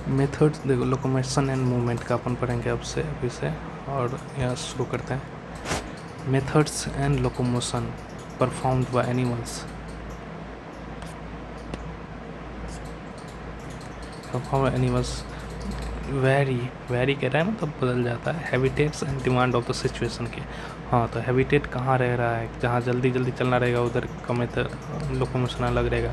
Methods देखो, locomotion and movement का अपन पढ़ेंगे अभी से, और यहाँ शुरू करते हैं। Methods and locomotion performed by animals. Perform animals very कह रहा है ना, तब बदल जाता है। Habitats and demand of the situation के। हाँ, तो हैबिटेट कहाँ रह रहा है, जहाँ जल्दी चलना रहेगा उधर कम लोकोमोशन अलग रहेगा,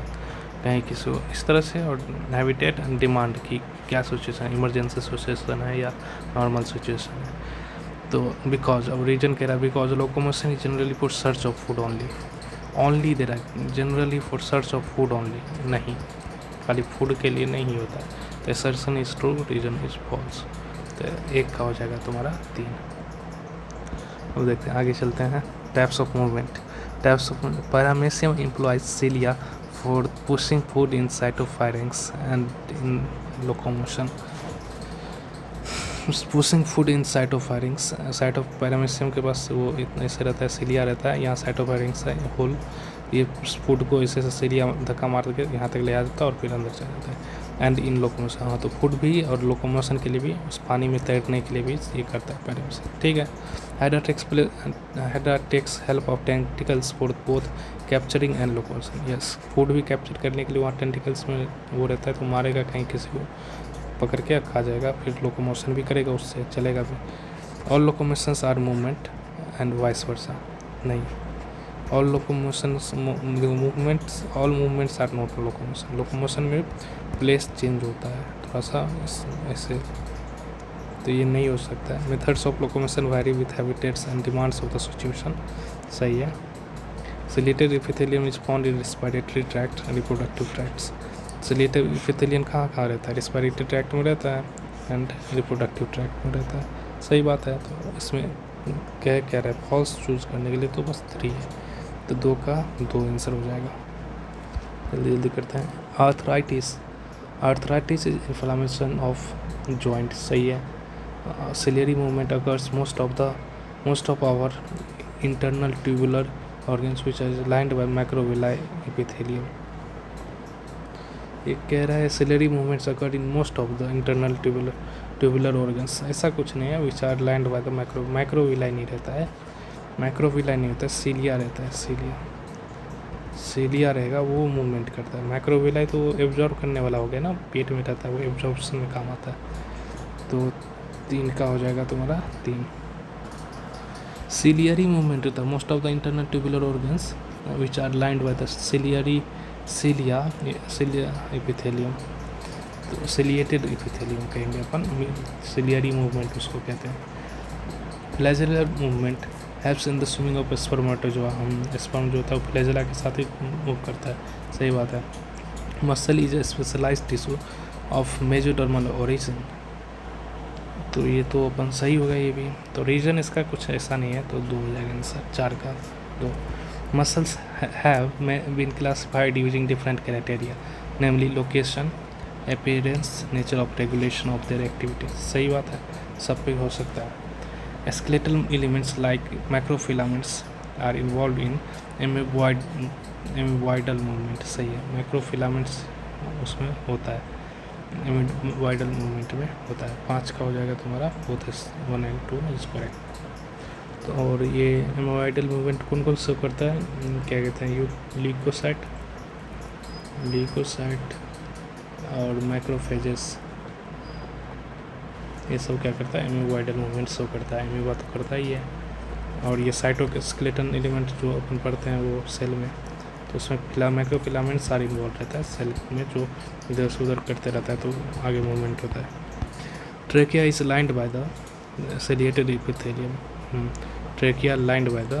कहीं किसी इस तरह से। और हैबिटेट एंड डिमांड की क्या सिचुएशन, इमरजेंसी सिचुएशन है या नॉर्मल सिचुएशन है। तो बिकॉज अब रीजन कह रहा है, because locomotion is generally for search of food only दे रहा है, generally for search of food only, नहीं खाली फूड के लिए नहीं होता है। तो assertion is true, reason is false. तो एक का हो जाएगा तुम्हारा 3। अब देखते हैं, आगे चलते हैं। Types of movement. Paramecium employs cilia for pushing food in cytopharynx and in locomotion. Pushing food in cytopharynx, paramecium के पास वो इतना ऐसे रहता है, सिलिया रहता है, यहाँ साइटोफायरिंग्स है होल, ये फूड को ऐसे सिलिया धक्का मार के यहाँ तक ले आ जाता है और फिर अंदर चला जाता है। एंड इन लोकोमोशन, हाँ, तो फूड भी और लोकोमोशन के लिए भी, उस पानी में तैरने के लिए भी ये करता है पैरामेसियम, ठीक है। Hydra takes help of tentacles for both capturing and locomotion. Yes, food भी कैप्चर करने के लिए वहाँ टेंटिकल्स में वो रहता है, तो मारेगा कहीं किसी को पकड़ के खा जाएगा, फिर लोकोमोशन भी करेगा, उससे चलेगा भी। All locomotions are movement and vice versa, नहीं, all locomotions all movements are not locomotion. Locomotion में प्लेस चेंज होता है थोड़ा सा ऐसे, तो ये नहीं हो सकता है। Methods of locomotion vary with habitats and demands of the situation, सही है। Ciliated epithelium is found in respiratory tract and reproductive tracts. Ciliated epithelium कहाँ रहता है, रेस्पिरेटरी ट्रैक्ट में रहता है एंड रिप्रोडक्टिव ट्रैक्ट में रहता है, सही बात है। तो इसमें क्या रहा है, फॉल्स चूज करने के लिए तो बस 3 है, तो 2 का 2 आंसर हो जाएगा। जल्दी करते हैं। Arthritis is inflammation of joint, सही है। Ciliary movement occurs most of our internal tubular organs which are lined by macrovilli epithelium. ये कह रहा है ciliary movements occur in most of the internal tubular organs, ऐसा कुछ नहीं है। Which are lined by the macrovilli नहीं रहता है, मैक्रोविलाई नहीं होता है, सीलिया रहता है। सीलिया रहेगा, वो मूवमेंट करता है। मैक्रोविलाई तो एब्जॉर्ब करने वाला हो गया ना, पेट में रहता है, वो एब्जॉर्प्शन में काम आता है। तो 3 का हो जाएगा तुम्हारा 3। सिलियरी मूवमेंट रहता है most of the internal tubular organs which are lined by the cilia epithelium, तो सिलिएटेड एपिथेलियम कहेंगे अपन, सिलियरी मूवमेंट उसको कहते हैं। Flagellar movement helps in the swimming of spermatozoa, हम स्पर्म जो होता है वो फ्लैजेला के साथ ही मूव करता है, सही बात है। Muscle is a specialised tissue of mesodermal origin, तो ये तो अपन सही होगा ये भी। तो रीजन इसका कुछ ऐसा नहीं है, तो 2 हो जाएगा आंसर, 4 का 2। Muscles have been classified using different criteria, namely location, appearance, nature of regulation of their activities, सही बात है, सब पे हो सकता है। Skeletal elements like macrofilaments are involved in amoeboidal movement, सही है। macrofilaments उसमें होता है, amoeboidal movement में होता है। 5 का हो जाएगा तुम्हारा, both 1 and 2 is correct। तो और ये एमोबाइडल मूवमेंट कौन शो करता है, क्या कहते हैं, ल्यूकोसाइट और मैक्रोफेजेस, ये सब क्या करता है, एमोबाइडल मूवमेंट शो करता है। एमीबा तो करता ही है। और ये साइटोस्केलेटन एलिमेंट जो अपन पढ़ते हैं वो सेल में, तो उसमें माइक्रोफिलामेंट सारी इन्वॉल्व रहता है सेल में, जो इधर से उधर करते रहता है, तो आगे मूवमेंट होता है। Trachea is lined by the ciliated epithelium, trachea lined by the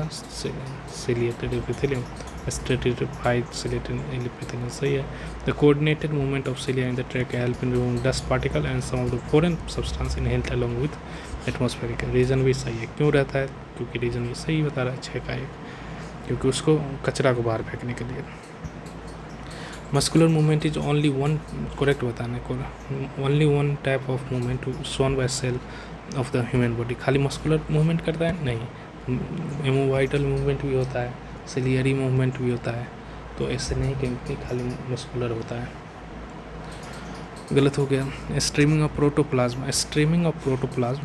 ciliated epithelium, stratified ciliated epithelium, सही है। The coordinated movement of cilia in the trachea help in removing dust particle and some of the foreign substance inhaled along with atmospheric। Reason भी सही है, क्यों रहता है, क्योंकि reason भी सही बता रहा है 6 का 1, क्योंकि उसको कचरा को बाहर फेंकने के लिए। Muscular movement is only one, correct बताने को, only one type of movement shown by cell of the human body. खाली मस्कुलर मूवमेंट करता है, नहीं, एमोवाइटल मूवमेंट भी होता है, सिलियरी मूवमेंट भी होता है, तो ऐसे नहीं कि खाली मस्कुलर होता है। गलत हो गया। Streaming of protoplasm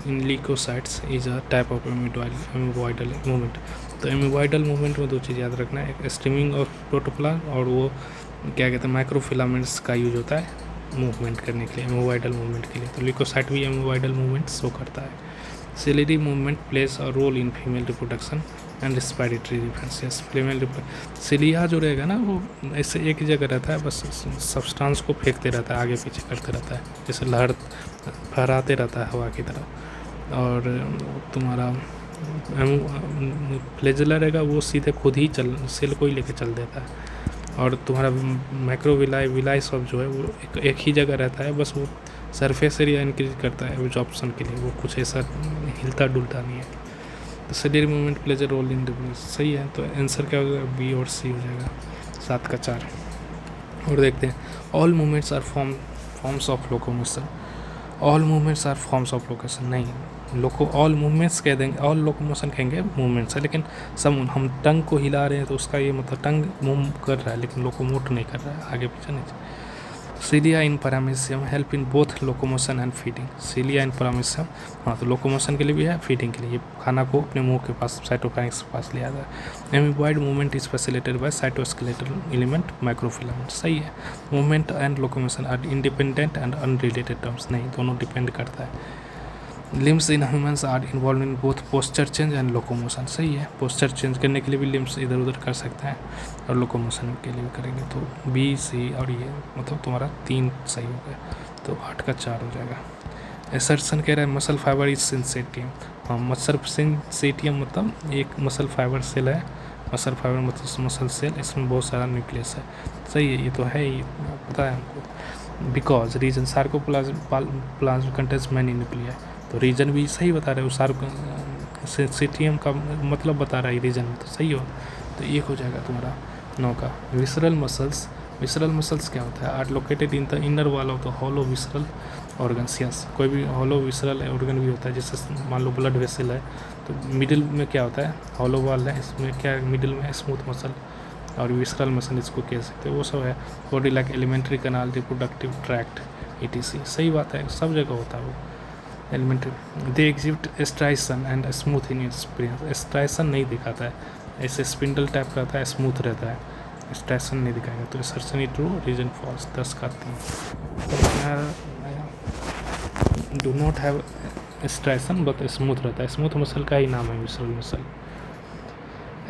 in leucocytes is a type of amoeboidal movement. तो एमीबॉइडल मूवमेंट में दो चीज़ याद रखना है, एक स्ट्रीमिंग ऑफ प्रोटोप्लाज्म और वो क्या कहते हैं माइक्रोफिलामेंट्स का यूज होता है मूवमेंट करने के लिए, एमीबॉइडल मूवमेंट के लिए। तो ल्यूकोसाइट भी एमीबॉइडल मूवमेंट शो करता है। Ciliary movement plays a role in female reproduction and respiratory difference. Yes, female cilia जो रहेगा ना वो ऐसे एक ही जगह रहता है, बस सब्सटेंस को फेंकते रहता है, आगे पीछे करते रहता है, जैसे लहर फहराते रहता है हवा की तरह। और तुम्हारा फ्लैजेला रहेगा वो सीधे खुद ही सेल को ही लेके चल देता है। और तुम्हारा विलाई सब जो है वो एक ही जगह रहता है, बस वो सरफेस एरिया इंक्रीज करता है एब्जॉर्प्शन के लिए, वो कुछ ऐसा हिलता डुलता नहीं है। तो ciliary movement plays a role in difference. सही है, तो आंसर क्या हो जाएगा, बी और सी हो जाएगा, 7 का 4। और देखते हैं, all movements are forms of locomotion. All movements are forms of locomotion नहीं, ऑल मूवमेंट्स कह देंगे, ऑल लोकोमोशन कहेंगे मूवमेंट्स है, लेकिन सब हम टंग को हिला रहे हैं तो उसका ये मतलब टंग मूव कर रहा है लेकिन लोकोमोट नहीं कर रहा है, आगे पीछे नहीं। Cilia in paramecium help in both locomotion and feeding. Cilia in paramecium, हाँ, तो लोकोमोशन के लिए भी है, फीडिंग के लिए, ये खाना को अपने मुंह के पास साइटोफैरिंक्स के पास ले आता है। Amoeboid movement is facilitated by cytoskeletal element microfilament. सही है, movement and locomotion are independent and unrelated terms नहीं, दोनों डिपेंड करता है। Limbs in humans are involve in both posture change and locomotion. सही है, पोस्चर चेंज करने के लिए भी लिम्स इधर उधर कर सकते हैं और लोकोमोशन के लिए भी करेंगे। तो बी, सी और ये मतलब तुम्हारा 3 सही हो गया, तो 8 का 4 हो जाएगा। एसर्शन कह रहा है मसल फाइबर इज सिंसेटियम। हाँ, मसल सिंसेटियम मतलब एक मसल फाइबर सेल है, मसल फाइबर मतलब मसल सेल, इसमें बहुत सारा न्यूक्लियस है। सही है, ये तो है ही, पता है हमको। Because reason sarcoplasm contains many nuclei, तो रीजन भी सही बता रहे हो, सिटियम का मतलब बता रहा है रीजन में, तो सही हो, तो एक हो जाएगा तुम्हारा 9 का। विसरल मसल्स क्या होता है, are located in the inner wall of the hollow visceral organs. Yes, कोई भी हॉलो विसरल ऑर्गन भी होता है, जैसे मान लो ब्लड वेसल है, तो मिडिल में क्या होता है, हॉलो वॉल है, इसमें क्या मिडिल में स्मूथ मसल और विसरल मसल इसको कह सकते हैं, वो सब है। Body like alimentary canal, reproductive tract, ETC। सही बात है, सब जगह होता है वो alimentary. They exhibit striation and smooth in experience. Striation नहीं दिखाता है, ऐसे स्पिंडल टाइप का रहता है, स्मूथ रहता है, एस्ट्राइसन नहीं दिखाएगा, तो assertion is true, reason false. 10 का 3। Do not have striation but smooth रहता है, स्मूथ मसल का ही नाम है विसरल मसल।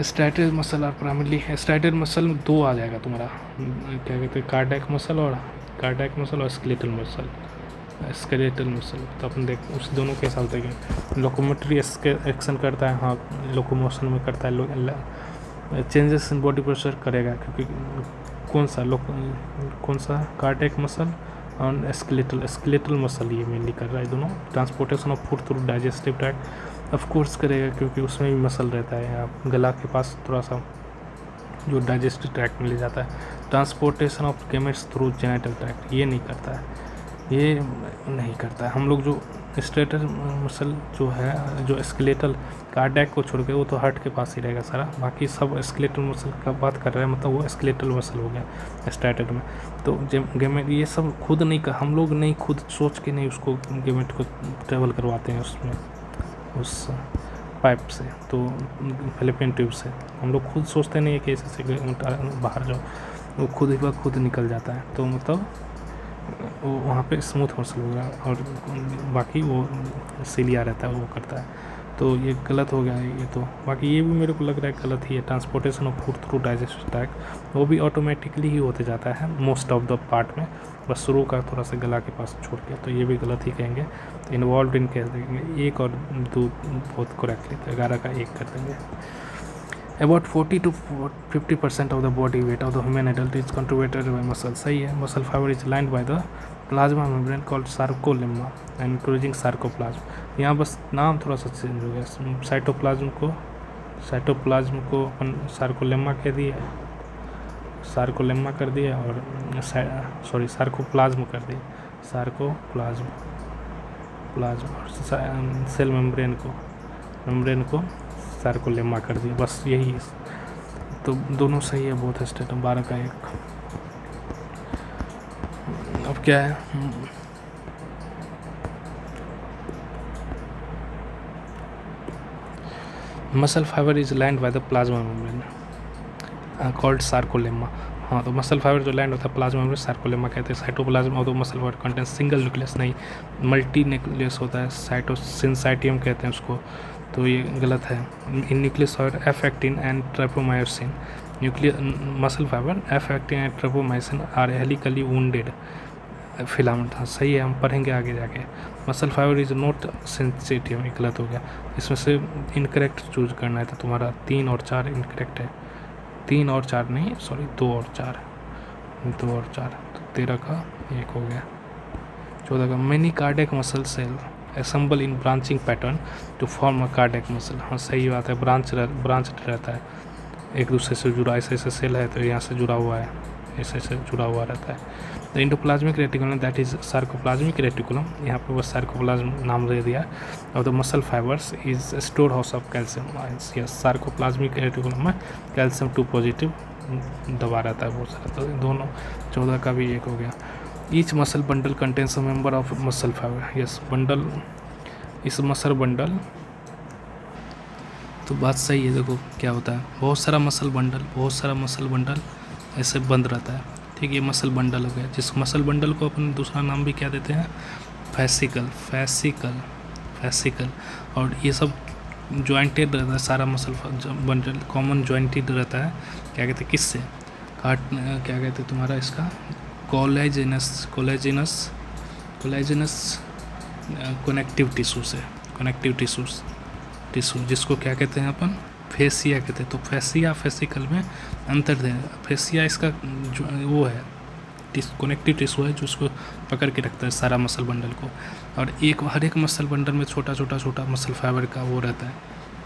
स्ट्राइटेड मसल और प्राइमरली स्ट्राइटेड मसल में 2 आ जाएगा तुम्हारा, क्या कहते हैं, कार्डियक मसल और स्केलेटल मसल। तो अपन देख उस दोनों के साथ देखें। लोकोमोटरी एक्शन करता है, हाँ लोकोमोशन में करता है, चेंजेस इन बॉडी प्रेशर करेगा, क्योंकि कौन सा कार्डियक मसल और स्केलेटल मसल ये मेनली कर रहा है दोनों। Transportation of food through digestive tract of course करेगा, क्योंकि उसमें भी मसल रहता है, यहाँ गला के पास थोड़ा सा जो डाइजेस्टिव ट्रैक्ट में ले जाता है। Transportation of gametes through genital tract ये नहीं करता है, ये नहीं करता है। हम लोग जो स्केलेटल मसल जो है, जो स्केलेटल कार्डियक को छोड़ के, वो तो हार्ट के पास ही रहेगा सारा, बाकी सब स्केलेटल मसल का बात कर रहे हैं, मतलब वो स्केलेटल मसल हो गया स्ट्राइटेड में। तो गेमेट ये सब खुद नहीं कर, हम लोग नहीं खुद सोच के नहीं उसको गेमेट को ट्रेवल करवाते हैं उसमें, उस पाइप से, तो फेलोपियन ट्यूब से। हम लोग खुद सोचते नहीं है कि ऐसे बाहर जाओ, वो खुद ही खुद निकल जाता है, तो मतलब वो वहाँ पे स्मूथ मसल होगा और बाकी वो सिलिया रहता है वो करता है। तो ये गलत हो गया है ये, तो बाकी ये भी मेरे को लग रहा है गलत ही है। Transportation of food through digestive tract वो भी ऑटोमेटिकली ही होते जाता है मोस्ट ऑफ द पार्ट में, बस शुरू का थोड़ा सा गला के पास छोड़ के, तो ये भी गलत ही कहेंगे। तो इन्वॉल्व इन कह देंगे, 1 और 2 बहुत करेक्टली, तो 11 का 1 कर देंगे। About 40 to 50% of the body weight of the human adult is contributed by muscle। सही है, muscle fiber is lined by the plasma membrane called sarcolemma and encouraging sarcoplasm। यहाँ बस नाम थोड़ा सा चेंज हो गया, साइटोप्लाज्म को अपन सार्कोलेम्मा कह दिया, सार्कोलेम्मा कर दिया, और सार्कोप्लाज्म कर दिया, सार्कोप्लाज्म सेल मेम्ब्रेन को सार्कोलेम्मा कर दिया, बस यही। तो दोनों सही है, बहुत स्टेट। 12 का 1। अब अब क्या है, muscle fibre is land by the plasma membrane called sarcolemma. हाँ, तो मसल फाइबर जो लैंड होता है प्लाज्मा मेम्ब्रेन सार्कोलेमा कहते हैं। साइटोप्लाज्म और तो muscle fibre content single nucleus नहीं, मल्टी न्यूक्लियस होता है, साइटोसिंसाइटियम कहते हैं उसको, तो ये गलत है। In nucleus fibre F actin and tropomyosin, nuclear muscle fibre F actin and tropomyosin are helically wounded filament. हाँ सही है, हम पढ़ेंगे आगे जाके। Muscle fibre is not sensitive, ये गलत हो गया। इसमें से इनकरेक्ट चूज करना है, तो तुम्हारा 3 और 4 इनकरेक्ट है। 3 और 4 नहीं, सॉरी 2 और 4, 2 और 4, तो 13 का 1 हो गया। 14 का many cardiac muscle cell assemble in branching pattern to form a cardiac muscle. हाँ सही बात है, ब्रांच रहता है, एक दूसरे से जुड़ा, ऐसे ऐसे सेल है तो यहाँ से जुड़ा हुआ है, ऐसे ऐसे जुड़ा हुआ रहता है। The endoplasmic reticulum that is sarcoplasmic reticulum, यहाँ पे बस सार्कोप्लाज्म नाम दे दिया। और the muscle fibres is store house of calcium ions. Yes, sarcoplasmic reticulum में कैल्शियम 2 पॉजिटिव दबा रहता है बहुत सारा, तो दोनों। 14 का भी 1 हो गया। Each muscle bundle contains a member of muscle fibre. Yes, bundle, इस मसल बंडल, तो बात सही है। देखो क्या होता है, बहुत सारा मसल बंडल ऐसे बंद रहता है, ठीक है, ये मसल बंडल हो गया। जिस मसल बंडल को अपन दूसरा नाम भी क्या देते हैं, फैसिकल। और ये सब जॉइंटेड रहता है, सारा मसल बंडल कॉमन जॉइंटेड रहता है। क्या कहते हैं, किससे क्या कहते हैं तुम्हारा इसका, कोलेजिनस कनेक्टिव टिश्यू से, टिश्यू जिसको क्या कहते हैं अपन, फेसिया कहते हैं। तो फेसिया फेसिकल में अंतर है। फेसिया इसका जो वो है, कनेक्टिव टिश्यू है जो उसको पकड़ के रखता है सारा मसल बंडल को। और हर एक मसल बंडल में छोटा मसल फाइबर का वो रहता है,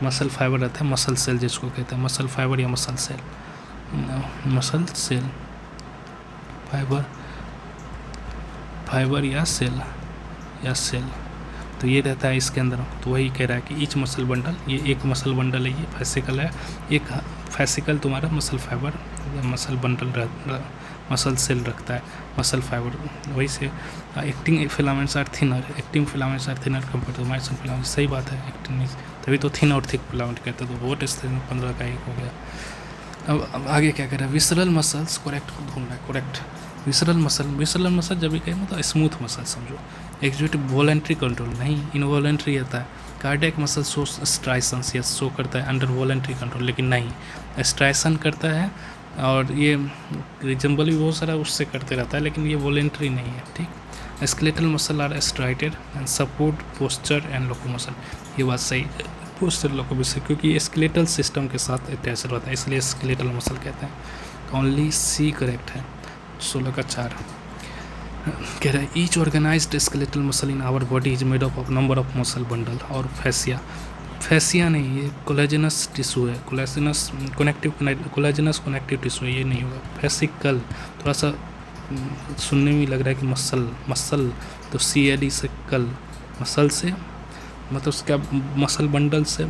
मसल फाइबर रहता है, मसल सेल जिसको कहते हैं, मसल फाइबर या मसल सेल, फाइबर या सेल, तो ये रहता है इसके अंदर। तो वही कह रहा है कि ईच मसल बंडल, ये एक मसल बंडल है, ये फैसिकल है, एक फैसिकल तुम्हारा मसल फाइबर या मसल बंडल मसल सेल रखता है, मसल फाइबर। वही से acting filaments are thinner compare to myosin filament. सही बात है, एक्टिंग तभी तो थिन और थिक फिलामेंट कहते हैं। तो वोट स्टेज में 15 का 1 हो गया। अब आगे क्या कह रहा है, विसरल मसल्स करेक्ट ढूंढना है, करेक्ट। विसरल मसल जब भी कहें मतलब स्मूथ मसल समझो, एग्जीक्यूटिव वॉलेंट्री कंट्रोल नहीं, इनवॉलेंट्री रहता है। Cardiac muscle show striations, yes show करता है अंडर वॉलेंट्री कंट्रोल, लेकिन नहीं स्ट्राइसन करता है। और ये रिजम्बल भी बहुत सारा उससे करते रहता है, लेकिन ये वॉलेंट्री नहीं है, ठीक। Skeletal muscle are striated and support posture and locomotion, ये बात सही है, पोस्चर लोकोमोशन, क्योंकि ये स्केलेटल सिस्टम के साथ अटैच रहता है, इसलिए स्केलेटल मसल कहते हैं। ओनली सी करेक्ट है। 16 का 4 कह रहा है each organised skeletal muscle in our body is made of number of muscle bundle. और फैसिया नहीं, ये कोलेजिनस टिश्यू है, कोलेजिनस कनेक्टिव टिश्यू है, ये नहीं होगा। फैसिकल थोड़ा सा सुनने में लग रहा है कि मसल, तो CLE से कल, मसल से मतलब उसका मसल बंडल से,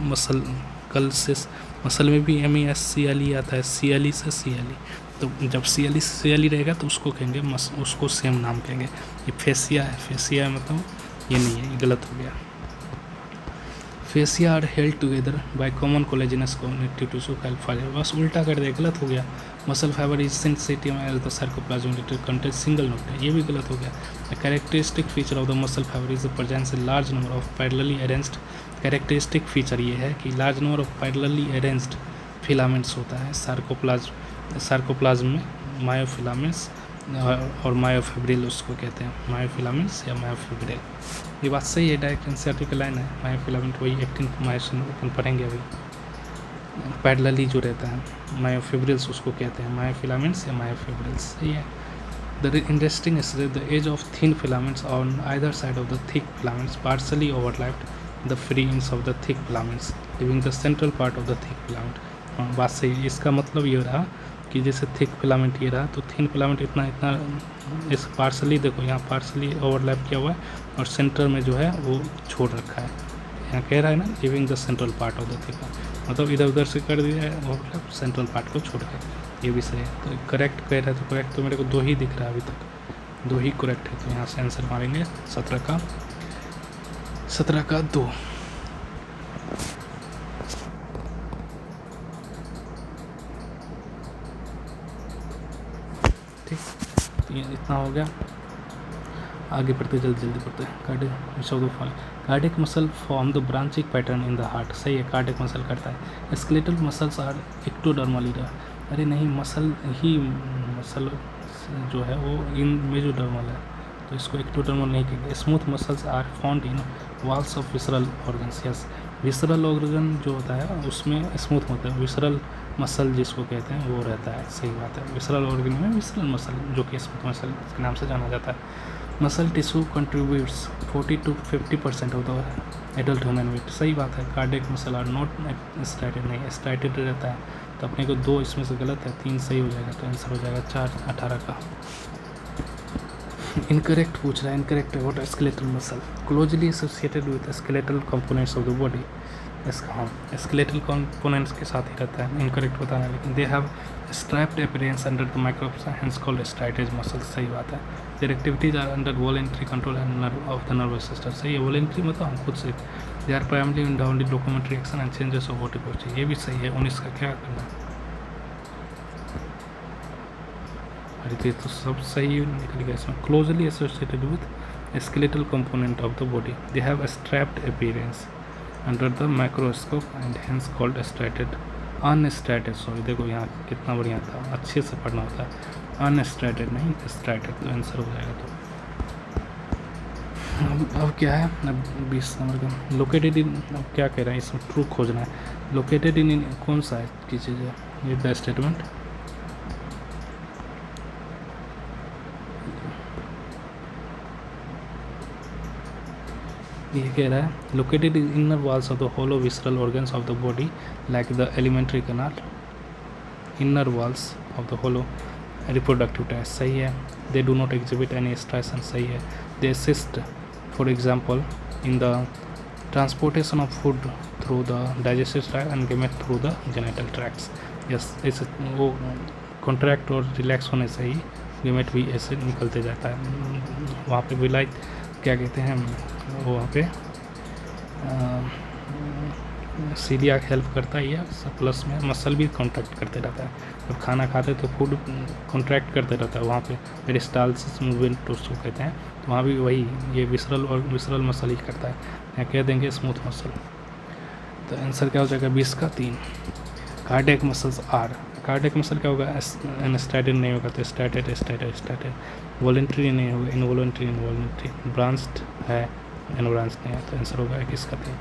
मसल में भी MESCLE आता है, CLE से CLE, तो जब CLE से CLE रहेगा तो उसको कहेंगे उसको सेम नाम कहेंगे। ये फेसिया मतलब ये नहीं है, ये गलत हो गया। Fascia are held together by common collagenous connective tissue fibre, बस उल्टा कर दिया, गलत हो गया। Muscle fibre is sensitive as the sarcoplasm content single nucleus, ये भी गलत हो गया। The characteristic feature of the muscle fibre is the presence a large number of parallelly arranged. Characteristic feature ये है कि large number of parallelly arranged filaments होता है सार्कोप्लाज्म में, मायोफिलामेंट्स और मायोफिब्रिल उसको कहते हैं, मायोफिलामेंट्स या मायोफिब्रिल। ये बात सही है, डायरेक्ट एनसीईआरटी का लाइन है। मायोफिलामेंट वही एक्टिन मायोसिन अपन पढ़ेंगे अभी। पैरेलली जो रहता है मायोफिब्रिल्स उसको कहते हैं, मायोफिलामेंट्स या मायोफिब्रिल्स, सही है। The interesting is the edge of thin filaments on either side of the thick filaments partially overlapped the free ends of the thick filaments leaving the central part of the thick filament. बात सही, इसका मतलब ये रहा कि जैसे thick filament ये रहा, तो थिन फिलामेंट इतना इस पार्सली, देखो यहाँ पार्सली ओवरलैप किया हुआ है और सेंटर में जो है वो छोड़ रखा है। यहाँ कह रहा है ना living the central part of the thick, मतलब इधर उधर से कर दिया है ओवरलैप, सेंट्रल पार्ट को छोड़ कर, ये भी सही है। तो करेक्ट कह रहा है, तो करेक्ट तो मेरे को 2 ही दिख रहा है अभी तक, 2 ही करेक्ट है, तो यहाँ से आंसर मारेंगे 17 का 2। ठीक, तो ये इतना हो गया। आगे बढ़ते जल्दी पढ़ते हैं। Cardiac muscle form the branching pattern in the heart. सही है, कार्डियक मसल करता है। Skeletal muscles are ectodermal. अरे नहीं, मसल जो है वो इन मेजोडर्मल है, तो इसको एक्टोडर्मल नहीं कहेंगे। Smooth muscles are found in walls of visceral organs. Yes, visceral organ जो होता है उसमें स्मूथ होता है। विसरल मसल जिसको कहते हैं वो रहता है। सही बात है, विसरल ऑर्गन में विसरल मसल जो कि स्मूथ मसल के नाम से जाना जाता है। मसल टिश्यू कंट्रीब्यूट्स 40 to 50% होता है एडल्ट ह्यूमन वेट। सही बात है। Cardiac muscle are not striated, नहीं स्टाइटेड रहता है, तो अपने को 2 इसमें से गलत है, 3 सही हो जाएगा, तो आंसर हो जाएगा 4 18 का। इनकरेक्ट पूछ रहा है, इनकरेक्ट है। What are skeletal muscle closely associated with skeletal components of the body. इसका हाँ, स्केलेटल कंपोनेंट्स के साथ ही रहता है, इनकरेक्ट बताना है। लेकिन they have strapped appearance under the microscope, hence called striated muscles. सही बात है। Their activities are under voluntary control and of the nervous system. सही है, वॉलेंट्री मतलब हम खुद से। They are primarily in down the locomotory action and changes of body posture. ये भी सही है। 19 का क्या करना है? अरे तो सब सही निकल गया इसमें। Closely associated with skeletal component of the body, they have strapped appearance under the microscope and hence called striated. Unstriated, sorry देखो यहाँ कितना बढ़िया था, अच्छे से पढ़ना होता है। अनस्ट्राइटेड नहीं स्ट्राइटेड, तो आंसर हो जाएगा। तो अब क्या है, अब 20 नंबर का लोकेटेड इन। अब क्या कह रहा है इसमें, ट्रू खोजना है। लोकेटेड इन कौन सा है की चीज़ है ये द स्टेटमेंट। ये कह रहा है located in inner walls of the hollow visceral organs of the body like the alimentary canal. Inner walls of the hollow reproductive tract. सही है। They do not exhibit any striation. सही है। They assist for example in the transportation of food through the digestive tract and gamete through the genital tracts. Yes, ऐसे वो contract और relax होने से ही gamete भी ऐसे निकलते जाता है। वहाँ पे भी लाइक क्या कहते हैं वहाँ पे सीलिया हेल्प करता है, या प्लस में मसल भी कॉन्ट्रैक्ट करते रहता है। जब खाना खाते हैं तो फूड कॉन्ट्रैक्ट करते रहता है, वहाँ पे पेरिस्टाल्सिस मूवमेंट उसको कहते हैं। तो वहाँ भी वही ये विसरल और विसरल मसल ही करता है। यहाँ कह देंगे स्मूथ मसल। तो आंसर क्या हो जाएगा 20 का 3। Cardiac muscles are. Cardiac muscle क्या होगा, स्टाइटेड नहीं होगा, तो स्टाइटेड। वॉलेंट्री नहीं होगा, इनवॉलेंट्री, ब्रांच्ड है, अनब्रांच्ड नहीं है, तो आंसर होगा 21 का 3।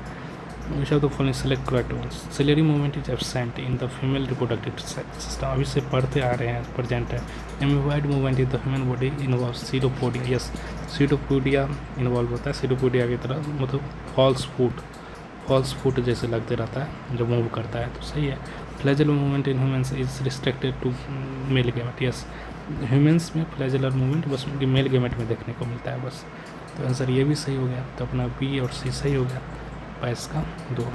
Which of the following select correct ones. Ciliary movement is absent in the female reproductive system. अभी से पढ़ते आ रहे हैं, प्रेजेंट है। Amoeboid movement in the human body involve pseudopodia. Yes, pseudopodia involve होता है। सीडोपोडिया की तरह मतलब फॉल्स फूट जैसे लगते रहता है जब मूव करता है, तो सही है। Flagellar movement in humans is restricted to male gamete. Yes, humans में फ्लैजेलर मूवमेंट बस मेल गेमेट में देखने को मिलता है बस। तो आंसर ये भी सही हो गया। तो अपना बी और सी सही हो गया। 22 का 2।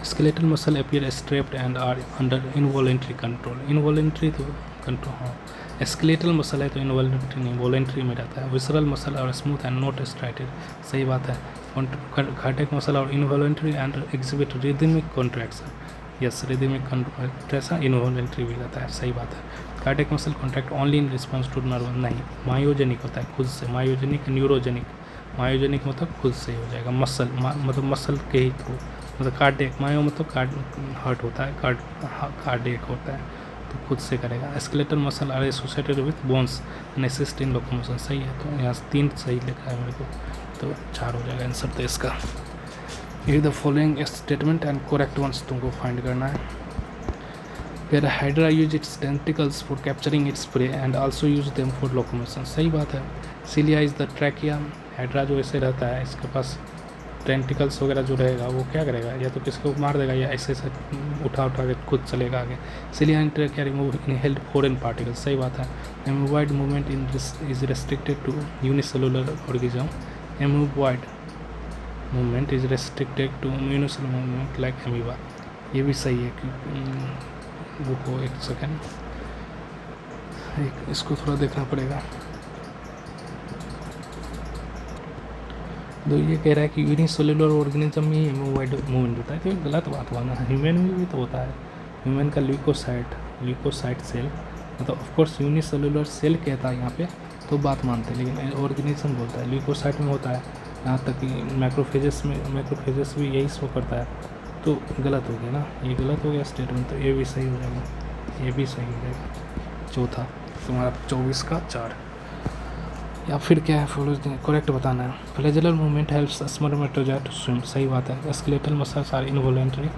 Skeletal muscle appear striped and are under involuntary control. Involuntary तो कंट्रोल, हाँ। स्केलेटल मसल है तो इनवॉलेंट्री नहीं, वॉलेंट्री में रहता है। विसरल मसल और स्मूथ एंड नॉट स्ट्राइटेड। सही बात है। कार्डियक मसल और involuntary and exhibit rhythmic contraction. Yes, rhythmic contraction involuntary भी रहता है। सही बात है। Cardiac muscle contract only in response to nerve, नहीं, मायोजेनिक होता है खुद से। Myogenic, neurogenic. मायोजेनिक मतलब खुद से ही हो जाएगा। मसल मतलब मसल के ही थ्रू, मतलब कार्डियक। मायो मतलब हार्ट होता है, कार्डियक होता है, तो खुद से करेगा। Skeletal muscle are associated with bones and assist in locomotion. सही है। तो यहाँ 3 सही लिखा है मेरे को, तो 4 हो जाएगा आंसर। तो इसका ये the following statement and correct ones तुमको फाइंड करना है। फिर hydra use its tentacles for capturing its prey and also use them for locomotion. सही बात है। Cilia is the trachea. Hydra जो ऐसे रहता है, इसके पास टेंटिकल्स वगैरह जो रहेगा वो क्या करेगा, या तो किसी को मार देगा या ऐसे उठा के खुद चलेगा आगे। Cilia in trachea remove inhaled foreign particles. सही बात है। Amoeboid movement is restricted to unicellular organism. Amoeboid movement is restricted to unicellular movement like amoeba. ये भी सही है कि वो एक सेकेंड, इसको थोड़ा देखना पड़ेगा। तो ये कह रहा है कि यूनिसेलुलर ऑर्गेनिज्म में हेमोवाइड मूवमेंट होता है, तो ये गलत बात हुआ ना, ह्यूमन में भी तो होता है। ह्यूमन का ल्यूकोसाइट सेल, मतलब ऑफकोर्स यूनिसेलुलर सेल कहता है यहाँ पे तो बात मानते हैं, लेकिन ऑर्गेनिज्म बोलता है ल्यूकोसाइट में होता है। यहाँ तक कि मैक्रोफेजेस भी यही शो करता है, तो गलत हो गया ना, ये गलत हो गया स्टेटमेंट, तो ये भी सही हो जाएगा, ये भी सही हो जाएगा। चौथा तुम्हारा 24 का 4, या फिर क्या है करेक्ट बताना है। Flagellar movement helps spermatozoa to swim, सही बात है। Skeletal muscles are involuntary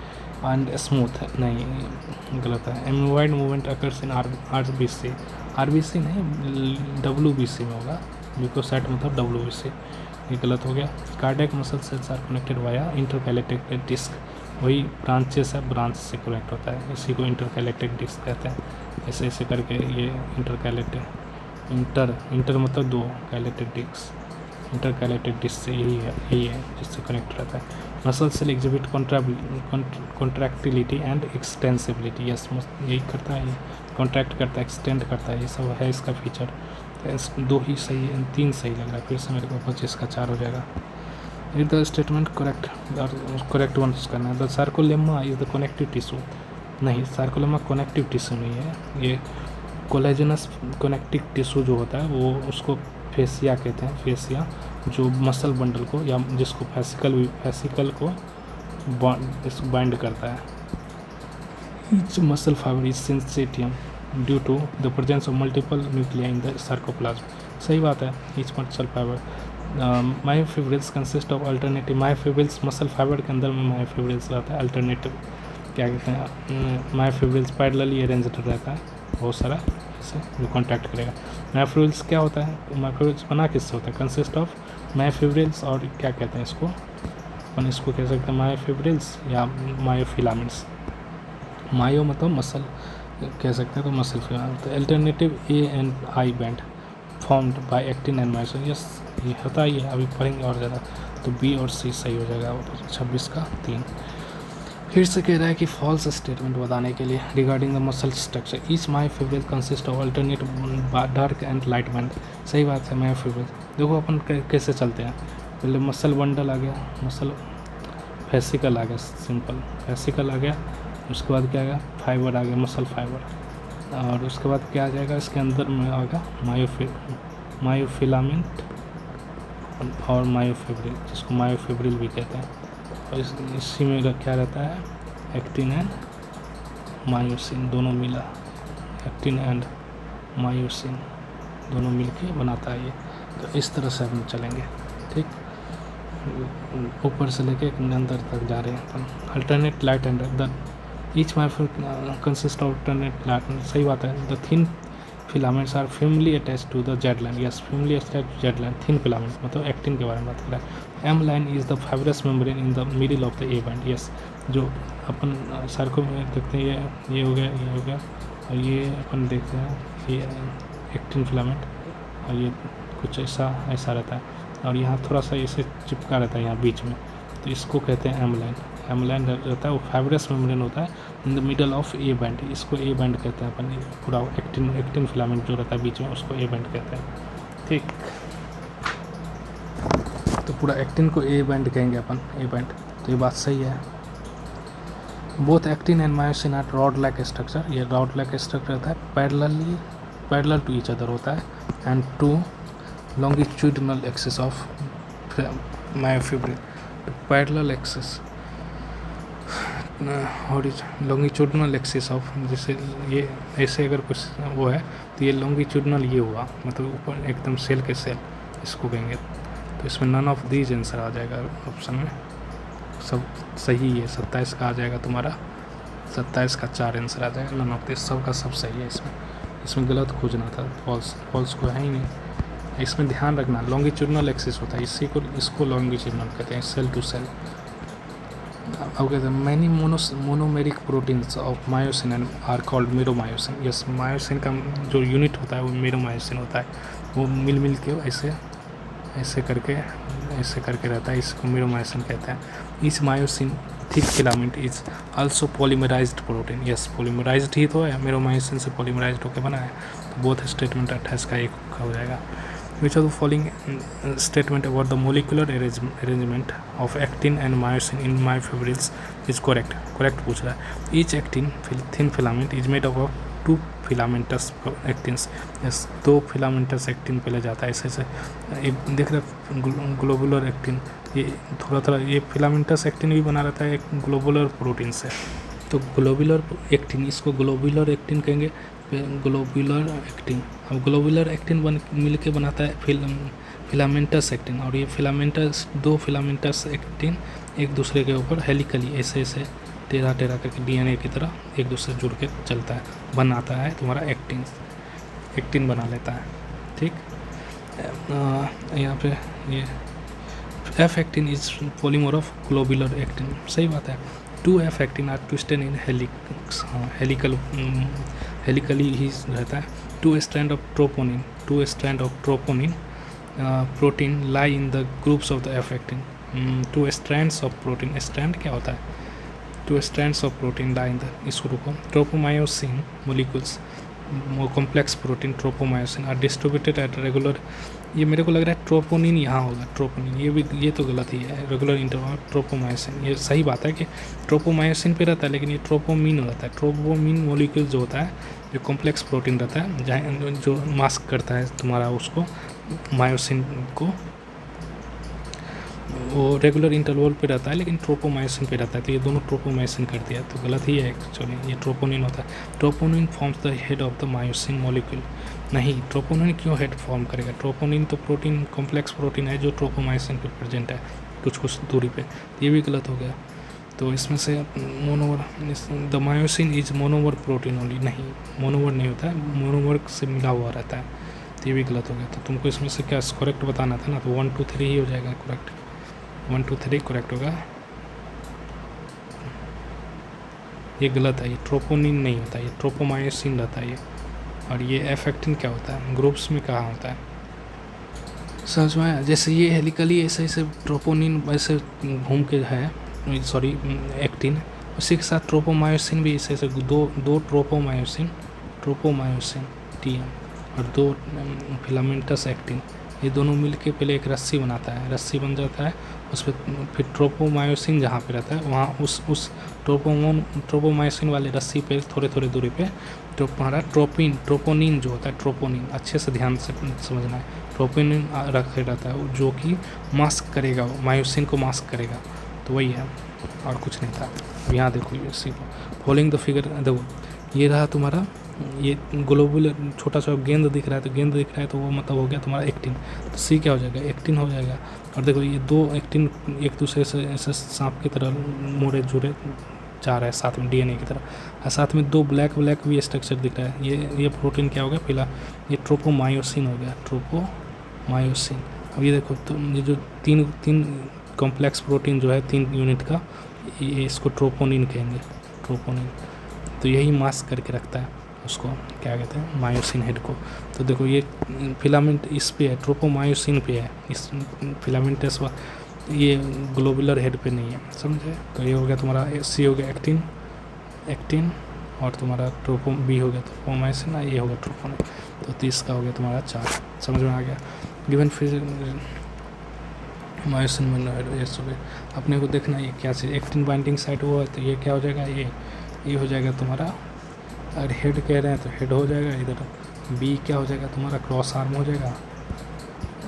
and smooth, नहीं गलत है। Amoeboid movement occurs in RBC, RBC नहीं डब्ल्यूबीसी में होगा, ल्यूकोसाइट मतलब डब्ल्यूबीसी, ये गलत हो गया। Cardiac muscle cells are connected via intercalated disc, वही ब्रांचेस है, ब्रांच से कनेक्ट होता है, इसी को इंटरकैलेक्टिक डिस्क कहते हैं। ऐसे ऐसे करके ये इंटर मतलब दो, इंटरकैलेक्टिक डिस्क से यही है जिससे कनेक्ट रहता है। Muscle cell exhibit contractility and extensibility, yes यही करता है, कॉन्ट्रैक्ट करता है, एक्सटेंड करता है, ये सब है इसका फीचर। दो ही सही है, 3 सही लग रहा है, फिर से मेरे को 25 का 4 हो जाएगा। If the statement correct one करना है। The sarcolemma is the connective tissue, नहीं सार्कोलेमा कनेक्टिव टिश्यू नहीं है, ये कोलेजनस कनेक्टिव टिश्यू जो होता है वो उसको फेसिया कहते हैं। फेसिया जो मसल बंडल को या जिसको फैसिकल को बाइंड करता है। Each muscle fibre is syncytium due to the presence of multiple nuclei in the sarcoplasm, सही बात है। Each muscle fibre myofibrils consist of alternative, myofibrils muscle fibre के अंदर में मायोफिब्रिल्स रहता है, अल्टरनेटिव क्या कहते हैं, मायोफिब्रिल्स पैरेलली अरेंज्ड रहता है बहुत सारा, इससे जो कॉन्टैक्ट करेगा। मायोफिब्रिल्स क्या होता है, मायोफिब्रिल्स बना किससे होता है, कंसिस्ट ऑफ मायोफिब्रिल्स और क्या कहते हैं इसको, अपन इसको कह सकते हैं मायोफिब्रिल्स या मायोफिलामेंट्स। मायो मतलब मसल कह सकते हैं, तो मसल फिलामेंट। तो alternative A and I band formed by actin and myosin, yes ये होता ही है, अभी पढ़ेंगे और ज़्यादा, तो बी और सी सही हो जाएगा। 26 का 3। फिर से कह रहा है कि फॉल्स स्टेटमेंट बताने के लिए regarding the muscle structure, each myofibril consist of alternate dark and light band, सही बात है। मायोफिब्रिल देखो अपन कैसे चलते हैं, पहले मसल बंडल आ गया, मसल फैसिकल आ गया, सिंपल फैसिकल आ गया, उसके बाद क्या आ गया, फाइबर आ गया, मसल फाइबर, और उसके बाद क्या आ जाएगा, इसके अंदर में आ गया मायोफिलामेंट और मायोफिब्रिल, जिसको मायोफिब्रिल भी कहते हैं। और इसी में क्या रहता है, एक्टिन एंड मायोसिन दोनों मिला, एक्टिन एंड मायोसिन दोनों मिलके बनाता है ये। तो इस तरह से हम चलेंगे, ठीक, ऊपर से लेके अंदर तक जा रहे हैं अपन। Alternate light and the each myofibril consist of alternate light, सही बात है। The thin filaments are firmly attached to the Z line, yes firmly attached to Z line, thin filaments मतलब एक्टिन के बारे में बात कर रहा है। M line is the fibrous membrane in the middle of the A band, yes जो अपन सर्को में देखते हैं, ये हो गया, और ये अपन देखते हैं ये एक्टिन फिलामेंट, और ये कुछ ऐसा रहता है, और यहाँ थोड़ा सा इसे चिपका रहता है यहाँ बीच में, तो इसको कहते हैं एम लाइन। एम लाइन रहता है वो फाइब्रस मेम्ब्रेन होता है in the middle of A band, इसको ए बैंड कहते हैं अपन, पूरा एक्टिन फिलामेंट जो रहता है बीच में उसको ए बैंड कहते हैं, ठीक। तो पूरा एक्टिन को ए बैंड कहेंगे अपन, ए बैंड, तो ये बात सही है। Both actin and myosin are rod like structure, ये रॉड लाइक स्ट्रक्चर रहता है, पैरेलल टू ईच अदर होता है, and to longitudinal axis of myofibril, parallel axis longitudinal axis of, जैसे ये ऐसे अगर कुछ वो है तो ये लॉन्गिट्यूडिनल ये हुआ, मतलब ऊपर एकदम सेल के सेल इसको कहेंगे। तो इसमें नन ऑफ दीज आंसर आ जाएगा ऑप्शन में, सब सही है। 27 का आ जाएगा तुम्हारा, 27 का 4 आंसर आ जाएगा, नन ऑफ दिस, सब का सब सही है। इसमें गलत खोजना था, फॉल्स को है ही नहीं। इसमें ध्यान रखना लॉन्गिट्यूडिनल एक्सिस होता है, इसको लॉन्गिट्यूडिनल कहते हैं, सेल टू सेल। अब कहते हैं many monomeric proteins of myosin and are called meromyosin, yes myosin का जो यूनिट होता है वो मेरोमायोसिन होता है, वो मिल के ऐसे करके रहता है, इसको मेरोमायोसिन कहते हैं। इस myosin thick filament is also polymerised protein, yes polymerised ही तो है, मेरोमायोसिन से पॉलीमराइज्ड होकर बना है। तो बोथ स्टेटमेंट 28 का 1 हो जाएगा। Which of the following statement about the molecular arrangement of actin and myosin in myofibrils is correct? Correct पूछ रहा है. Each actin thin filament is made up of 2 filamentous actins. yes, 2 filamentous actin पहले जाता है ऐसे एक देख रहे ग्लोबुलर एक्टिन, ये थोड़ा ये फिलामेंटस एक्टिन भी बना रहता है एक ग्लोबुलर प्रोटीन से. तो ग्लोबुलर एक्टिन, इसको ग्लोबुलर एक्टिन कहेंगे, ग्लोबुलर एक्टिन. अब ग्लोबुलर एक्टिन मिल के बनाता है फिलामेंटस एक्टिन, और ये फिलामेंटस 2 फिलामेंटस एक्टिन एक दूसरे के ऊपर हेलिकली ऐसे टेढ़ा करके डीएनए की तरह एक दूसरे जुड़ के चलता है, बनाता है तुम्हारा एक्टिन बना लेता है. ठीक, यहाँ पे ये F actin is polymer of globular actin. सही बात है. 2 F actin are twisted in helix. Helically ही रहता है. 2 strand of troponin protein lie in the groups of the F actin. 2 strands of protein, strand क्या होता है? 2 strands of protein lie in the, इसको रुको, tropomyosin molecules, complex protein tropomyosin are distributed at regular. ये मेरे को लग रहा है ट्रोपोनिन यहाँ होगा, ट्रोपोनिन, ये तो गलत ही है. रेगुलर इंटरवल ट्रोपोमायोसिन, ये सही बात है कि ट्रोपोमायोसिन पे रहता है, लेकिन ये ट्रोपोमिन रहता है. ट्रोपोमिन मोलिक्यूल जो होता है, जो कॉम्प्लेक्स प्रोटीन रहता है, जहाँ जो मास्क करता है तुम्हारा उसको मायोसिन को, वो रेगुलर इंटरवल पे रहता है, लेकिन ट्रोपोमायोसिन पे रहता है. तो ये दोनों ट्रोपोमायोसिन कर दिया, तो गलत ही है एक्चुअली. ये ट्रोपोनिन होता है. Troponin forms the head of the myosin molecule. नहीं, ट्रोपोनिन क्यों हेड फॉर्म करेगा? ट्रोपोनिन तो प्रोटीन, कॉम्प्लेक्स प्रोटीन है जो ट्रोपोमायोसिन पे प्रेजेंट है कुछ दूरी पे. ये भी गलत हो गया. तो इसमें से monomer, the myosin is monomer protein only. नहीं, मोनोमर नहीं होता है, मोनोमर से मिला हुआ रहता है. तो ये भी गलत हो गया. तो तुमको इसमें से क्या करेक्ट बताना था ना, तो 1 2 3 ही हो जाएगा करेक्ट. 1 2 3 करेक्ट होगा. ये गलत है, ये ट्रोपोनिन नहीं होता, ये ट्रोपोमायोसिन रहता है ये. और ये एफ एक्टिन क्या होता है? ग्रुप्स में कहाँ होता है? समझ में आया? जैसे ये हेलिकली ऐसे ट्रोपोनिन वैसे घूम के है, सॉरी एक्टिन, उसी के साथ ट्रोपोमायोसिन भी ऐसे दो ट्रोपोमायोसिन टीएम और 2 फिलामेंटस एक्टिन, ये दोनों मिलके पहले एक रस्सी बनाता है, रस्सी बन जाता है. उस पर फिर ट्रोपोमायोसिन जहाँ पे रहता है वहाँ उस ट्रोपोमायोसिन वाले रस्सी पे थोड़े दूरी पे तो हमारा ट्रोपोनिन जो होता है, ट्रोपोनिन अच्छे से ध्यान से समझना है. ट्रोपोनिन रखे रहता है जो कि मास्क करेगा, मायोसिन को मास्क करेगा. तो वही है और कुछ नहीं था. यहाँ देखो इसी फॉलोइंग द फिगर, देखो ये रहा तुम्हारा, ये ग्लोबुलर छोटा सा गेंद दिख रहा है, तो वो मतलब हो गया तुम्हारा एक्टिन. तो सी क्या हो जाएगा? एक्टिन हो जाएगा. और देखो ये 2 एक्टिन एक दूसरे से ऐसे सांप की तरह मोड़े जुड़े जा रहा है साथ में डीएनए की तरह, और साथ में 2 ब्लैक भी स्ट्रक्चर दिख रहा है. ये प्रोटीन क्या हो गया? पहला ये ट्रोपोमायोसिन हो गया, ट्रोपोमायोसिन. अब ये देखो, तो ये जो तीन कॉम्प्लेक्स प्रोटीन जो है 3 यूनिट का, ये इसको ट्रोपोनिन कहेंगे, ट्रोपोनिन. तो यही मास्क करके रखता है उसको, क्या कहते हैं, मायोसिन हेड को. तो देखो ये फिलामेंट इस पे है, ट्रोपोमायोसिन पे है, इस फिलामेंटस ये ग्लोबुलर हेड पे नहीं है. समझे? तो ये हो गया तुम्हारा सी हो गया एक्टिन और तुम्हारा बी हो गया ट्रोपोमायोसिन, ये हो गया ट्रोपोनिन. तो 30 का हो गया तुम्हारा 4. समझ में आ गया? गिवन फिर मायोसिन में ये सब अपने को देखना ये क्या चीज़. एक्टिन बाइंडिंग साइट हुआ तो ये क्या हो जाएगा? ये हो जाएगा तुम्हारा, अगर हेड कह रहे हैं तो हेड हो जाएगा. इधर बी क्या हो जाएगा तुम्हारा? क्रॉस आर्म हो जाएगा.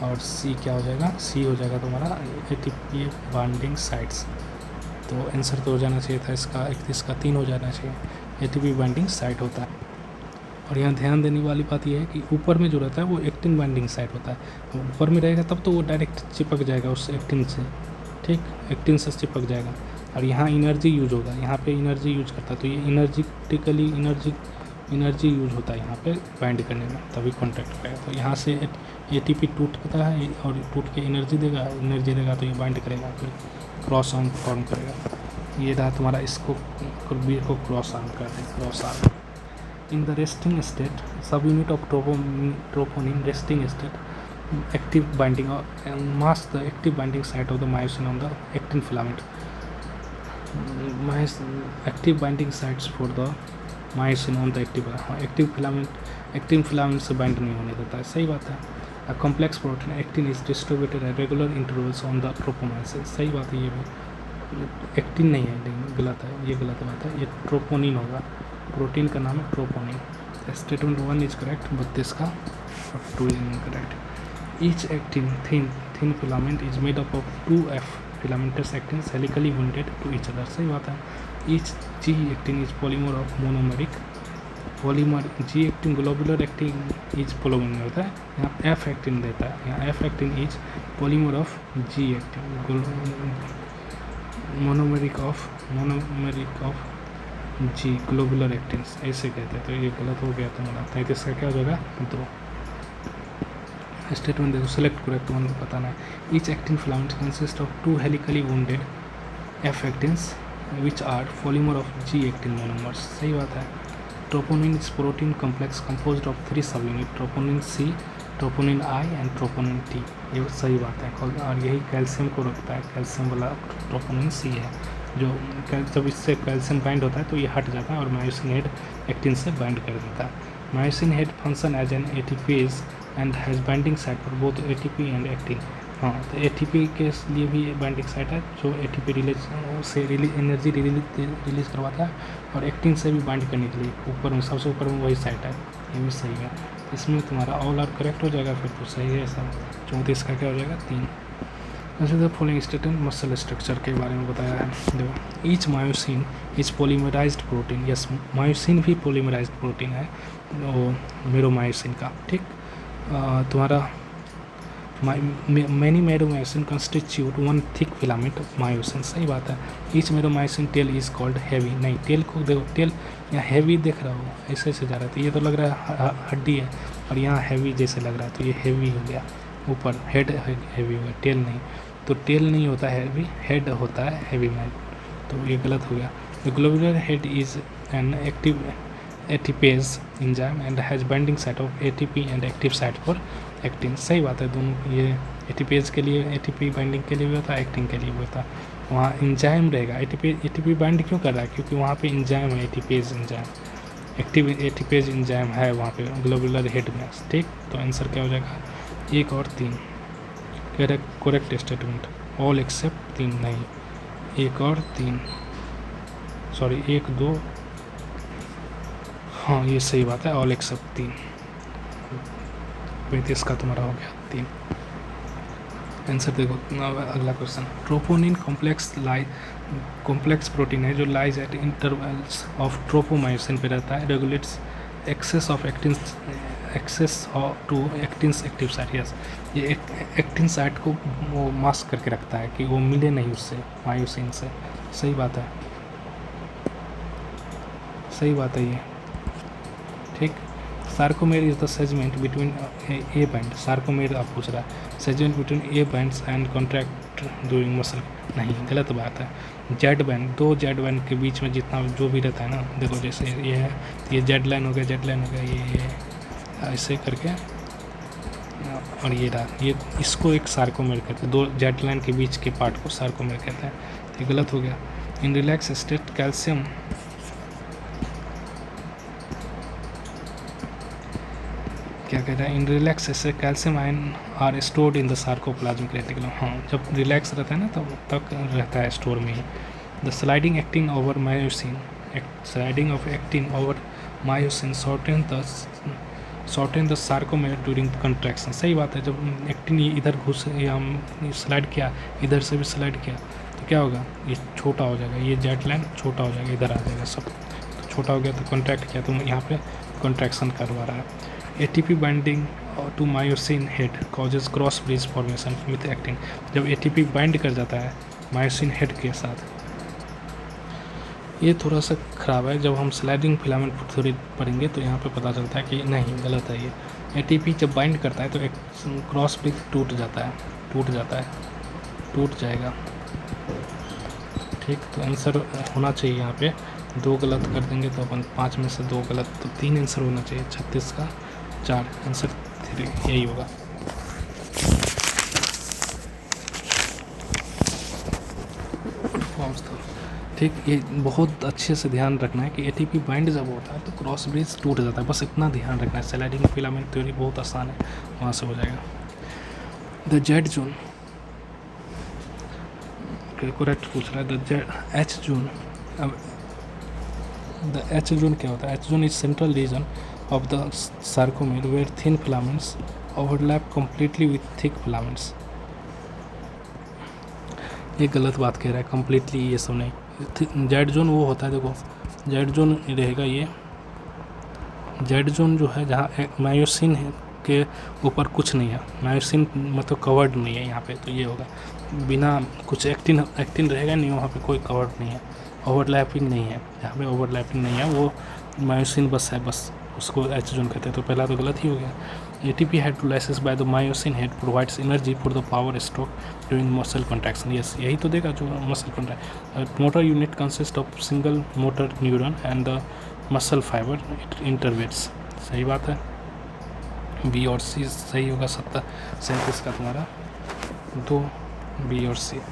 और सी क्या हो जाएगा? सी हो जाएगा तुम्हारा एटीपी बाइंडिंग साइट्स. तो आंसर तो हो जाना चाहिए था इसका 31 का 3 हो जाना चाहिए. एटीपी बाइंडिंग साइट होता है. और यहाँ ध्यान देने वाली बात यह है कि ऊपर में जो रहता है वो एक्टिन बाइंडिंग साइट होता है. ऊपर में रहेगा तब तो वो डायरेक्ट चिपक जाएगा उस एक्टिन से. ठीक, एक्टिन से चिपक जाएगा. और यहाँ एनर्जी यूज होगा, यहाँ पे एनर्जी यूज करता है. तो ये एनर्जिटिकली एनर्जी यूज होता है यहाँ पे बाइंड करने में, तभी कॉन्टैक्ट करेगा. तो यहाँ से एटीपी टूटता है और टूट के एनर्जी देगा तो ये बाइंड करेगा, फिर क्रॉस आर्म फॉर्म करेगा. ये रहा तुम्हारा, इसको बी को क्रॉस आर्म करते हैं, cross arm. In the resting state सब unit of troponin resting state active binding mask the active binding site of the myosin on the actin filament. Active binding sites for the myosin on the active filament से bind नहीं होने देता है. सही बात है. A complex protein actin is distributed at regular intervals on the tropomyosin. सही बात है ये भी, एक्टिन नहीं है, लेकिन गलत है, ये गलत बात है, ये ट्रोपोनिन होगा, प्रोटीन का नाम है ट्रोपोनिन। स्टेटमेंट 1 इज करेक्ट 32 का, और 2 is incorrect. Each actin thin filament is made up of 2F filamentous actins helically bonded to each other। सही बात है। Each G actin is polymer of monomeric polymer, G actin globular actin is polymer होता है, यहाँ F actin देता है, यहाँ F actin is polymer of G actin monomeric of G globular actins ऐसे कहते हैं। तो ये गलत हो गया, तो मुझे लगता है कि इसका क्या हो जाएगा 2। स्टेटमेंट देखो, सेलेक्ट करेक्ट वन बताना है। Each actin filament consist of 2 helically wounded F actins which are polymer of G actin monomers. सही बात है। Troponin is protein complex composed of 3 subunit, troponin C, troponin I and troponin T। ये सही बात है, और यही calcium को रखता है, कैल्शियम वाला ट्रोपोनिन C है, जो जब इससे कैल्शियम बाइंड होता है तो ये हट जाता है और मायोसिन हेड एक्टिन से बाइंड कर देता है। Myosin head function as an ATPase and has binding site for both ATP and actin. हाँ, तो ATP के लिए भी बाइंडिंग साइट है, जो ATP से एनर्जी रिलीज करवाता है, और एक्टिन से भी बाइंड करने के लिए ऊपर में, सबसे ऊपर में वही साइट है। ये भी सही है, इसमें तुम्हारा ऑल आर करेक्ट हो जाएगा, फिर तो सही है सब। 34 का क्या हो जाएगा 3। जैसे फॉलोइंग स्टेटमेंट मसल स्ट्रक्चर के बारे में बताया है। देखो, each myosin is polymerised protein. Yes, myosin भी पॉलीमराइज्ड प्रोटीन है, वो मेरोमायोसिन का। ठीक, तुम्हारा many meromyosin constitute 1 thick filament of myosin. सही बात है। Each meromyosin tail is called heavy. नहीं, टेल को देखो, टेल यहाँ हैवी देख रहा हो, ऐसे ऐसे जा रहा है, तो ये तो लग रहा है हड्डी है, और यहाँ हैवी जैसे लग रहा है, तो ये हैवी हो गया। ऊपर हेड हैवी हो गया, टेल नहीं। तो टेल नहीं होता है हैवी, हेड होता है हैवी में, तो ये गलत हो गया। The globular head is an active ATPase enzyme and has binding site of ATP and active site for actin. सही बात है, दोनों ये एटीपेज के लिए, ATP बाइंडिंग के लिए भी होता है, एक्टिन के लिए भी होता है। वहाँ इंजाइम रहेगा, ATP बाइंड क्यों कर रहा है, क्योंकि वहाँ पे इंजाइम है, ATPase enzyme, active ATPase enzyme है वहाँ पे ग्लोबुलर हेड में। ठीक, तो आंसर क्या हो जाएगा 1 और 3। करेक्ट स्टेटमेंट, ऑल एक्सेप्ट 3 नहीं, 1 और 3, सॉरी 1 2, हाँ ये सही बात है, ऑल एक्सेप्ट 3। 35 का तुम्हारा हो गया 3। आंसर देखो, अगला क्वेश्चन। ट्रोपोनिन कॉम्प्लेक्स प्रोटीन है जो lies at intervals of tropomyosin पे रहता है, regulates access of actins, access to actins active site. Yes, ये एक्टिन साइट को वो मास्क करके रखता है कि वो मिले नहीं उससे, मायोसिन से। सही बात है, सही बात है ये। ठीक, sarcomere is the segment between A band. Sarcomere आप पूछ रहा है, segment between A bands and contract during muscle. नहीं, गलत बात है। जेड बैंड, 2 जेड बैंड के बीच में जितना जो भी रहता है ना, देखो जैसे ये है, ये जेड लाइन हो गया, जेड लाइन हो गया, ये ऐसे करके, और ये रहा, ये इसको एक सार्कोमेर कहते हैं। 2 जेड लाइन के बीच के पार्ट को सार्कोमेर कहते हैं। ये गलत हो गया। इन रिलैक्स स्टेट कैल्शियम, क्या कह रहा है, इन रिलैक्स से calcium ion are stored in the sarcoplasmic reticulum. हाँ, जब रिलैक्स रहता है ना तब रहता है स्टोर में ही। The sliding actin over myosin, sliding of actin over myosin shorten the sarcomere during contraction. सही बात है, जब एक्टिन इधर घुस या स्लाइड किया, इधर से भी स्लाइड किया, तो क्या होगा, ये छोटा हो जाएगा, ये जेड लाइन छोटा हो जाएगा, इधर आ जाएगा सब, तो छोटा हो गया, तो कॉन्ट्रैक्ट किया, तो यहाँ पे कॉन्ट्रैक्शन करवा रहा है। ATP binding to myosin head causes cross bridge formation with actin. जब ATP बाइंड कर जाता है मायोसिन हेड के साथ, ये थोड़ा सा ख़राब है। जब हम स्लाइडिंग फिलामेंट थ्योरी पढ़ेंगे तो यहाँ पे पता चलता है कि नहीं, गलत है ये। ATP जब बाइंड करता है तो एक क्रॉस ब्रिज टूट जाता है, टूट जाएगा। ठीक, तो आंसर होना चाहिए यहाँ पे 2 गलत कर देंगे तो अपन 5 में से 2 गलत, तो 3 आंसर होना चाहिए। 36 का 4, आंसर 3 यही होगा। फॉर्म्स तो ठीक। ये बहुत अच्छे से ध्यान रखना है कि एटीपी बाइंड जब होता है तो क्रॉस ब्रिज टूट जाता है, बस इतना ध्यान रखना है। स्लाइडिंग फिलामेंट थ्योरी बहुत आसान है, वहाँ से हो जाएगा। द जेड जोन, करेक्ट पूछ रहा है। द एच जोन, अब द एच जोन क्या होता है? H zone is central region of the sarcomere where thin filaments overlap completely with thick filaments. ये गलत बात कह रहा है, कम्प्लीटली ये सब नहीं। जेड जोन वो होता है, देखो जेड जोन रहेगा ये जेड जोन जो है जहाँ मायोसिन है के ऊपर कुछ नहीं है, मायोसिन मतलब कवर्ड नहीं है यहाँ पे, तो ये होगा बिना कुछ एक्टिन रहेगा नहीं, वहाँ पे कोई कवर्ड नहीं है, ओवरलैपिंग नहीं है, जहाँ पे ओवरलैपिंग नहीं है वो मायोसिन बस है, बस उसको एच जोन कहते हैं। तो पहला तो गलत ही हो गया। ATP hydrolysis by the myosin head provides energy for the power stroke during muscle contraction. Yes, यही तो देगा जो muscle contraction. Motor unit consists of single motor neuron and the muscle fiber it innervates. सही बात है, B और C सही होगा। 37 का तुम्हारा 2 B और C।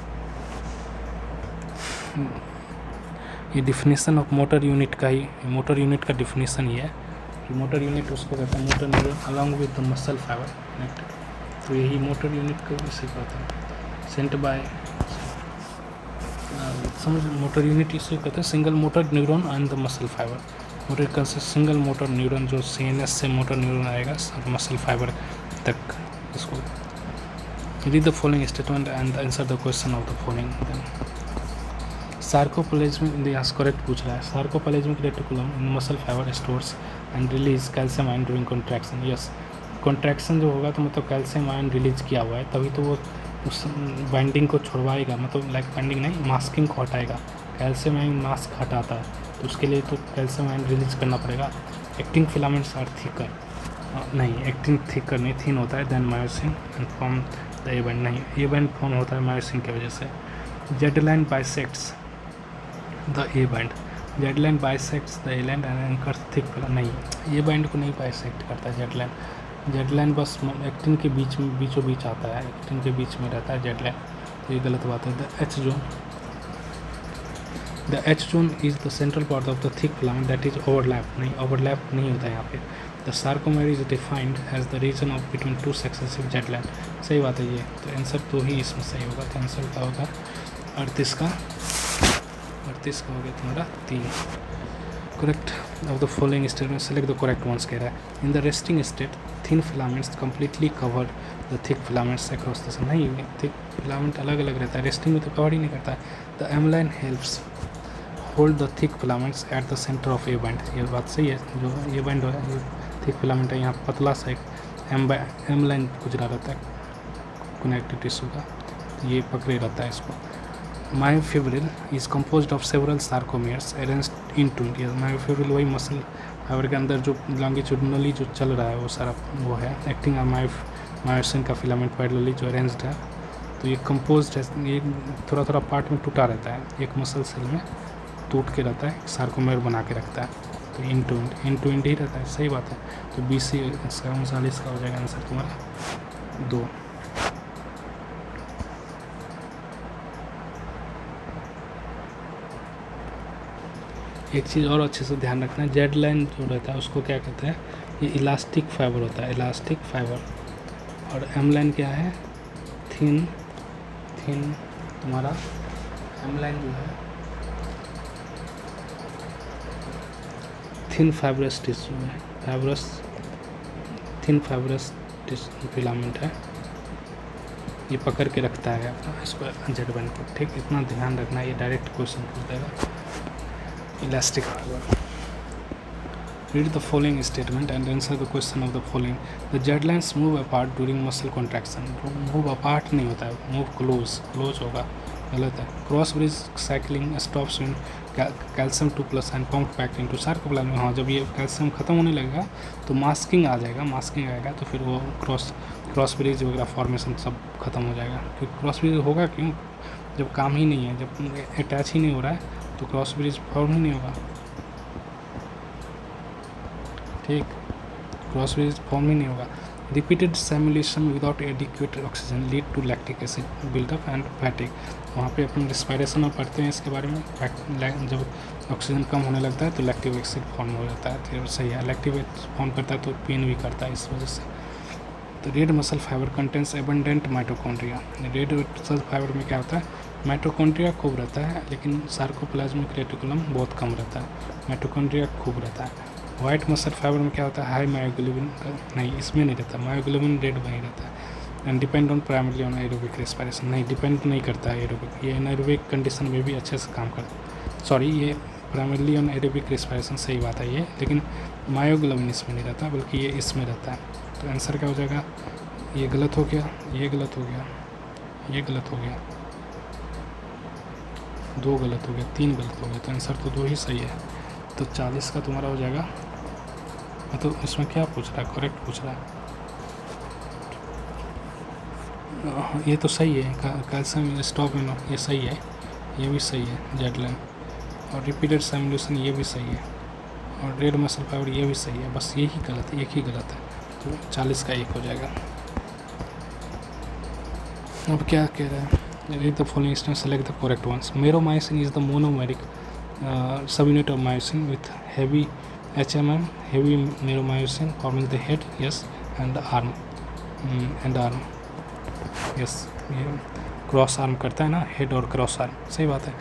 ये डिफिनीसन ऑफ मोटर यूनिट का ही, मोटर यूनिट का डिफिनीसन ये है। मोटर यूनिट उसको कहते हैं motor neuron along with the muscle fibre connected. तो यही मोटर यूनिट को इसे कहते हैं सेंट बाय, समझ, मोटर यूनिट इसे कहते हैं single motor neuron and the muscle fibre. Motor consist single motor neuron, जो CNS से मोटर न्यूरॉन आएगा मसल फाइबर तक। इसको read the following statement and answer the question of the following. Sarcoplasmic, यहाँ correct पूछ रहा है। Sarcoplasmic reticulum in muscle fibre stores and release calcium ion during contraction. Yes, contraction जो होगा तो मतलब कैल्शियम आयन रिलीज किया हुआ है, तभी तो वो उस बाइंडिंग को छुड़वाएगा, मतलब लाइक बाइंडिंग नहीं, मास्किंग को हटाएगा। कैल्शियम आयन मास्क हटाता है, तो उसके लिए तो कैल्शियम आयन रिलीज करना पड़ेगा। एक्टिंग फिलामेंट्स आर थिकर, नहीं एक्टिंग थिकर नहीं, थिन होता है then myosin and form the A band, नहीं ए बैंड फॉर्म होता है मायोसिन की वजह से। Z line bisects the A band, Z line bisects the A line and anchor thick, नहीं ये बैंड को नहीं बाइसेक्ट करता है जेड लाइन। जेड लाइन बस एक्टिन के बीच में, बीचों बीच आता है, एक्टिन के बीच में रहता है जेड लाइन, तो ये गलत बात है। The H zone is the central part of the thick filament that is overlap, नहीं ओवरलैप नहीं होता है यहाँ पे। The sarcomere is defined as the region of between two successive Z line, सही बात है ये, तो आंसर तो ही इसमें सही होगा। तो आंसर क्या होगा 38 का, 38 का हो गया तुम्हारा 3। Correct of the following statement select the correct ones कह रहा है। In the resting state thin filaments completely cover the thick filaments across the, नहीं थिक फिलामेंट अलग अलग रहता है, रेस्टिंग में तो कवर ही नहीं करता है। The M line helps hold the thick filaments at the centre of A band, ये बात सही है। जो ए बैंड है ये थिक फिलामेंट है, यहाँ पतला सा एक एम लाइन गुजरा रहता है कनेक्टिव टिश्यू का, ये पकड़े रहता है इसको। Myofibril is composed of several sarcomeres arranged in two, myofibril वही मसल फाइबर के अंदर जो लॉन्गिट्यूडनली जो चल रहा है वो सारा वो है। एक्टिंग मायोसिन का फिलामेंट पैरेलली जो अरेंज्ड है, तो ये कंपोज्ड है, ये थोड़ा थोड़ा पार्ट में टूटा रहता है, एक मसल सेल में टूट के रहता है, सार्कोमेयर बना के रखता है, तो इन टू एंड ही रहता है, सही बात है। तो BC इसका 39 का हो जाएगा आंसर तुम्हारा 2। एक चीज़ और अच्छे से ध्यान रखना, जेड लाइन जो रहता है उसको क्या कहते हैं, ये इलास्टिक फाइबर होता है, इलास्टिक फाइबर। और एम लाइन क्या है, थिन तुम्हारा एम लाइन जो है थिन फाइब्रस टिश्यू है, थिन फाइब्रस फिलामेंट है, ये पकड़ के रखता है अपना इसको जेड बैंड को, ठीक, इतना ध्यान रखना है, ये डायरेक्ट क्वेश्चन पूछ देगा। Elastic fibre. Read the following statement and answer the question of the following. The jet lines move apart during muscle contraction. Move apart नहीं होता है, move close होगा, गलत है। Cross bridge cycling stops when calcium 2+ and pumped back into sarcoplasm। हाँ, जब ये calcium ख़त्म होने लगेगा तो मास्किंग आएगा, तो फिर वो क्रॉस ब्रिज वगैरह फॉर्मेशन सब खत्म हो जाएगा। क्योंकि क्रॉस ब्रिज होगा क्यों, जब काम ही नहीं है, जब अटैच ही नहीं हो रहा है तो क्रॉस ब्रिज फॉर्म ही नहीं होगा, ठीक, क्रॉस ब्रिज फॉर्म ही नहीं होगा। Repeated simulation without adequate oxygen lead to lactic acid buildup and fatigue. वहाँ पे अपन रिस्पायरेशन में पढ़ते हैं इसके बारे में, जब ऑक्सीजन कम होने लगता है तो लैक्टिक एसिड फॉर्म हो जाता है। तो सही है, लैक्टिक एसिड फॉर्म करता है तो पेन भी करता है इस वजह से। तो red muscle fibre contents abundant mitochondria. Red muscle fibre में क्या होता है, माइटोकॉन्ड्रिया खूब रहता है लेकिन सार्कोप्लाज्मिक रेटिकुलम बहुत कम रहता है, माइटोकॉन्ड्रिया खूब रहता है। वाइट मसल फाइबर में क्या होता है, हाई मायोग्लोबिन नहीं, इसमें नहीं रहता, मायोग्लोबिन रेड वहीं रहता है। And depend on primarily on aerobic respiration, नहीं डिपेंड नहीं करता है एरोबिक, ये एनारोबिक कंडीशन में भी अच्छे से काम करता है। सॉरी, ये प्राइमरली ऑन एरोबिक रेस्पिरेशन सही बात है ये, लेकिन मायोग्लोबिन इसमें नहीं रहता बल्कि ये इसमें रहता है। तो आंसर क्या हो जाएगा, ये गलत हो गया, ये गलत हो गया, ये गलत हो गया, 2 गलत हो गया, 3 गलत हो गया, तो आंसर तो 2 ही सही है। तो 40 का तुम्हारा हो जाएगा। तो इसमें क्या पूछ रहा है, करेक्ट पूछ रहा है, ये तो सही है, कैल्शियम स्टॉप इनो ये सही है, ये भी सही है, जेडलाइन और रिपीटेड सिमुलेशन ये भी सही है, और रेड मसल फाइबर ये भी सही है, बस यही गलत है, एक ही गलत है। तो 40 का 1 हो जाएगा। अब क्या कह रहा है, read the following instance, select the correct ones. Meromycin is the monomeric subunit of myosin with heavy HMM, heavy meromycin forming the head, yes, and the arm, yes, ये क्रॉस आर्म करता है ना, हेड और cross arm, सही बात है।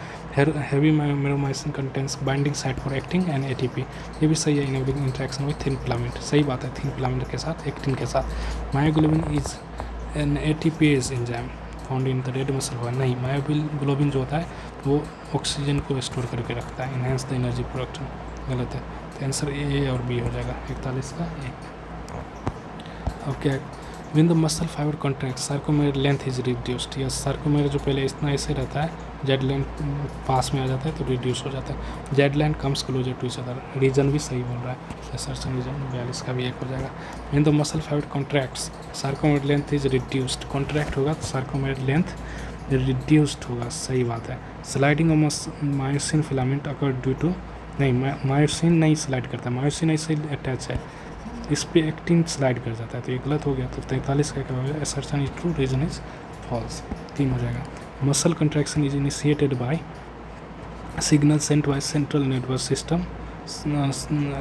Heavy meromyosin contents binding site for acting and ATP, ये भी सही है। Enabling interaction with thin filament, सही बात है, थिन फिलामेंट के साथ, एक्टिन के साथ। Myoglobin is an ATPase enzyme found in the red muscle fibre, नहीं, मायोग्लोबिन जो होता है वो ऑक्सीजन को स्टोर करके रखता है, इनहेंस द एनर्जी प्रोडक्शन, गलत है। तो आंसर ए और बी हो जाएगा, 41 का 1। अब क्या, win the muscle fibre contract sarcomere length is reduced, या सार्कोमेर जो पहले इतना ऐसे रहता है, जेड लाइन पास में आ जाता है तो रिड्यूस हो जाता है। Z line comes closer to each other, reason भी सही बोल रहा है, सर्सन रीजन, 42 का भी 1 हो जाएगा। When the muscle fibre contracts sarcomere length is reduced, contract होगा तो सार्कोमेर लेंथ रिड्यूस्ड होगा, सही बात है। Sliding of myosin filament occur due to, नहीं, मायोसिन नहीं स्लाइड करता, मायोसिन ऐसे अटैच है, इस पे एक्टिन स्लाइड कर जाता है, तो ये गलत हो गया। तो 43 का क्या हो गया, assertion is true, reason is false, 3 हो जाएगा। Muscle contraction is initiated by signal sent by central nervous system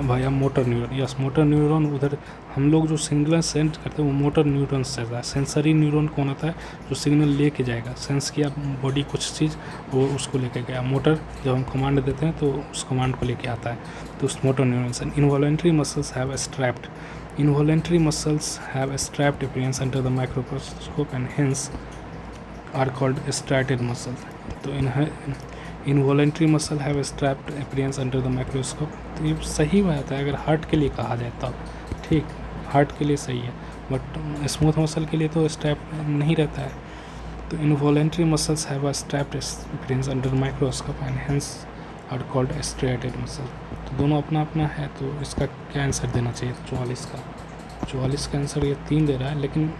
via motor neuron, yes, motor neuron, उधर हम लोग जो सिग्नल सेंड करते हैं वो मोटर न्यूरॉन से आता है। सेंसरी न्यूरॉन कौन होता है, जो सिग्नल लेके जाएगा, सेंस किया बॉडी कुछ चीज़, वो उसको लेके गया। मोटर जब हम कमांड देते हैं तो उस कमांड को लेके आता है, तो उस मोटर न्यूरॉन से। Involuntary muscles have striped, involuntary muscles have strapped appearance under the microscope and hence are called striated muscle. तो involuntary muscle have strapped appearance under the microscope, तो ये सही बात है अगर हार्ट के लिए कहा जाए तब, ठीक, हार्ट के लिए सही है, बट स्मूथ मसल के लिए तो स्ट्रैप नहीं रहता है। तो involuntary muscles have a striped appearance under microscope and hence are called striated muscle. तो दोनों अपना अपना है, तो इसका क्या आंसर देना चाहिए, 44 का आंसर ये 3 दे रहा है, लेकिन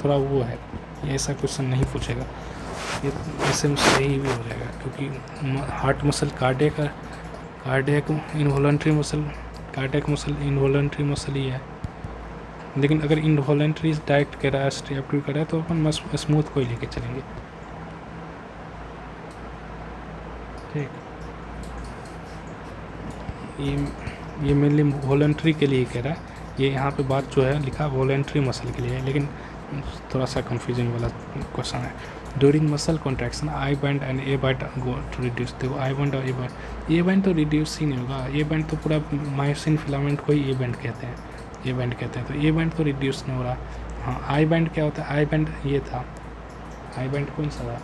थोड़ा वो है, ये ऐसा क्वेश्चन नहीं पूछेगा, ये ऐसे में सही भी हो जाएगा, क्योंकि heart muscle cardiac involuntary muscle, cardiac muscle involuntary muscle ही है। लेकिन अगर इनवॉलेंट्री डायरेक्ट कह रहा है, स्ट्रैप्ड कर रहा है, तो अपन स्मूथ को ही लेके चलेंगे, ठीक। ये मेनली वॉलेंट्री के लिए कह रहा है, ये यहाँ पे बात जो है लिखा वॉलेंट्री मसल के लिए है, लेकिन थोड़ा सा कंफ्यूजिंग वाला क्वेश्चन है। During muscle contraction I band and A band go to reduce, देखो आई बैंड और ए बैंड तो रिड्यूस ही नहीं होगा, ए बैंड तो पूरा मायोसिन फिलामेंट को ही ए बैंड कहते हैं, ए बैंड कहते हैं, तो ए बैंड तो रिड्यूस नहीं हो रहा। हाँ, आई बैंड क्या होता है, आई बैंड ये था, आई बैंड कौन सा था,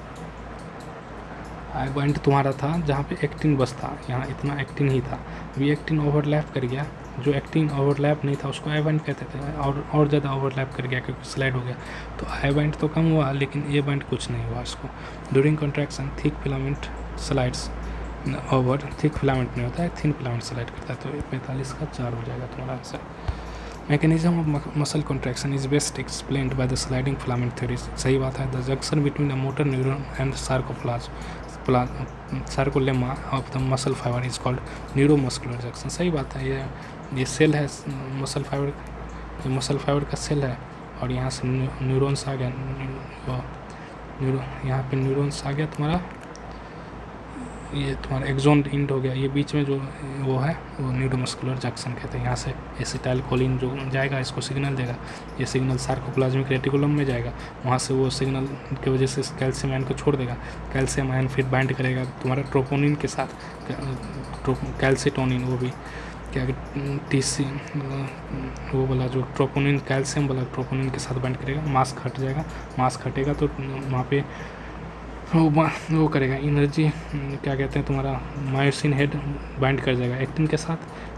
आई बैंड तुम्हारा था जहाँ पे एक्टिन बस था, यहाँ इतना एक्टिन ही था, अभी एक्टिन ओवरलैप कर गया, जो एक्टिन ओवरलैप नहीं था उसको आई बैंड कहते थे, और ज़्यादा ओवरलैप कर गया क्योंकि स्लाइड हो गया, तो आई बैंड तो कम हुआ लेकिन ए बैंड कुछ नहीं हुआ इसको। During contraction thick filament slides over, thick filament नहीं होता है, थिन फिलामेंट स्लाइड करता है, तो 45 का 4 हो जाएगा तुम्हारा answer. Mechanism of muscle contraction is best explained by the sliding filament theory, सही बात है। The junction between the motor neuron and sarcolemma of the muscle fibre is called neuromuscular junction, सही बात है। ये सेल है मसल फाइबर ये muscle fibre का सेल है और यहाँ से न्यूरॉन्स आ गया, यहाँ पे न्यूरॉन्स आ गया तुम्हारा, ये तुम्हारा एक्सोन इंड हो गया, ये बीच में जो वो है वो न्यूरोमस्कुलर जंक्शन कहते हैं। यहाँ से एसिटाइलकोलिन जो जाएगा इसको सिग्नल देगा, ये सिग्नल सार्कोप्लाज्मिक रेटिकुलम में जाएगा, वहाँ से वो सिग्नल की वजह से कैल्शियम आयन को छोड़ देगा, कैल्शियम आयन फिर बाइंड करेगा तुम्हारा ट्रोपोनिन के साथ, कैल्सिटोनिन, वो भी क्या टीसी वो वाला जो ट्रोपोनिन कैल्शियम वाला ट्रोपोनिन के साथ बाइंड करेगा, मास्क हट जाएगा, मास्क हटेगा तो वहाँ पे वो करेगा एनर्जी, क्या कहते हैं तुम्हारा मायोसिन हेड बाइंड कर जाएगा एक्टिन के साथ,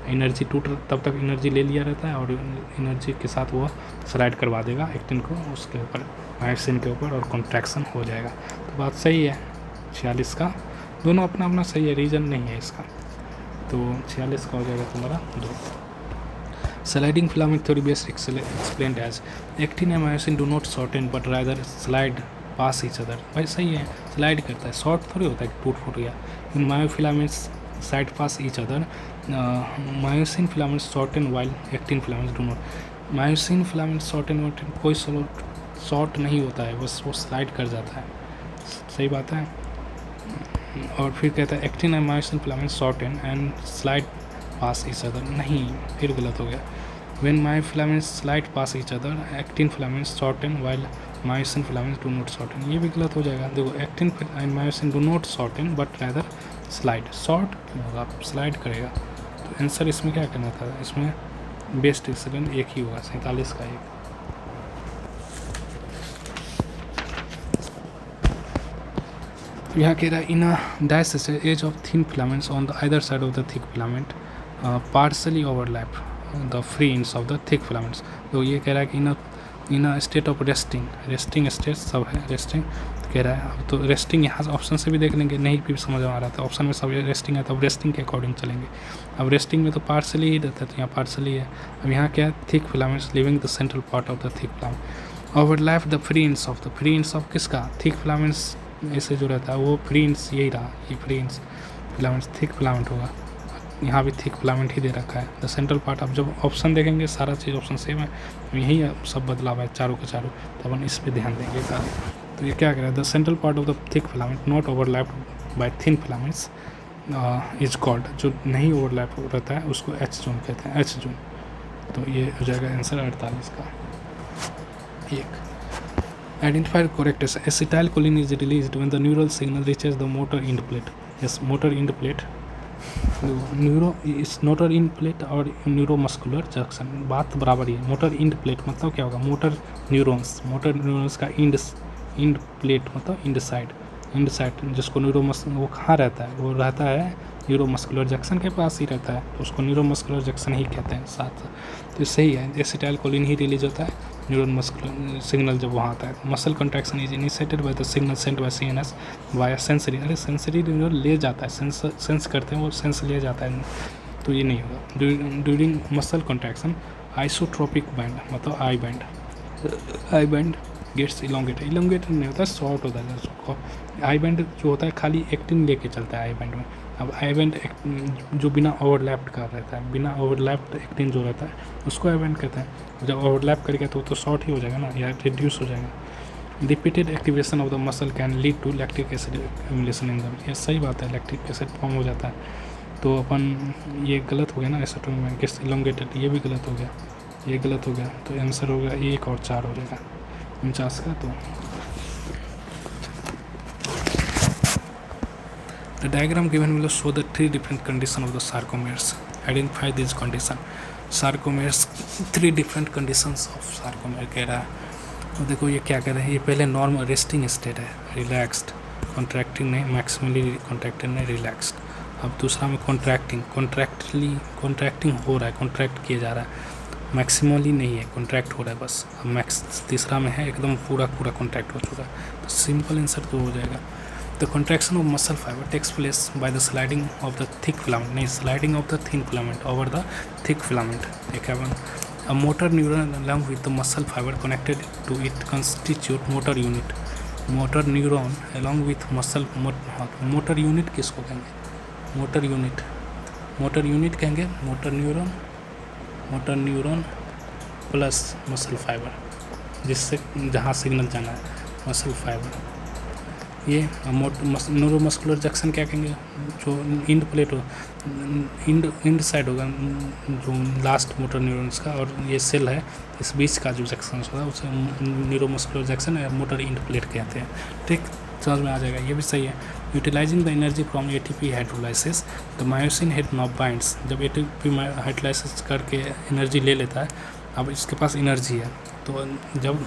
एनर्जी तब तक एनर्जी ले लिया रहता है और एनर्जी के साथ वो स्लाइड करवा देगा एक्टिन को उसके ऊपर, मायोसिन के ऊपर, और कॉन्ट्रैक्शन हो जाएगा। तो बात सही है 46 का, दोनों अपना अपना सही है, रीज़न नहीं है इसका। तो 46 का हो जाएगा तुम्हारा 2। Sliding filament theory best explained as actin and myosin do not shorten but rather slide past each other. भाई सही है, स्लाइड करता है, शॉर्ट थोड़ी होता है कि टूट फूट गया। In myofilaments slide past each other, myosin filaments shorten while actin filaments do not. Myosin filaments shorten कोई शॉर्ट नहीं होता है, बस वो स्लाइड कर जाता है, सही बात है। और फिर कहता है actin and myosin filaments shorten and slide past each other, नहीं, फिर गलत हो गया। When myofilaments slide past each other actin filaments shorten while myosin filaments do not shorten, ये भी गलत हो जाएगा। देखो actin and myosin do not shorten but rather slide, short क्यों होगा, स्लाइड करेगा। तो आंसर इसमें क्या करना था, इसमें बेस्ट एक्सीलेंट एक ही होगा, 47 का एक। यहाँ कह रहा है in a dies edge of thin filaments on the either side of the thick filament partially overlap the free ends of the thick filaments. तो ये कह रहा है कि in a state of resting state सब है, रेस्टिंग कह रहा है। अब तो रेस्टिंग यहाँ ऑप्शन से भी देख लेंगे, नहीं भी समझ में आ रहा था, ऑप्शन में सब रेस्टिंग है तो अब रेस्टिंग के अकॉर्डिंग चलेंगे। अब रेस्टिंग में तो पार्सली ही रहता है, तो यहाँ पार्सली है। अब यहाँ क्या है, thick filaments leaving the central part of the thick filament overlap the free ends of the, free ends of किसका, थिक फिलामेंट्स ऐसे जो रहता है वो फ्री एंड्स यही रहा, ये free ends filaments thick filament होगा, यहाँ भी थिक फिलामेंट ही दे रखा है। द सेंट्रल पार्ट, अब जब ऑप्शन देखेंगे सारा चीज़ ऑप्शन सेम है, यही सब बदलाव है चारों के चारों, तो अपन इस पर ध्यान देंगे। तो ये क्या कह रहा है, the central part of the thick filament not overlapped by thin filaments is called, जो नहीं ओवरलैप रहता है उसको एच जोन कहते हैं, एच जोन। तो ये हो जाएगा आंसर 48 का एक। Identified correct acetylcholine is released when the neural signal reaches the motor end plate. Yes, motor end plate. Motor end plate और न्यूरोमस्कुलर जंक्शन, बात बराबर ही है। मोटर इंड प्लेट मतलब क्या होगा, मोटर न्यूरॉन्स का इंड प्लेट मतलब इंड साइड जिसको वो कहाँ रहता है, वो रहता है न्यूरोमस्कुलर जंक्शन के पास ही रहता है, तो उसको न्यूरोमस्कुलर जंक्शन ही कहते हैं साथ। तो सही है, एसिटाइलकोलिन ही रिलीज होता है न्यूरल मस्कुलर सिग्नल जब वहाँ आता है। Muscle contraction is initiated by the signal sent bye CNS via sensory, अरे सेंसरी न्यूरल ले जाता है, सेंस करते हैं वो सेंस ले जाता है, तो ये नहीं होगा। During muscle contraction isotropic band मतलब आई बैंड गेट्स इलोंगेटेड नहीं होता है, शॉर्ट होता है। आई बैंड जो होता है खाली एक्टिन लेके चलता है आई बैंड में। अब आई बैंड जो बिना ओवरलैप्ड का रहता है, बिना ओवरलैप्ड एक्टिन जो रहता है उसको आई बैंड कहते हैं। जब ओवरलैप करेगा तो शॉर्ट ही हो जाएगा ना, या रिड्यूस हो जाएगा। Repeated activation of the muscle can lead to lactic acid accumulation in the, ये सही बात है, लैक्टिक एसिड फॉर्म हो जाता है। तो अपन ये गलत हो गया ना, एसिटोन में गेट्स इलोंगेटेड, ये भी गलत हो गया, ये गलत हो गया, तो आंसर हो गया 1 और 4 हो जाएगा 49 का। तो the diagram given below show the 3 different conditions of the sarcomeres. Identify these conditions. Sarcomeres 3 different conditions of sarcomere कह रहा है। तो देखो ये क्या कह रहे हैं, ये पहले नॉर्मल रेस्टिंग स्टेट है, रिलैक्स्ड, कॉन्ट्रैक्टिंग नहीं, मैक्सिमली कॉन्ट्रैक्टेड नहीं, रिलैक्स्ड। अब दूसरा में कॉन्ट्रैक्टिंग हो रहा है, कॉन्ट्रैक्ट किया जा रहा है, मैक्सिमली नहीं है, कॉन्ट्रैक्ट हो रहा है बस। अब तीसरा में है एकदम पूरा कॉन्ट्रैक्ट हो चुका है, तो सिंपल आंसर तो हो जाएगा। The contraction of muscle fiber takes place by the sliding of the thick filament, नहीं, sliding of the thin filament over the thick filament. A motor neuron along with the muscle fiber connected to it constitute motor unit. Motor neuron along with muscle motor unit किसको कहेंगे, motor unit कहेंगे, motor neuron plus muscle fibre, जिससे जहाँ signal जाना है muscle fibre. ये neuromuscular junction क्या कहेंगे, जो इंड प्लेट हो, इंड साइड होगा जो लास्ट मोटर न्यूरॉन्स का, और ये सेल है, इस बीच का जो जंक्शन होता है उसे न्यूरोमस्कुलर जंक्शन या मोटर इंड प्लेट कहते हैं। ठीक, समझ में आ जाएगा, ये भी सही है। Utilising the energy from ATP hydrolysis the myosin head now binds, जब एटीपी हाइड्रोलाइसिस करके एनर्जी ले लेता है, अब इसके पास एनर्जी है, तो जब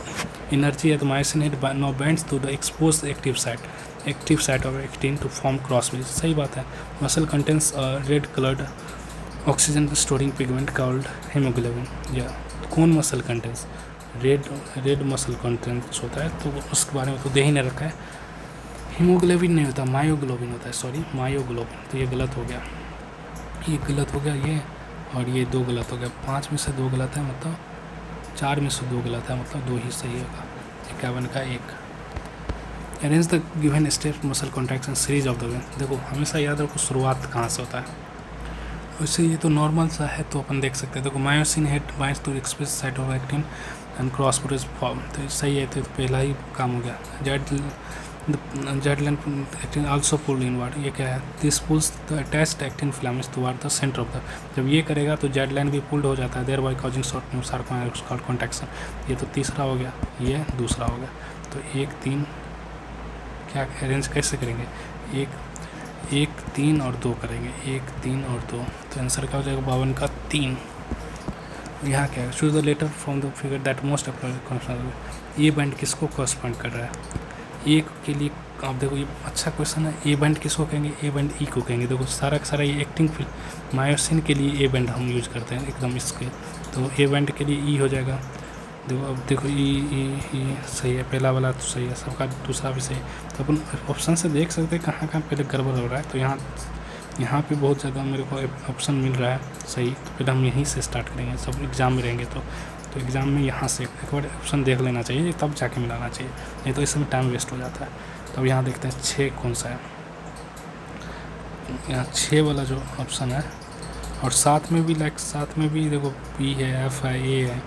एनर्जी है तो myosin head now binds to the expose active site of actin to form cross bridge. सही बात है। Muscle contains red coloured oxygen storing pigment called haemoglobin. या कौन muscle contains, red muscle contains होता है, तो उसके बारे में तो दे ही नहीं रखा है। हीमोग्लोबिन नहीं होता, मायोग्लोबिन होता है, सॉरी मायोग्लोबिन। तो ये गलत हो गया, ये गलत हो गया, ये और ये 2 गलत हो गया। 5 में से 2 गलत है, मतलब 4 में से 2 गलत है, मतलब 2 ही सही होगा। 51 का 1। Arrange the given step muscle contraction series of the way. देखो हमेशा याद रखो शुरुआत कहाँ से होता है। वैसे ये तो नॉर्मल सा है, तो अपन देख सकते हैं। देखो myosin head binds to express site of actin and cross bridge form, तो सही है, तो पहला ही काम हो गया। Z line and actin also pulled inward, ये क्या है, this pulls the attached actin filaments toward the centre of the, जब ये करेगा तो जेडलैंड भी पुल्ड हो जाता है, thereby causing short new sarcomere contraction. ये तो तीसरा हो गया, ये दूसरा हो गया। तो 1 3 क्या अरेंज कैसे करेंगे, 1 3 और 2 करेंगे, 1 3 और 2, तो आंसर क्या हो जाएगा 52 का 3। यहाँ क्या है, choose the letter from the figure that most appropriate. ये बैंड किसको कॉरस्पॉन्ड कर रहा है, ए के लिए। आप देखो ये अच्छा क्वेश्चन है, ए बैंड किसको कहेंगे, ए बैंड ई को कहेंगे। देखो सारा का सारा ये एक्टिंग मायोसिन के लिए ए बैंड हम यूज करते हैं एकदम इसके, तो ए बैंड के लिए ई हो जाएगा। देखो अब देखो ई सही है, पहला वाला तो सही है, सबका दूसरा भी सही है। तो अपन ऑप्शन से देख सकते हैं कहाँ कहाँ पहले गड़बड़ हो रहा है। तो यहाँ पे बहुत ज़्यादा मेरे को ऑप्शन मिल रहा है सही, तो पहले हम यहीं से स्टार्ट करेंगे। सब एग्ज़ाम में रहेंगे तो एग्ज़ाम में यहाँ से एक बार ऑप्शन देख लेना चाहिए, तब जाके मिलाना चाहिए, नहीं तो इसमें टाइम वेस्ट हो जाता है। तो अब यहाँ देखते हैं 6 कौन सा है। यहाँ 6 वाला जो ऑप्शन है, और साथ में भी साथ में भी देखो पी है, एफ है, ए है,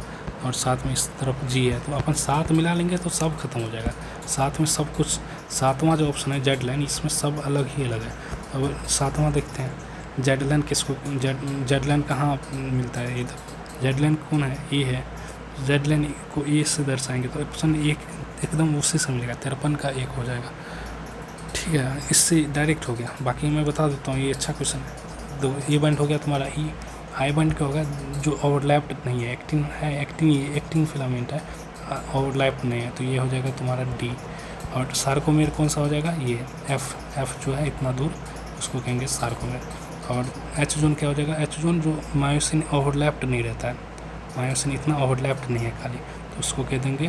और साथ में इस तरफ जी है। तो अपन साथ मिला लेंगे तो सब खत्म हो जाएगा, साथ में सब कुछ। 7वां जो ऑप्शन है जेड लाइन, इसमें सब अलग ही अलग है। अब 7वां देखते हैं, जेड लाइन किसको, जेड लाइन कहाँ मिलता है, इधर जेड लाइन कौन है, ए है। जेड लाइन को ए से दर्शाएंगे तो ऑप्शन 1 एकदम उसी से मिलेगा, 53 का 1 हो जाएगा। ठीक है, इससे डायरेक्ट हो गया। बाकी मैं बता देता हूँ, ये अच्छा क्वेश्चन है। तो ए बैंड हो गया तुम्हारा ई, आई बैंड क्या होगा, जो ओवरलैप्ड नहीं है, एक्टिन है, एक्टिंग फिलामेंट है, ओवरलैप्ड नहीं है, तो ये हो जाएगा तुम्हारा डी। और सार्कोमेर कौन सा हो जाएगा, ये एफ जो है इतना दूर, उसको कहेंगे सार्कोमेर। और एच जोन क्या हो जाएगा, एच जोन जो मायोसिन ओवरलैप्ड नहीं रहता है, मायोसिन इतना ओवरलैप्ड नहीं है खाली, तो उसको कह देंगे,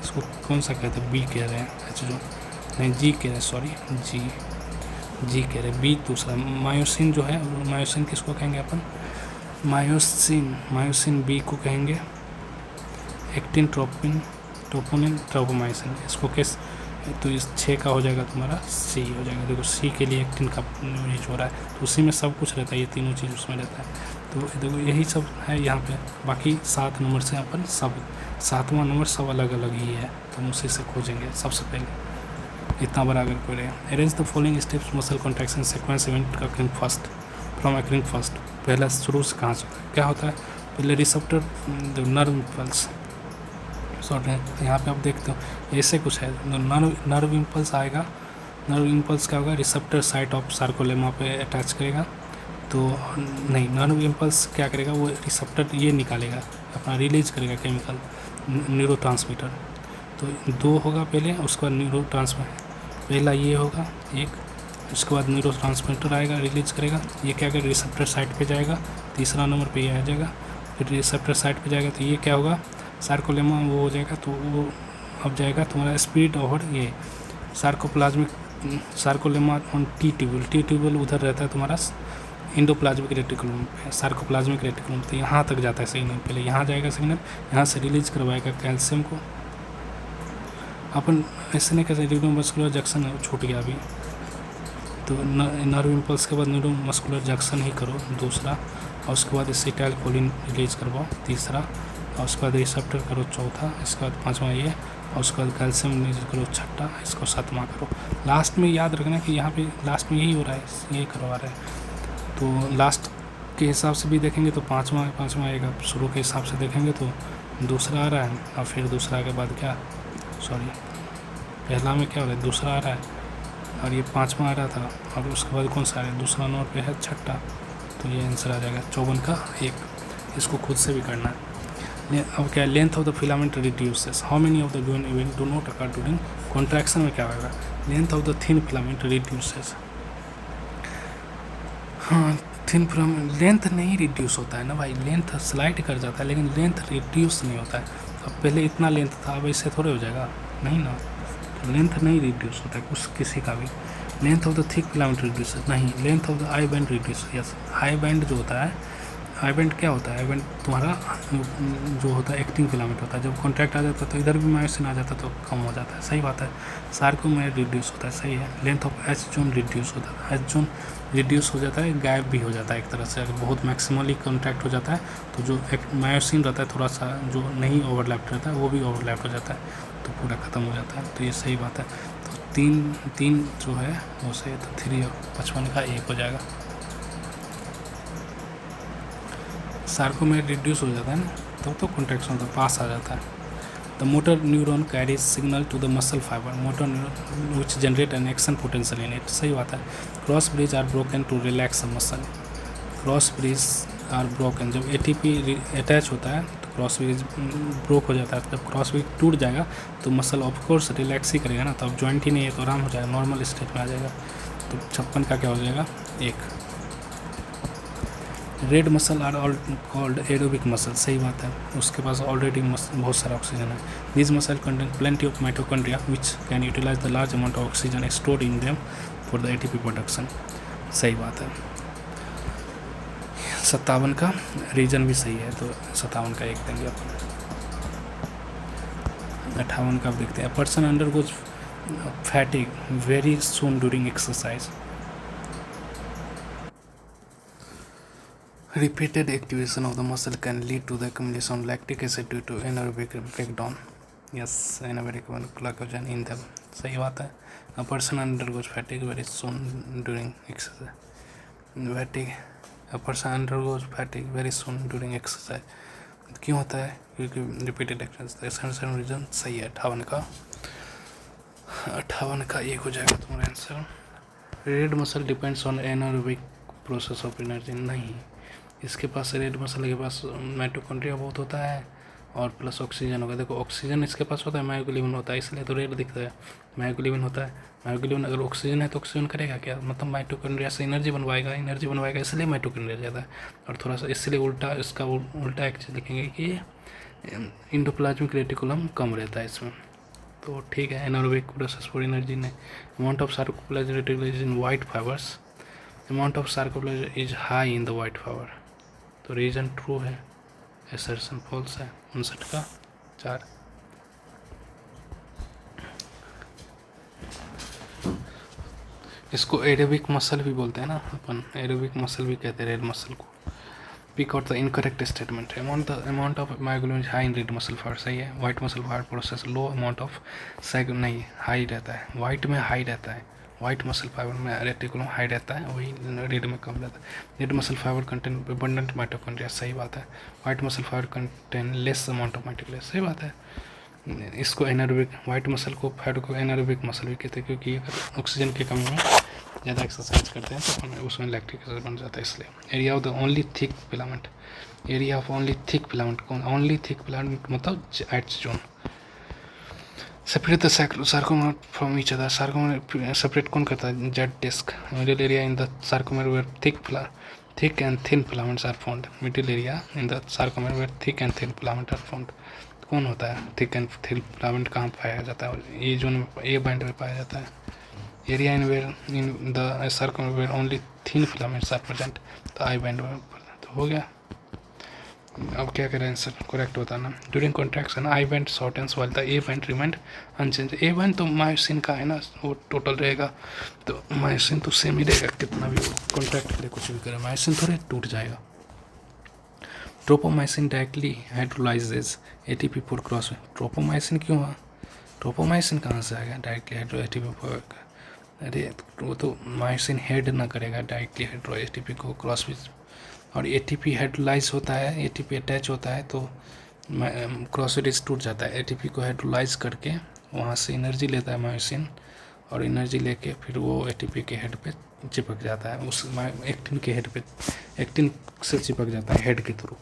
इसको कौन सा कहते हैं, बी कह रहे हैं, एच जोन नहीं, जी कह रहे हैं, सॉरी जी कह रहे हैं, बी दूसरा। मायोसिन जो है, मायोसिन किसको कहेंगे अपन, मायोसिन बी को कहेंगे एक्टिन ट्रोपोनिन ट्रोपोमाइसिन, इसको किस, तो इस 6 का हो जाएगा तुम्हारा सी हो जाएगा। देखो सी के लिए एक्टिन का यूज हो रहा है, तो उसी में सब कुछ रहता है, ये तीनों चीज़ उसमें रहता है। तो देखो यही सब है यहाँ पे। बाकी 7 नंबर से अपन सब 7वां नंबर सब अलग अलग ही है, तो हम उसी से खोजेंगे सबसे पहले। इतना बड़ा अगर कोई रहे, arrange the following steps muscle contraction sequence event occurring first from occurring first. पहला शुरू से कहाँ से क्या होता है, पहले रिसेप्टर जो नर्व इम्पल्स सॉर्ट है, यहाँ पे आप देखते हो ऐसे कुछ है, नर्व इम्पल्स आएगा। नर्व इम्पल्स क्या होगा, रिसेप्टर साइट ऑफ सार्कोलेमा पे अटैच करेगा, तो नहीं, नर्व इम्पल्स क्या करेगा, वो रिसेप्टर ये निकालेगा, अपना रिलीज करेगा केमिकल न्यूरोट्रांसमीटर। तो 2 होगा पहले, उसके बाद न्यूरोट्रांसमीटर, पहला ये होगा 1, उसके बाद न्यूरोट्रांसमीटर आएगा, रिलीज करेगा, ये क्या करेगा, रिसेप्टर साइट पे जाएगा, तीसरा नंबर पे ये आ जाएगा, फिर रिसेप्टर साइट पे जाएगा, तो ये क्या होगा, सार्कोलेमा वो हो जाएगा, तो वो अब जाएगा तुम्हारा स्पीड ओवर ये सार्कोलेमा ऑन टी ट्यूब्यूल उधर रहता है तुम्हारा इंडोप्लाज्मिक रेटिकुलम पे, सार्कोप्लाज्मिक रेटिकुलम, तो यहाँ तक जाता है सिग्नल, पहले यहाँ जाएगा सिग्नल, यहाँ से रिलीज करवाएगा कैल्शियम को। अपन ऐसे नहीं कहते, न्यूरोमस्कुलर जंक्शन छूट गया अभी, तो नर्व इम्पल्स के बाद न्यूरोमस्कुलर जंक्शन ही करो दूसरा, और उसके बाद एसिटाइलकोलिन रिलीज करवाओ तीसरा, और उसके बाद रिसेप्टर करो चौथा, इसके बाद पाँचवा ये, और उसके बाद कैल्शियम करो छठा, इसको सातवां करो। लास्ट में याद रखना कि यहाँ पे लास्ट में यही हो रहा है, यही करवा रहा है। तो लास्ट के हिसाब से भी देखेंगे तो पाँचवा आएगा, शुरू के हिसाब से देखेंगे तो दूसरा आ रहा है, और फिर दूसरा के बाद क्या, सॉरी पहला में क्या हो रहा है, दूसरा आ रहा है, और ये पाँचवा आ रहा था, और उसके बाद कौन सा आ रहा है, दूसरा नंबर पे है छठा। तो ये आंसर आ जाएगा 54 का 1। इसको खुद से भी करना है। अब क्या, length of the filament reduces, how many of the given event do not occur during contraction में क्या होगा, length of the thin filament reduces. हाँ, थिन फिलामेंट लेंथ नहीं रिड्यूस होता है ना भाई, लेंथ स्लाइड कर जाता है लेकिन लेंथ रिड्यूस नहीं होता है। अब पहले इतना लेंथ था, अब इससे थोड़े हो जाएगा, नहीं ना, तो लेंथ नहीं रिड्यूस होता है कुछ किसी का भी। Length of the thick filament reduce नहीं, length of the I band reduce, yes. I band जो होता है, आई बैंड क्या होता है, आई बैंड तुम्हारा जो होता है एक्टिंग फिलामेंट होता है, जब कॉन्ट्रैक्ट आ जाता है तो इधर भी मायोसिन आ जाता है तो कम हो जाता है, सही बात है। सार्कोमेर रिड्यूस होता है, सही है। Length of H zone reduce होता है, एच जोन रिड्यूस हो जाता है, गायब भी हो जाता है एक तरह से, अगर बहुत मैक्सिमली कॉन्ट्रैक्ट हो जाता है तो जो मायोसिन रहता है थोड़ा सा जो नहीं ओवरलैप्ड रहता है वो भी ओवरलैप्ड हो जाता है, तो पूरा ख़त्म हो जाता है। तो ये सही बात है। तो तीन जो है वो सही है, तो 3 और 55 का 1 हो जाएगा। सार्कोमेर रिड्यूस हो जाता है ना, तब तो कॉन्ट्रैक्शन तो पास आ जाता है। The motor neuron carries signal to the muscle fibre, motor neuron which generate an action potential in it, सही बात है। Cross bridge are broken to relax muscle, cross bridge are broken, जब एटीपी अटैच होता है तो cross bridge broke हो जाता है, जब क्रॉस ब्रिज टूट जाएगा तो मसल ऑफ कोर्स रिलैक्स ही करेगा ना, तो अब जॉइंट ही नहीं है तो आराम हो जाएगा, नॉर्मल स्टेट में आ जाएगा। तो 56 का क्या हो जाएगा 1। Red muscle are all called aerobic muscle, सही बात है, उसके पास ऑलरेडी बहुत सारा ऑक्सीजन है। This muscle contain plenty of mitochondria which can utilise the large amount of oxygen stored in them for the ATP production, सही बात है। 57 का रीजन भी सही है, तो 57 का 1 देंगे अपन। 58 का देखते हैं, person undergoes fatigue very soon during exercise, repeated activation of the muscle can lead to the accumulation of lactic acid due to anaerobic breakdown, yes, anaerobic glycogen in them, सही बात है। A person undergoes fatigue very soon during exercise, a person undergoes fatigue very soon during exercise, क्यों होता है, क्योंकि repeated exercise reason सही है। 58 का 1 हो जाएगा तुम्हारा answer. Red muscle depends on anaerobic process of energy, नहीं, इसके पास रेड मसल के पास माइटोकॉन्ड्रिया बहुत होता है और प्लस ऑक्सीजन होगा। देखो ऑक्सीजन इसके पास होता है, मायोग्लोबिन होता है, इसलिए तो रेड दिखता है। मायोग्लोबिन होता है, मायोग्लोबिन अगर ऑक्सीजन है तो ऑक्सीजन करेगा क्या, मतलब माइटोकॉन्ड्रिया से एनर्जी बनवाएगा, इसलिए माइटोकॉन्ड्रिया ज़्यादा है। और थोड़ा सा इसलिए उल्टा, इसका उल्टा एक चीज़ लिखेंगे कि इंडोप्लाज्मिक रेटिकुलम कम रहता है इसमें, तो ठीक है। एनारोबिक प्रोसेस फॉर एनर्जी ने amount of sarcoplasmic reticulum is in white fibres, amount of sarcoplasm is high in the white fibre, तो रीजन ट्रू है, असर्शन फॉल्स है। 59 का 4। इसको एरोबिक मसल भी बोलते हैं ना अपन, एरोबिक मसल भी कहते हैं रेड मसल को। Pick out the incorrect statement, amount of myoglobin is high in red muscle fibre, सही है। White muscle fibre possess low amount of नहीं, हाई रहता है, वाइट में हाई रहता है, वाइट मसल फाइबर में रेटिकुलम हाई रहता है, वही रेड में कम रहता है। Red muscle fibre contain abundant mitochondria, सही बात है। White muscle fibre contain less amount of mitochondria, सही बात है। इसको एनारोबिक, वाइट मसल को फाइबर को एनारोबिक मसल भी कहते हैं, क्योंकि अगर ऑक्सीजन की कमी में ज़्यादा एक्सरसाइज करते हैं तो उसमें लैक्टिक एसिड बन जाता है, इसलिए। Area of the only thick filament, area of only thick filament, only thick filament मतलब H zone. Separate the sarcomere from each other, sarcomere separate कौन करता है, Z disc. Middle area in the sarcomere where thick and thin filaments are found, middle area in the sarcomere where thick and thin filament are found, कौन होता है thick and thin filament, कहाँ पाया जाता है, ये जोन ए बैंड में पाया जाता है। Area in where in the sarcomere where only thin filaments are present, तो आई बैंड में, तो हो गया। अब क्या करें आंसर करेक्ट बताना। During contraction I band shortens while the A band remained unchanged, A band तो मायोसिन का है ना, वो टोटल रहेगा, तो मायोसिन तो सेम ही रहेगा, कितना भी कॉन्ट्रैक्ट करे कुछ भी करे, मायोसिन थोड़े टूट जाएगा। Tropomyosin directly hydrolyses ATP for cross में। ट्रोपोमाइसिन क्यों हुआ? ट्रोपोमाइसिन कहाँ से आ गया डायरेक्टली हाइड्रो ATP फोर का? अरे वो तो माइसिन हेड ना करेगा डायरेक्टली हाइड्रो ATP को क्रॉस में, और ATP हाइड्रोलाइज होता है, ATP अटैच होता है तो क्रॉसविज टूट जाता है। ATP को हाइड्रोलाइज करके वहाँ से एनर्जी लेता है मायोसिन, और एनर्जी लेके फिर वो ATP के हेड पे चिपक जाता है, उस एक्टिन के हेड पे, एक्टिन से चिपक जाता है हेड के थ्रू।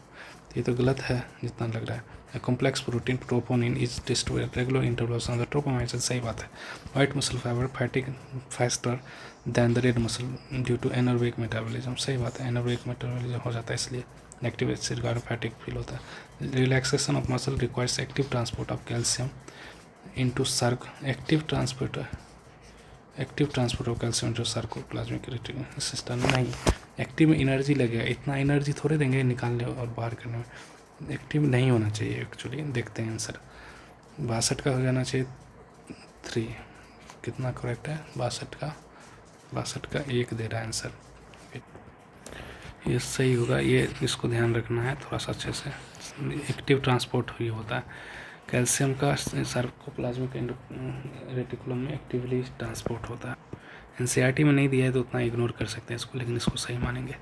ये तो गलत है जितना लग रहा है। Complex protein troponin is distributed regular intervals on the tropomyosin. सही बात है। White muscle fibre fatigue faster than the red muscle due to anaerobic metabolism. सही बात है, एनारोबिक मेटाबॉलिज्म हो जाता है इसलिए एक्टिव एसिड फैटिक फील होता है। Relaxation of muscle requires active transport of calcium into sarc active transport of calcium into sarcoplasmic reticulum system. नहीं, एक्टिव में एनर्जी लगेगा, इतना एनर्जी थोड़े देंगे निकालने और बाहर करने में। एक्टिव नहीं होना चाहिए एक्चुअली। देखते हैं आंसर 62 का हो जाना चाहिए 3। कितना करेक्ट है? 62 का 1 दे रहा है आंसर। ये सही होगा, ये इसको ध्यान रखना है थोड़ा सा अच्छे से। एक्टिव ट्रांसपोर्ट ही होता है कैल्शियम का सार्कोप्लाज्मिक रेटिकुलम में, एक्टिवली ट्रांसपोर्ट होता है। NCERT में नहीं दिया है तो उतना इग्नोर कर सकते हैं इसको, लेकिन इसको सही मानेंगे।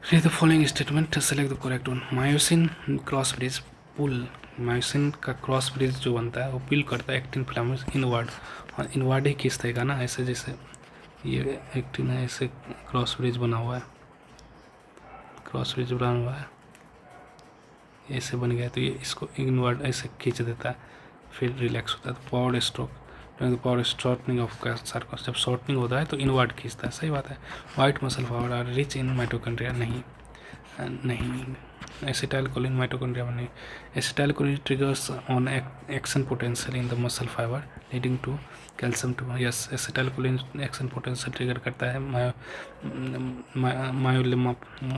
Read the following statement, select the correct one. Myosin cross bridge pull, myosin का क्रॉस ब्रिज जो बनता है वो पुल करता है एक्टिन फिलामेंट्स इनवर्ड, और इनवर्ड ही खींचता है ना, ऐसे जैसे ये एक्टिन है, ऐसे क्रॉस ब्रिज बना हुआ है, क्रॉस ब्रिज बना हुआ है, ऐसे बन गया तो ये इसको इनवर्ड ऐसे खींच देता है, फिर रिलैक्स होता है। तो power stroke, power shortening of सार्कोस, जब शॉर्टनिंग होता है तो इनवर्ड खींचता है। सही बात है। White muscle fibre are rich in mitochondria. नहीं एसिटाइलकोलिन माइटोकॉन्ड्रिया में नहीं। Acetylcholine triggers on action potential in the muscle fibre leading to calcium to. Yes, acetylcholine action potential trigger करता है मायोलेमा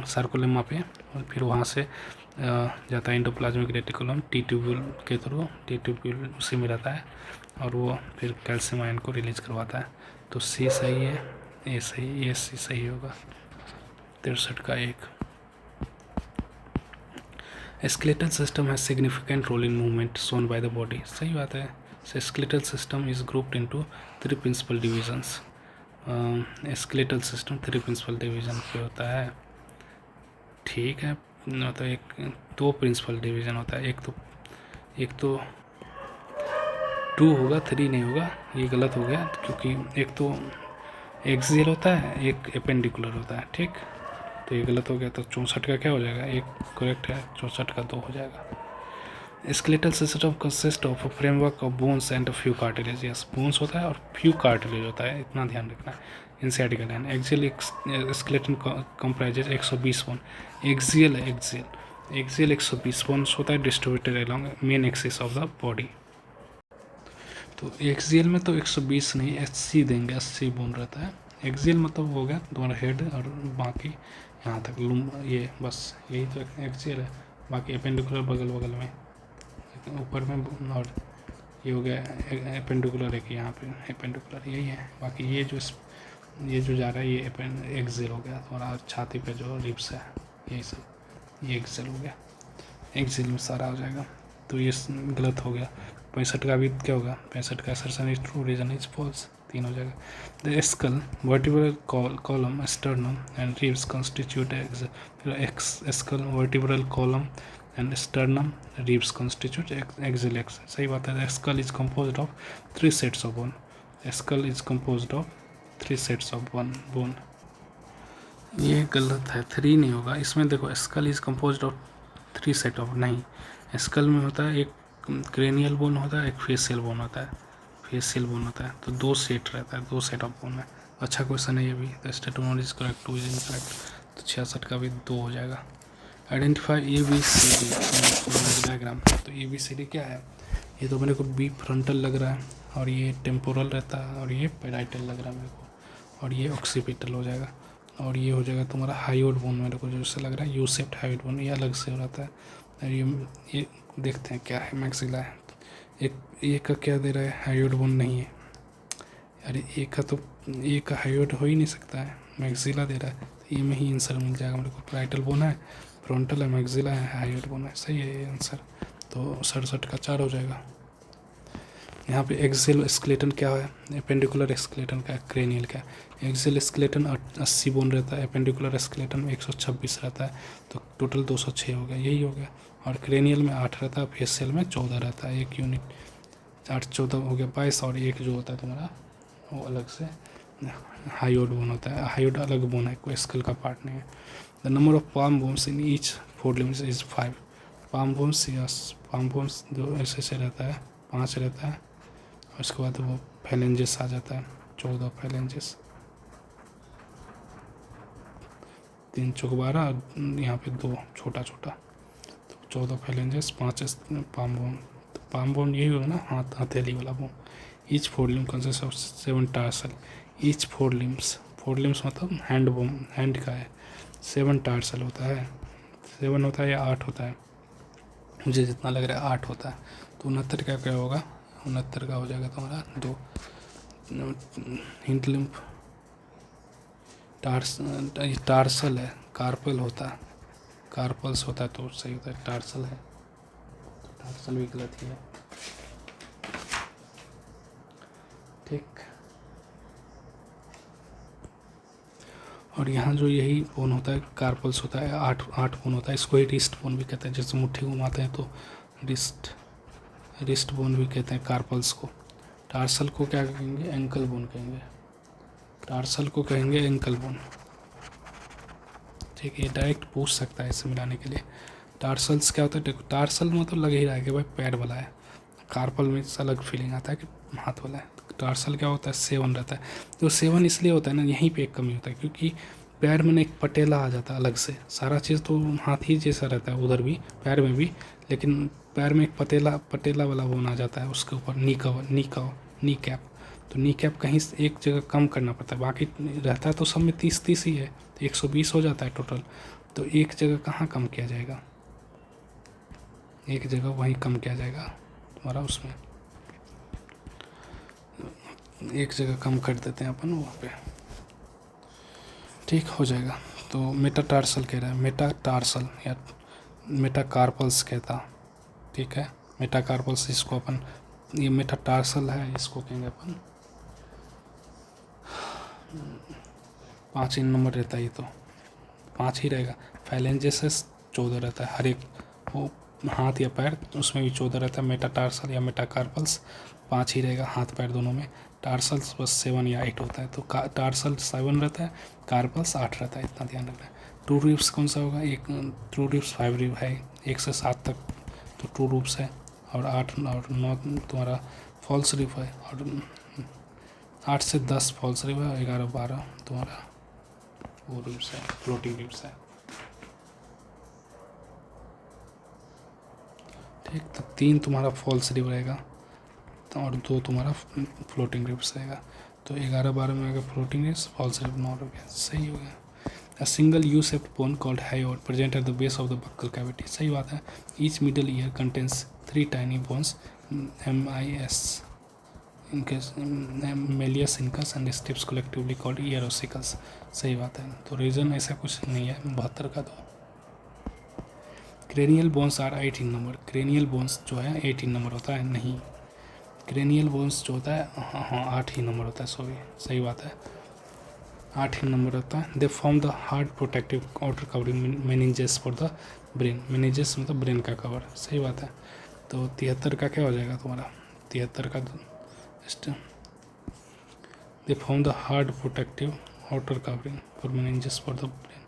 सार्कोलेमा पे, और फिर वहाँ से जाता है एंडोप्लाज्मिक रेटिकुलम टी ट्यूब्यूल के थ्रू, टी ट्यूब्यूल उसी में रहता है, और वो फिर कैल्शियम आयन को रिलीज करवाता है। तो C सही है, A सही, ये C सही होगा। 63 का 1। Skeletal system has significant role in movement shown by the body. सही बात है। Skeletal system is grouped into 3 principal divisions. Skeletal system 3 principal division पे होता है, ठीक है। मतलब 2 प्रिंसिपल डिवीजन होता है, एक तो 2 होगा, 3 नहीं होगा, ये गलत हो गया क्योंकि एक तो एक्सियल होता है, एक एपेंडिकुलर होता है, ठीक। तो ये गलत हो गया, तो 64 का क्या हो जाएगा? 1 करेक्ट है, 64 का 2 हो जाएगा। Skeletal system consist of framework of bones and few cartilage. Yes, bones होता है और फ्यू कार्टिलेज होता है, इतना ध्यान रखना है। NCERT का line axial skeleton comprises 120 bone. Axial 120 bones होता है distributed along main axis of the body. तो एक्सियल में तो 120 नहीं, 80 देंगे, 80 बोन रहता है। एक्सियल मतलब हो गया तुम्हारा हेड और बाकी यहाँ तक ये बस यही तो एक्सियल है। बाकी एपेंडिकुलर बगल बगल में ऊपर में, और ये हो गया एपेंडिकुलर एक यहाँ पे एपेंडिकुलर, यही है। बाकी ये जो जा रहा है ये एक्सियल हो गया तुम्हारा, छाती पे जो रिब्स है यही सब, ये एक्सियल हो गया। एक्सियल में सारा हो जाएगा, तो ये गलत हो गया। 65 का भी क्या होगा? 65 का assertion is true, reason is false, 3 हो जाएगा। The skull, vertebral column, sternum and ribs constitute skull, vertebral column and sternum ribs constitute axial axis. सही बात है। Skull is composed of 3 sets of bone. Skull is composed of 3 sets of bone. ये गलत है, 3 नहीं होगा इसमें। देखो, skull is composed of 3 set of, नहीं, स्कल में होता है एक क्रेनियल बोन होता है, एक फेशियल बोन होता है, तो 2 सेट रहता है, 2 सेट ऑफ बोन है। अच्छा क्वेश्चन है ये भी। The statement is correct, 2 is incorrect, तो 66 का भी 2 हो जाएगा। Identify ABCD diagram. तो ABCD क्या है? ये तो मेरे को बी फ्रंटल लग रहा है, और ये टेम्पोरल रहता है, और ये पैराइटल लग रहा है मेरे को, और ये ऑक्सीपिटल हो जाएगा, और ये हो जाएगा तुम्हारा हायोड बोन। मेरे को जैसे लग रहा है यूसेप्ट हायोड बोन, ये अलग से हो रहता है। और ये देखते हैं क्या है, मैक्सिला है। एक का क्या दे रहा है? हायोड बोन नहीं है। अरे एक का हायोड हो ही नहीं सकता है, मैक्सिला दे रहा है, तो ये में ही आंसर मिल जाएगा मेरे को। पैराइटल बोन है, फ्रंटल है, मैक्सिला है, हाइयोइड बोन है। सही है ये आंसर। तो 67 का 4 हो जाएगा। यहाँ पे एक्सियल स्केलेटन क्या है, एपेंडिकुलर स्केलेटन का, क्रेनियल का। एक्सियल स्केलेटन 80 बोन रहता है, एपेंडिकुलर स्केलेटन में 126 रहता है, तो टोटल 206 हो गया, यही हो गया। और क्रेनियल में 8 रहता है, फेशियल में 14 रहता है, एक यूनिट। 8 14 हो गया 22, और एक जो होता है तुम्हारा वो अलग से हाइयोइड बोन होता है। हाइयोइड अलग बोन है, कोई स्कल का पार्ट नहीं है। The number of palm bones in each four limbs is 5। Palm bones, yes, palm bones जो ऐसे रहता है 5 रहता है। उसके बाद वो फैलेंजेस आ जाता है, 14 फैलेंजेस, 3 चौक 12, यहाँ पे 2 छोटा छोटा, तो 14 फैलेंजेस, 5 पाम बोन। तो पाम बोन यही होगा ना, हथेली वाला bone. Each four limbs consist of 7 tarsal. Each four limbs मतलब हैंड बोन, हैंड का है। 7 टार्सल होता है, 7 होता है या 8 होता है, मुझे जितना लग रहा है 8 होता है। तो 69 का क्या होगा, 69 का हो जाएगा तुम्हारा 2। हिंट लिम्फ टार्सल है, कार्पल होता है, कार्पल्स होता है, तो सही होता है, टार्सल है, तो टार्सल भी गलत ही है। ठीक। और यहाँ जो यही बोन होता है, कार्पल्स होता है, 8 बोन होता है, इसको ही रिस्ट बोन भी कहते हैं। जैसे मुट्ठी घुमाते हैं तो रिस्ट बोन भी कहते हैं कार्पल्स को। टार्सल को क्या कहेंगे, एंकल बोन कहेंगे। टार्सल को कहेंगे एंकल बोन। ठीक है, ये डायरेक्ट पूछ सकता है इसे मिलाने के लिए। टार्सल्स क्या होता है, देखो टार्सल मतलब लग ही रहा है कि भाई पैर वाला है, कार्पल में अलग फीलिंग आता है कि हाथ वाला है। टार्सल क्या होता है, 7 रहता है। तो 7 इसलिए होता है ना, यहीं पे एक कमी होता है, क्योंकि पैर में एक पटेला आ जाता है अलग से। सारा चीज़ तो हाथ ही जैसा रहता है उधर भी, पैर में भी, लेकिन पैर में एक पटेला वाला बोन आ जाता है, उसके ऊपर नी कैप। तो नी कैप कहीं से एक जगह कम करना पड़ता है, बाकी रहता है तो सब में 30-30 ही है, तो 120 हो जाता है टोटल। तो एक जगह कहाँ कम किया जाएगा, एक जगह वहीं कम किया जाएगा तुम्हारा, उसमें एक जगह कम कर देते हैं अपन वहाँ पे, ठीक हो जाएगा। तो मेटाटार्सल कह रहा है, मेटाटार्सल या मेटाकार्पल्स कहता, ठीक है। मेटाकार्पल्स इसको अपन, ये मेटाटार्सल है, इसको कहेंगे अपन 5 ही नंबर रहता है, ये तो 5 ही रहेगा। फैलेंजेस 14 रहता है, हर एक वो हाथ या पैर उसमें भी 14 रहता है। मेटाटार्सल या मेटाकार्पल्स 5 ही रहेगा, हाथ पैर दोनों में। टार्सल्स बस 7 या 8 होता है, तो टार्सल 7 रहता है, कार्पल्स 8 रहता है, इतना ध्यान रखना है। ट्रू रिब्स कौन सा होगा, एक ट्रू रिब्स 5 रिब है, 1 से 7 तक तो ट्रू रिब्स है, और 8 और 9 तुम्हारा फॉल्स रिब है, और 8 से 10 फॉल्स रिब है, 11-12 तुम्हारा वो रिब्स है, फ्लोटिंग रिब्स है। ठीक, तो 3 तुम्हारा फॉल्स रिब रहेगा, और 2 तुम्हारा फ्लोटिंग रिब्स रहेगा। तो 11-12 में अगर फ्लोटिंग रिब्स, फॉल्स रिब 9 हो गया, सही हो गया। A single U-shaped bone called hyoid present at the base of the buccal cavity, सही बात है। Each middle ear contains 3 tiny bones, MIS, Malleus incus and stapes collectively called ear ossicles, सही बात है। तो रीजन ऐसा कुछ नहीं है 72 का। तो cranial bones are 18 number, cranial bones जो है 18 नंबर होता है, नहीं, क्रेनियल बोन्स जो होता है हाँ 8 ही नंबर होता है, सॉरी, सही बात है, 8 ही नंबर होता है। They form the hard protective outer covering meninges for the brain, meninges मतलब ब्रेन का कवर, सही बात है। तो 73 का क्या हो जाएगा तुम्हारा, 73 का they form the hard protective outer covering for meninges for the brain,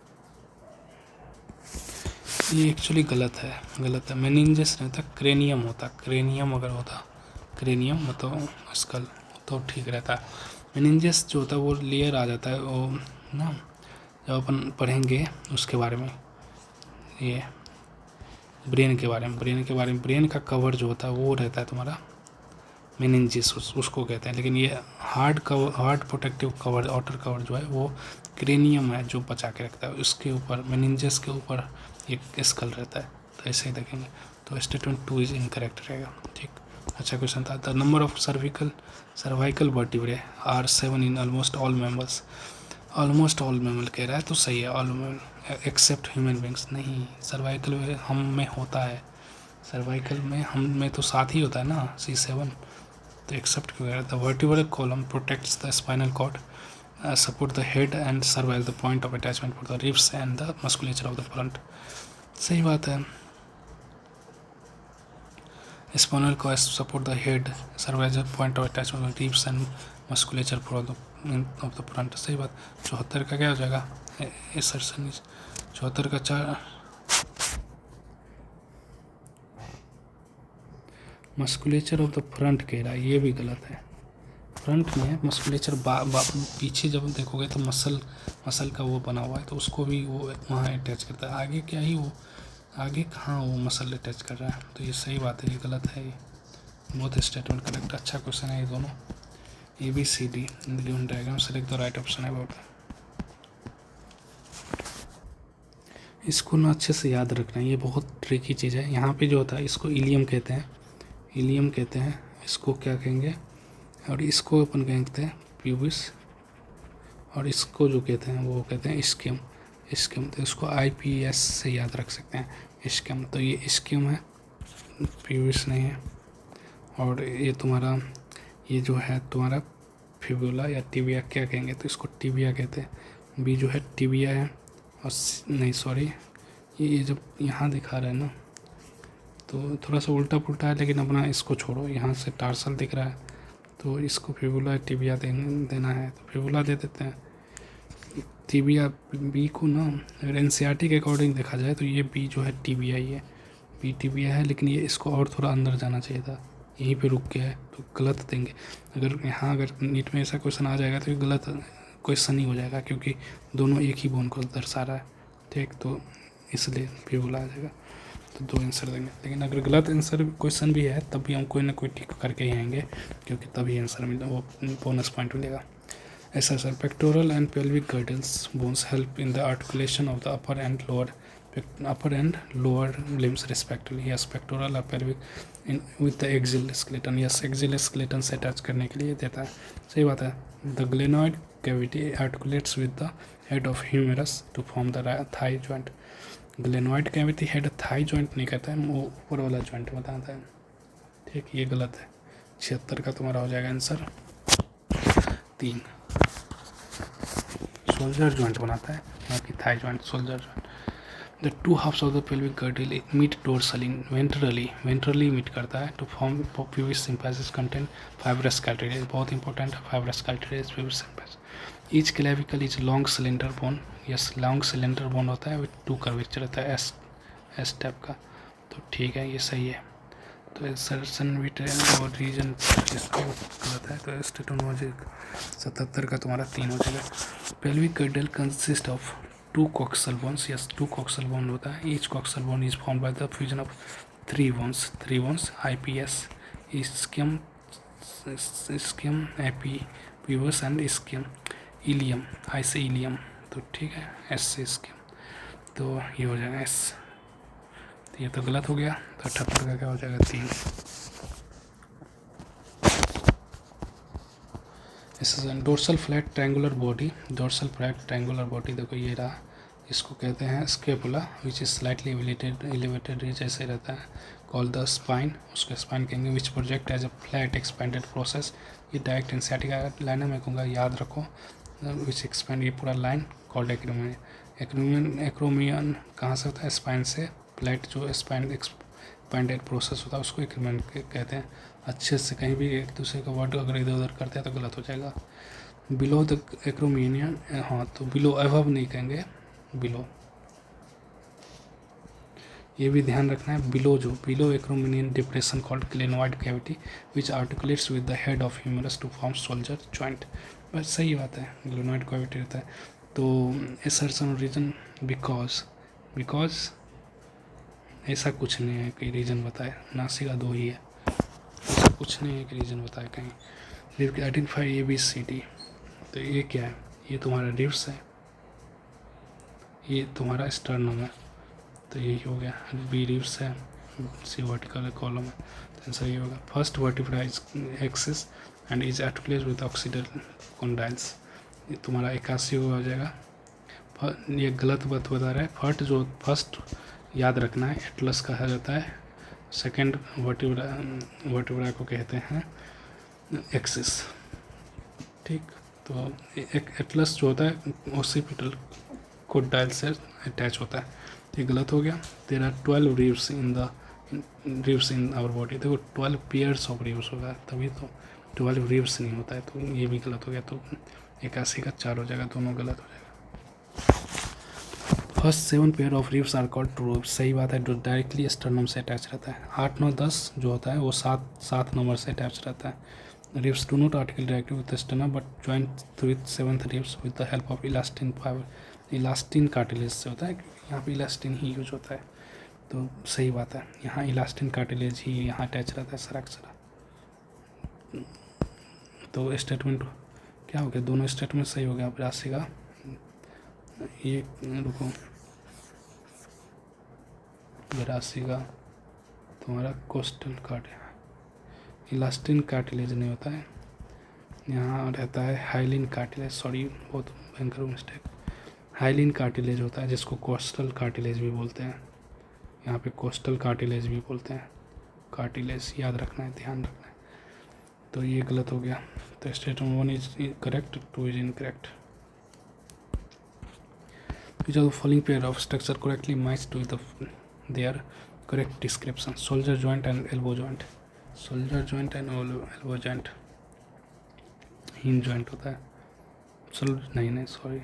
ये एक्चुअली गलत है। मेनिंजेस नहीं था, क्रेनियम होता, क्रेनियम अगर होता, क्रेनियम मतलब स्कल तो ठीक रहता। मेनिंजेस जो होता है वो लेयर आ जाता है, वो ना जब अपन पढ़ेंगे उसके बारे में, ये ब्रेन के बारे में, ब्रेन का कवर जो होता है वो रहता है तुम्हारा मेनिंजेस, उसको कहते हैं। लेकिन ये hard protective cover, outer cover जो है वो क्रेनियम है जो बचा के रखता है, उसके ऊपर मेनिंजेस के ऊपर एक स्कल रहता है। तो ऐसे ही देखेंगे, तो स्टेटमेंट 2 इज इनकरेक्ट रहेगा, ठीक। अच्छा क्वेश्चन था, the number of cervical vertebrae are 7 in almost all members. Almost all mammal कह रहा है तो सही है, all mammal except human beings. नहीं, सर्वाइकल में हम में होता है, सर्वाइकल में हम में तो साथ ही होता है ना C7, तो एक्सेप्ट क्यों कह रहा है। The vertebral column protects the spinal cord, support the head and serve as the point of attachment for the ribs and the musculature of the front. सही बात है। Spinal cord support the head, serve as the point of attachment for ribs and musculature for the of the front. सही बात। 74 का क्या हो जाएगा, इस 74 का 4 मस्कुलेचर ऑफ द फ्रंट कह रहा है, ये भी गलत है। फ्रंट में मस्कुलेचर पीछे जब देखोगे तो मसल का वो बना हुआ है, तो उसको भी वो वहाँ अटैच करता है। आगे क्या ही वो, आगे कहाँ वो मसल अटैच कर रहा है, तो ये सही बात है, ये गलत है। ये बहुत स्टेटमेंट करेक्ट, अच्छा क्वेश्चन है ये दोनों। ABCD given diagram select the right option about. इसको ना अच्छे से याद रखना, ये बहुत ट्रिकी चीज़ है। यहाँ पे जो होता है इसको इलियम कहते हैं, इलियम कहते हैं। इसको क्या कहेंगे, और इसको अपन कहते हैं प्यूबिस, और इसको जो कहते हैं वो कहते हैं स्कियम। स्कियम तो इसको IPS से याद रख सकते हैं, स्कियम। तो ये स्कियम है, प्यूबिस नहीं है। और ये तुम्हारा ये जो है तुम्हारा फिबुला या टिबिया क्या कहेंगे, तो इसको टिबिया कहते हैं। बी जो है टिबिया है, और नहीं सॉरी, ये जब यहाँ दिखा रहा है ना तो थोड़ा सा उल्टा पुल्टा है, लेकिन अपना इसको छोड़ो, यहाँ से टार्सल दिख रहा है तो इसको फिबुला टिबिया देना है, तो फिबुला दे देते हैं। टिबिया बी को ना अगर NCERT के अकॉर्डिंग देखा जाए तो ये बी जो है टिबिया ही है, बी टिबिया है, लेकिन ये इसको और थोड़ा अंदर जाना चाहिए था, यहीं पे रुक गया है, तो गलत देंगे। अगर नीट में ऐसा क्वेश्चन आ जाएगा तो ये गलत क्वेश्चन ही हो जाएगा, क्योंकि दोनों एक ही बोन को दर्शा रहा है, ठीक, तो इसलिए फिबुला आ जाएगा। तो 2 आंसर देंगे, लेकिन अगर गलत आंसर क्वेश्चन भी है तब भी हम कोई ना कोई टिक करके ही आएंगे, क्योंकि तभी आंसर मिलेगा, वो बोनस पॉइंट मिलेगा। ऐसा sir, pectoral and pelvic girdles bones help in the articulation of the upper and lower limbs respectively। yes, pectoral और pelvic in with the axial skeleton। yes, axial skeleton से attach करने के लिए देता है, सही बात है। the glenoid cavity articulates with the head of humerus to form the thigh joint। glenoid cavity head thigh joint नहीं कहता है, वो ऊपर वाला joint बताता है, ठीक, ये गलत है। 76 का तुम्हारा हो जाएगा आंसर 3। शोल्डर जॉइंट बनाता है, बाकी thigh joint, shoulder joint. The 2 halves of the pelvic girdle meet dorsally ventrally meet करता है to form pubis symphysis content fibrous cartilage. बहुत इंपॉर्टेंट है fibrous cartilage pubis symphysis. Each clavicle is long cylinder bone. Yes, long cylinder bone होता है with 2 curvature रहता है, S type का, तो ठीक है, ये सही है। तो इंसर्शन विथ और रीजन इसको गलत है, तो स्टेटोनोलॉजी 77 का तुम्हारा 3 हो जाएगा। Pelvic girdle consist of 2 coxal bones। yes, 2 coxal bone होता है। each coxal bone is formed by the fusion of 3 bones IPS, ischium, epipubis and ischium, ilium, I से ilium, तो ठीक है, S से ischium, तो ये हो जाएगा S। तो ये तो गलत हो गया, तो 78 का क्या हो जाएगा 3। Dorsal flat triangular body, dorsal flat triangular body देखो ये रहा, इसको कहते हैं scapula which is slightly elevated ridge ऐसे रहता है, कॉल द स्पाइन, उसको स्पाइन कहेंगे, which project as a flat expanded process. ये डायरेक्ट NCERT का लाइन है, मैं कहूँगा याद रखो, विच एक्सपेंड, ये पूरा लाइन कॉल्ड एक्रोमियन। एक्रोमियन कहाँ से होता है, स्पाइन से, फ्लैट जो स्पाइन एक्सपेंडेड प्रोसेस होता है उसको एक्रोमियन कहते हैं। अच्छे से कहीं भी एक दूसरे का वर्ड अगर इधर उधर करते हैं तो गलत हो जाएगा। बिलो द एक्रोमियन, हाँ, तो बिलो अबव नहीं कहेंगे, बिलो, ये भी ध्यान रखना है। Below acromion depression called glenoid cavity which articulates with the head of humerus to form shoulder joint. बस सही बात है, ग्लेनोइड कैविटी रहता है। तो असर्शन रीजन बिकॉज ऐसा कुछ नहीं है कि रीजन बताए, नासिका 2 ही है, ऐसा कुछ नहीं है कि रीजन बताए कहीं। आइडेंटिफाई ABCD, तो ये क्या है, ये तुम्हारा रिब्स है, ये तुम्हारा स्टर्नम है, तो यही हो गया। B रिब्स है, C वर्टिकल कॉलम है, तो आंसर ये होगा। First vertebra is axis and is articulated with occipital condyles. ये तुम्हारा 81 हो जाएगा। ये गलत बात बता रहा है। फर्स्ट याद रखना है, एटलस कहा जाता है। सेकंड वर्टिब्रा को कहते हैं एक्सिस। ठीक, तो एक एटलस जो होता है ओसिपिटल कोडाइल से अटैच होता है। ये गलत हो गया। There are 12 ribs in our body. देखो 12 पेयर्स ऑफ रिब्स होगा, तभी तो 12 रिब्स नहीं होता है, तो ये भी गलत हो गया। तो 81 का 4 हो जाएगा, दोनों गलत हो जाएगा। First 7 pair of ribs are called true ribs. सही बात है, जो डायरेक्टली स्टर्नम से अटैच रहता है। 8, 9, 10 जो होता है वो 7 नंबर से अटैच रहता है। Ribs do not article directly with sternum but joint with 7th ribs with the help of elastin fibre. Elastin cartilage से होता है, यहाँ पे इलास्टिन ही यूज होता है, तो सही बात है। यहाँ इलास्टिन कार्टिलेज ही यहाँ अटैच रहता है सरा। तो स्टेटमेंट क्या हो गया, दोनों स्टेटमेंट सही हो गया। 82 का ये रुको, 82 का तुम्हारा कोस्टल कार्ड है। इलास्टिन कार्टिलेज नहीं होता है, यहाँ रहता है हाइलिन कार्टिलेज। सॉरी, बहुत भयंकर मिस्टेक। हाइलिन कार्टिलेज होता है जिसको कोस्टल कार्टिलेज भी बोलते हैं। यहाँ पे कोस्टल कार्टिलेज भी बोलते हैं। कार्टिलेज याद रखना है, ध्यान रखना है। तो ये गलत हो गया। तो statement 1 is correct, 2 is incorrect. Which of the following pair of structure correctly matched with their correct description? Shoulder joint and elbow joint. Shoulder joint and elbow joint. Hinge joint होता है। नहीं sorry,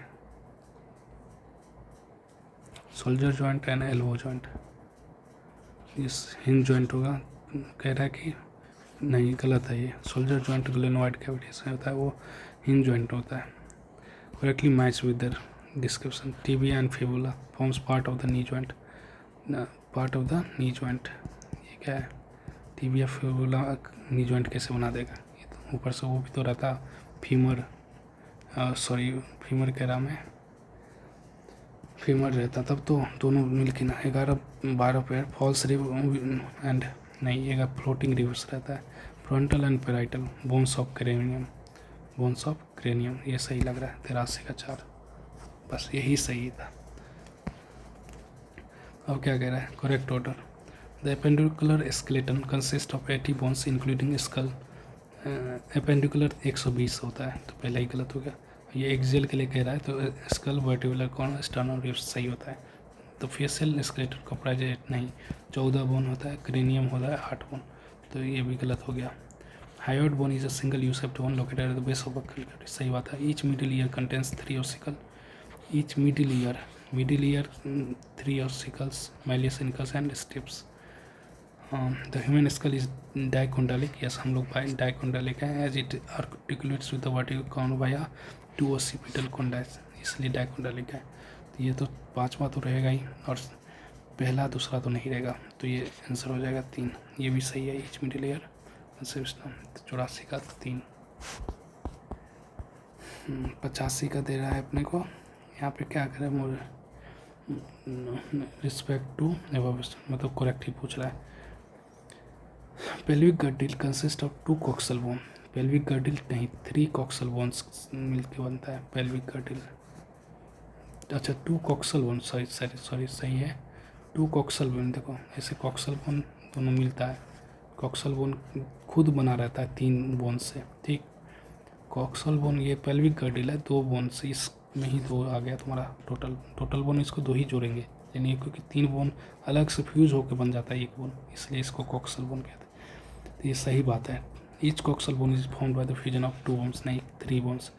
shoulder joint and elbow joint. इस hinge joint होगा। कह रहा है कि नहीं, गलत है ये। शोल्डर जॉइंट ग्लेनोइड कैविटी से होता है, वो हिंज जॉइंट होता है। Correctly match with their description. Tibia and fibula forms part of the knee joint. ये क्या है? टीबिया फिबुला नी जॉइंट कैसे बना देगा? ये तो ऊपर से वो भी तो रहता फीमर, फीमर कह रहा मैं, फीमर रहता, तब तो दोनों मिलके ना 11-12 पेयर फॉल्स रिब एंड नहीं, ये फ्लोटिंग रिब्स रहता है। Frontal and parietal bones of cranium. ये सही लग रहा है। 83 का 4, बस यही सही था। अब क्या कह रहा है? Correct order. The appendicular skeleton consist of 80 bones including skull. Appendicular 120 होता है, तो पहले ही गलत हो गया। ये एक्सियल के लिए कह रहा है, तो skull vertebral corn sternum ribs सही होता है। तो फेशियल स्केलेटन कंप्राइज नहीं, 14 बोन होता है। क्रेनियम होता है 8 बोन, तो ये भी गलत हो गया। Hyoid bone is a single U shaped bone located at the base of buccal cavity. सही बात है। Each middle ear contains 3 ossicle. Each middle ear 3 ossicles, malleus, incus and stips. The human skull is dichondric. Yes, हम लोग dichondric हैं, as it articulates with the vertical crown via 2 occipital condyles, इसलिए dichondric है। तो ये तो 5वां तो रहेगा ही, और पहला दूसरा तो नहीं रहेगा, तो ये आंसर हो जाएगा 3। ये भी सही है। Each middle year system. 84 का 3। 85 का दे रहा है अपने को। यहाँ पे क्या करें, मुझे रिस्पेक्ट टू एवोल्यूशन मतलब करेक्ट ही पूछ रहा है। Pelvic girdle consist of 2 coxal bone. Pelvic girdle नहीं, 3 कॉक्सल बोन्स मिलके बनता है पेल्विक गर्टिल। अच्छा, 2 कॉक्सल बोन, सॉरी सही है। 2 कॉक्सल बोन, देखो ऐसे कॉक्सल बोन दोनों मिलता है। कॉक्सल बोन खुद बना रहता है 3 बोन से। ठीक, कॉक्सल बोन ये पेल्विक गर्टिल है 2 बोन से, इसमें ही 2 आ गया तुम्हारा टोटल बोन। इसको 2 ही जोड़ेंगे, यानी क्योंकि 3 बोन अलग से फ्यूज होकर बन जाता है 1 बोन, इसलिए इसको कॉक्सल बोन कहते हैं। तो ये सही बात है। Each coxal bone is formed by the fusion of 2 bones, नहीं 3 bones.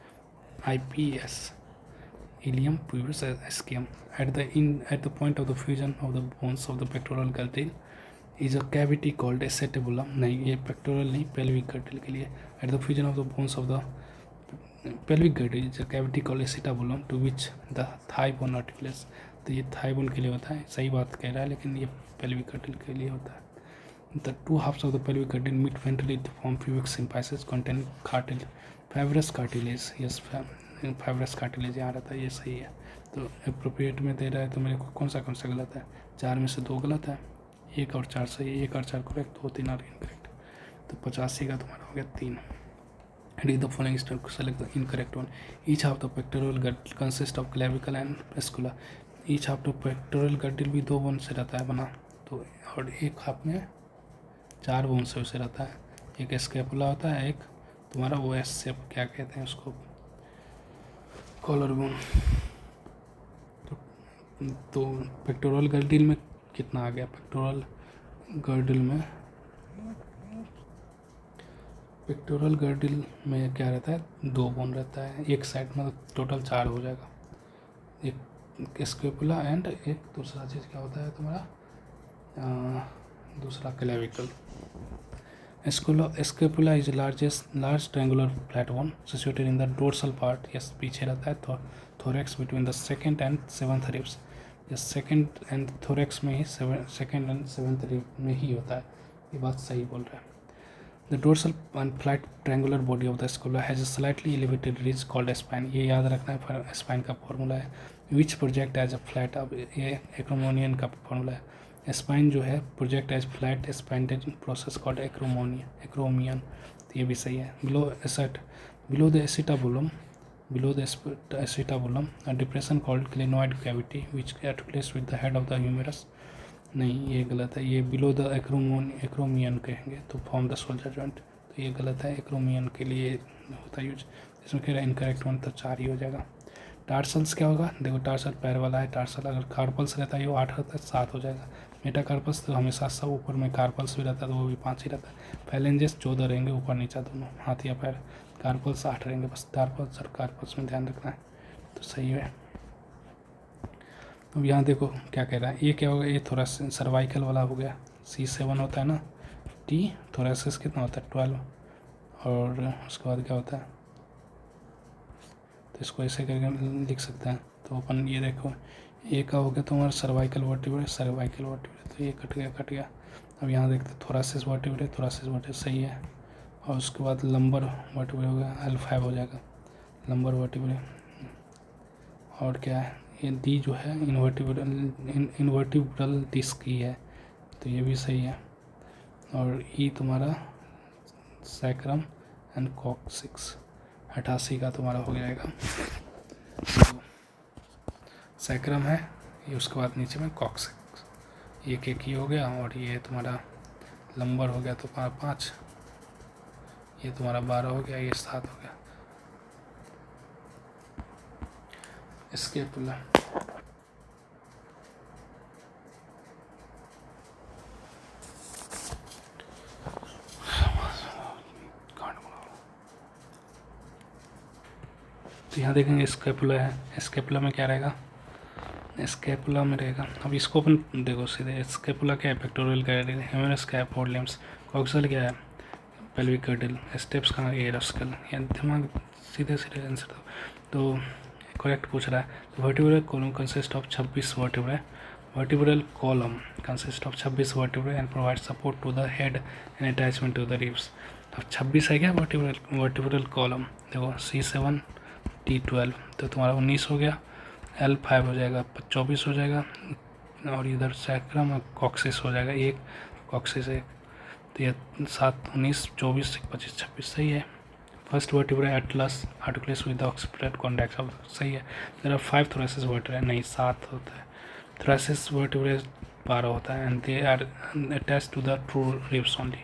IPS ilium pubis ischium at the point of the fusion of the bones of the pectoral girdle is a cavity called acetabulum। नहीं, ये pectoral नहीं, pelvic girdle के लिए। At the fusion of the bones of the pelvic girdle is a cavity called acetabulum to which the thigh bone articulates। तो ये thigh bone के लिए होता है। सही बात कह रहा है, लेकिन ये pelvic girdle के लिए होता है। The 2 halves of the pelvic girdle meet ventrally to form pubic symphysis contain cartilage, fibrous cartilage। Yes, fibrous cartilage यहाँ रहता है, ये सही है। तो अप्रोप्रिएट में दे रहा है, तो मेरे को कौन सा गलत है? 4 में से 2 गलत है, 1 और 4 सही है। 1 और 4 करेक्ट, 2, 3 और इनकरेक्ट। तो 85 का तुम्हारा हो गया 3। Read the following step, select the incorrect one. Each half the pectoral girdle consists of clavicle and scapula. Each half the pectoral girdle भी 2 बोन से रहता है बना, तो और एक हाफ में 4 बोन से उसे रहता है। एक स्कैपुला होता है, एक तुम्हारा वो एस शेप क्या कहते हैं उसको, कॉलर बोन। तो पेक्टोरल गर्डिल में कितना आ गया? पेक्टोरल गर्डिल में क्या रहता है? 2 बोन रहता है, एक साइड में टोटल 4 हो जाएगा। एक स्कैपुला एंड एक दूसरा चीज़ क्या होता है तुम्हारा, दूसरा clavicle. Scapula is large triangular flat bone situated in the dorsal part. Yes, पीछे रहता है thorax between the second and 7th ribs. Yes, second and thorax में ही, सेकंड एंड 7th रिब में ही होता है। ये बात सही बोल रहा है। The dorsal and flat triangular body of the scapula has a slightly elevated ridge called spine. ये याद रखना है, स्पाइन का फॉर्मूला है। Which project as a flat, अब ये एक्रोमोनियन का फॉर्मूला है। स्पाइन जो है प्रोजेक्ट एज फ्लैट स्पाइनेटेड प्रोसेस कॉल्ड एक्रोमियन। तो ये भी सही है। Below the acetabulum a depression called glenoid cavity which articulates with the head of the humerus। नहीं, ये गलत है। ये बिलो द एक्रोमियन कहेंगे तो फॉर्म द शोल्डर जॉइंट, तो ये गलत है। एक्रोमियन के लिए होता है यूज। इसमें कह रहा है इनकरेक्ट वन, तो 4 ही हो जाएगा। टार्सल्स क्या होगा? देखो, टार्सल पैर वाला है। टार्सल अगर कार्पल्स रहता है, ये 8 रहता है, 7 हो जाएगा। मेटाकार्पल्स तो हमेशा सब ऊपर में, कार्पल्स भी रहता है तो वो भी 5 ही रहता है। फैलेंजेस 14 रहेंगे, ऊपर नीचा दोनों, हाथ या पैर। कार्पल्स 8 रहेंगे, बस टार्पल्स और कार्पल्स में ध्यान रखना है, तो सही है। अब यहाँ देखो क्या कह रहा है, ये क्या होगा? ये थोड़ा सर्वाइकल वाला हो गया। C7 होता है ना, T थोरेसिस कितना होता है? 12। और उसके बाद क्या होता है? तो इसको ऐसे करके लिख सकते हैं। तो अपन ये देखो, ए का हो गया तुम्हारा सर्वाइकल वर्टिब्रे, तो ये कट गया। अब यहाँ देखते थोरासिस वर्टिब्रे सही है। और उसके बाद लंबर वर्टिब्रे हो गया, L5 हो जाएगा लंबर वर्टिब्रे। और क्या है? ये डी जो है इन्वर्टिब्रल डिस्क ही है, तो ये भी सही है। और ई तुम्हारा सैक्रम एंड कॉक्सिक्स 88 का तुम्हारा हो जाएगा। तो सैक्रम है ये, उसके बाद नीचे में कॉक्सिक्स, एक ही हो गया। और ये तुम्हारा लंबर हो गया तो 5, ये तुम्हारा 12 हो गया, ये 7 हो गया। स्कैपुला तो यहाँ देखेंगे स्कैपुला है। स्कैपुला में क्या रहेगा? स्कैपुला में रहेगा, अब इसको अपन देखो सीधे। स्कैपुला क्या है? पेक्टोरल गिर्डल, ह्यूमरस क्या है? Four limbs. कॉक्सल क्या है? पेल्विक गिर्डल। स्टेप्स कहाँ? ये रस्कल। या दिमाग सीधे आंसर दो। तो करेक्ट पूछ रहा है। तो vertebral column consist of 26 vertebrae. Vertebral column consist of 26 vertebrae and provide support to the head and attachment to the ribs. अब 26 है क्या वर्टिब्रल कॉलम? देखो C7 T12, तो तुम्हारा 19 हो गया। L5 हो जाएगा, 24 हो जाएगा। और इधर सैक्रम और कॉक्सिस हो जाएगा, एक कॉक्सिस एक, तो ये 7, 19, 24, 25, 26 सही है। First vertebra Atlas articulates with the occipital contact, सही है। देयर आर 5 थोरेसिस वर्टिब्रा, नहीं 7 होता है। थोरेसिस वर्टिब्रा 12 होता है and they are attached to the true ribs only.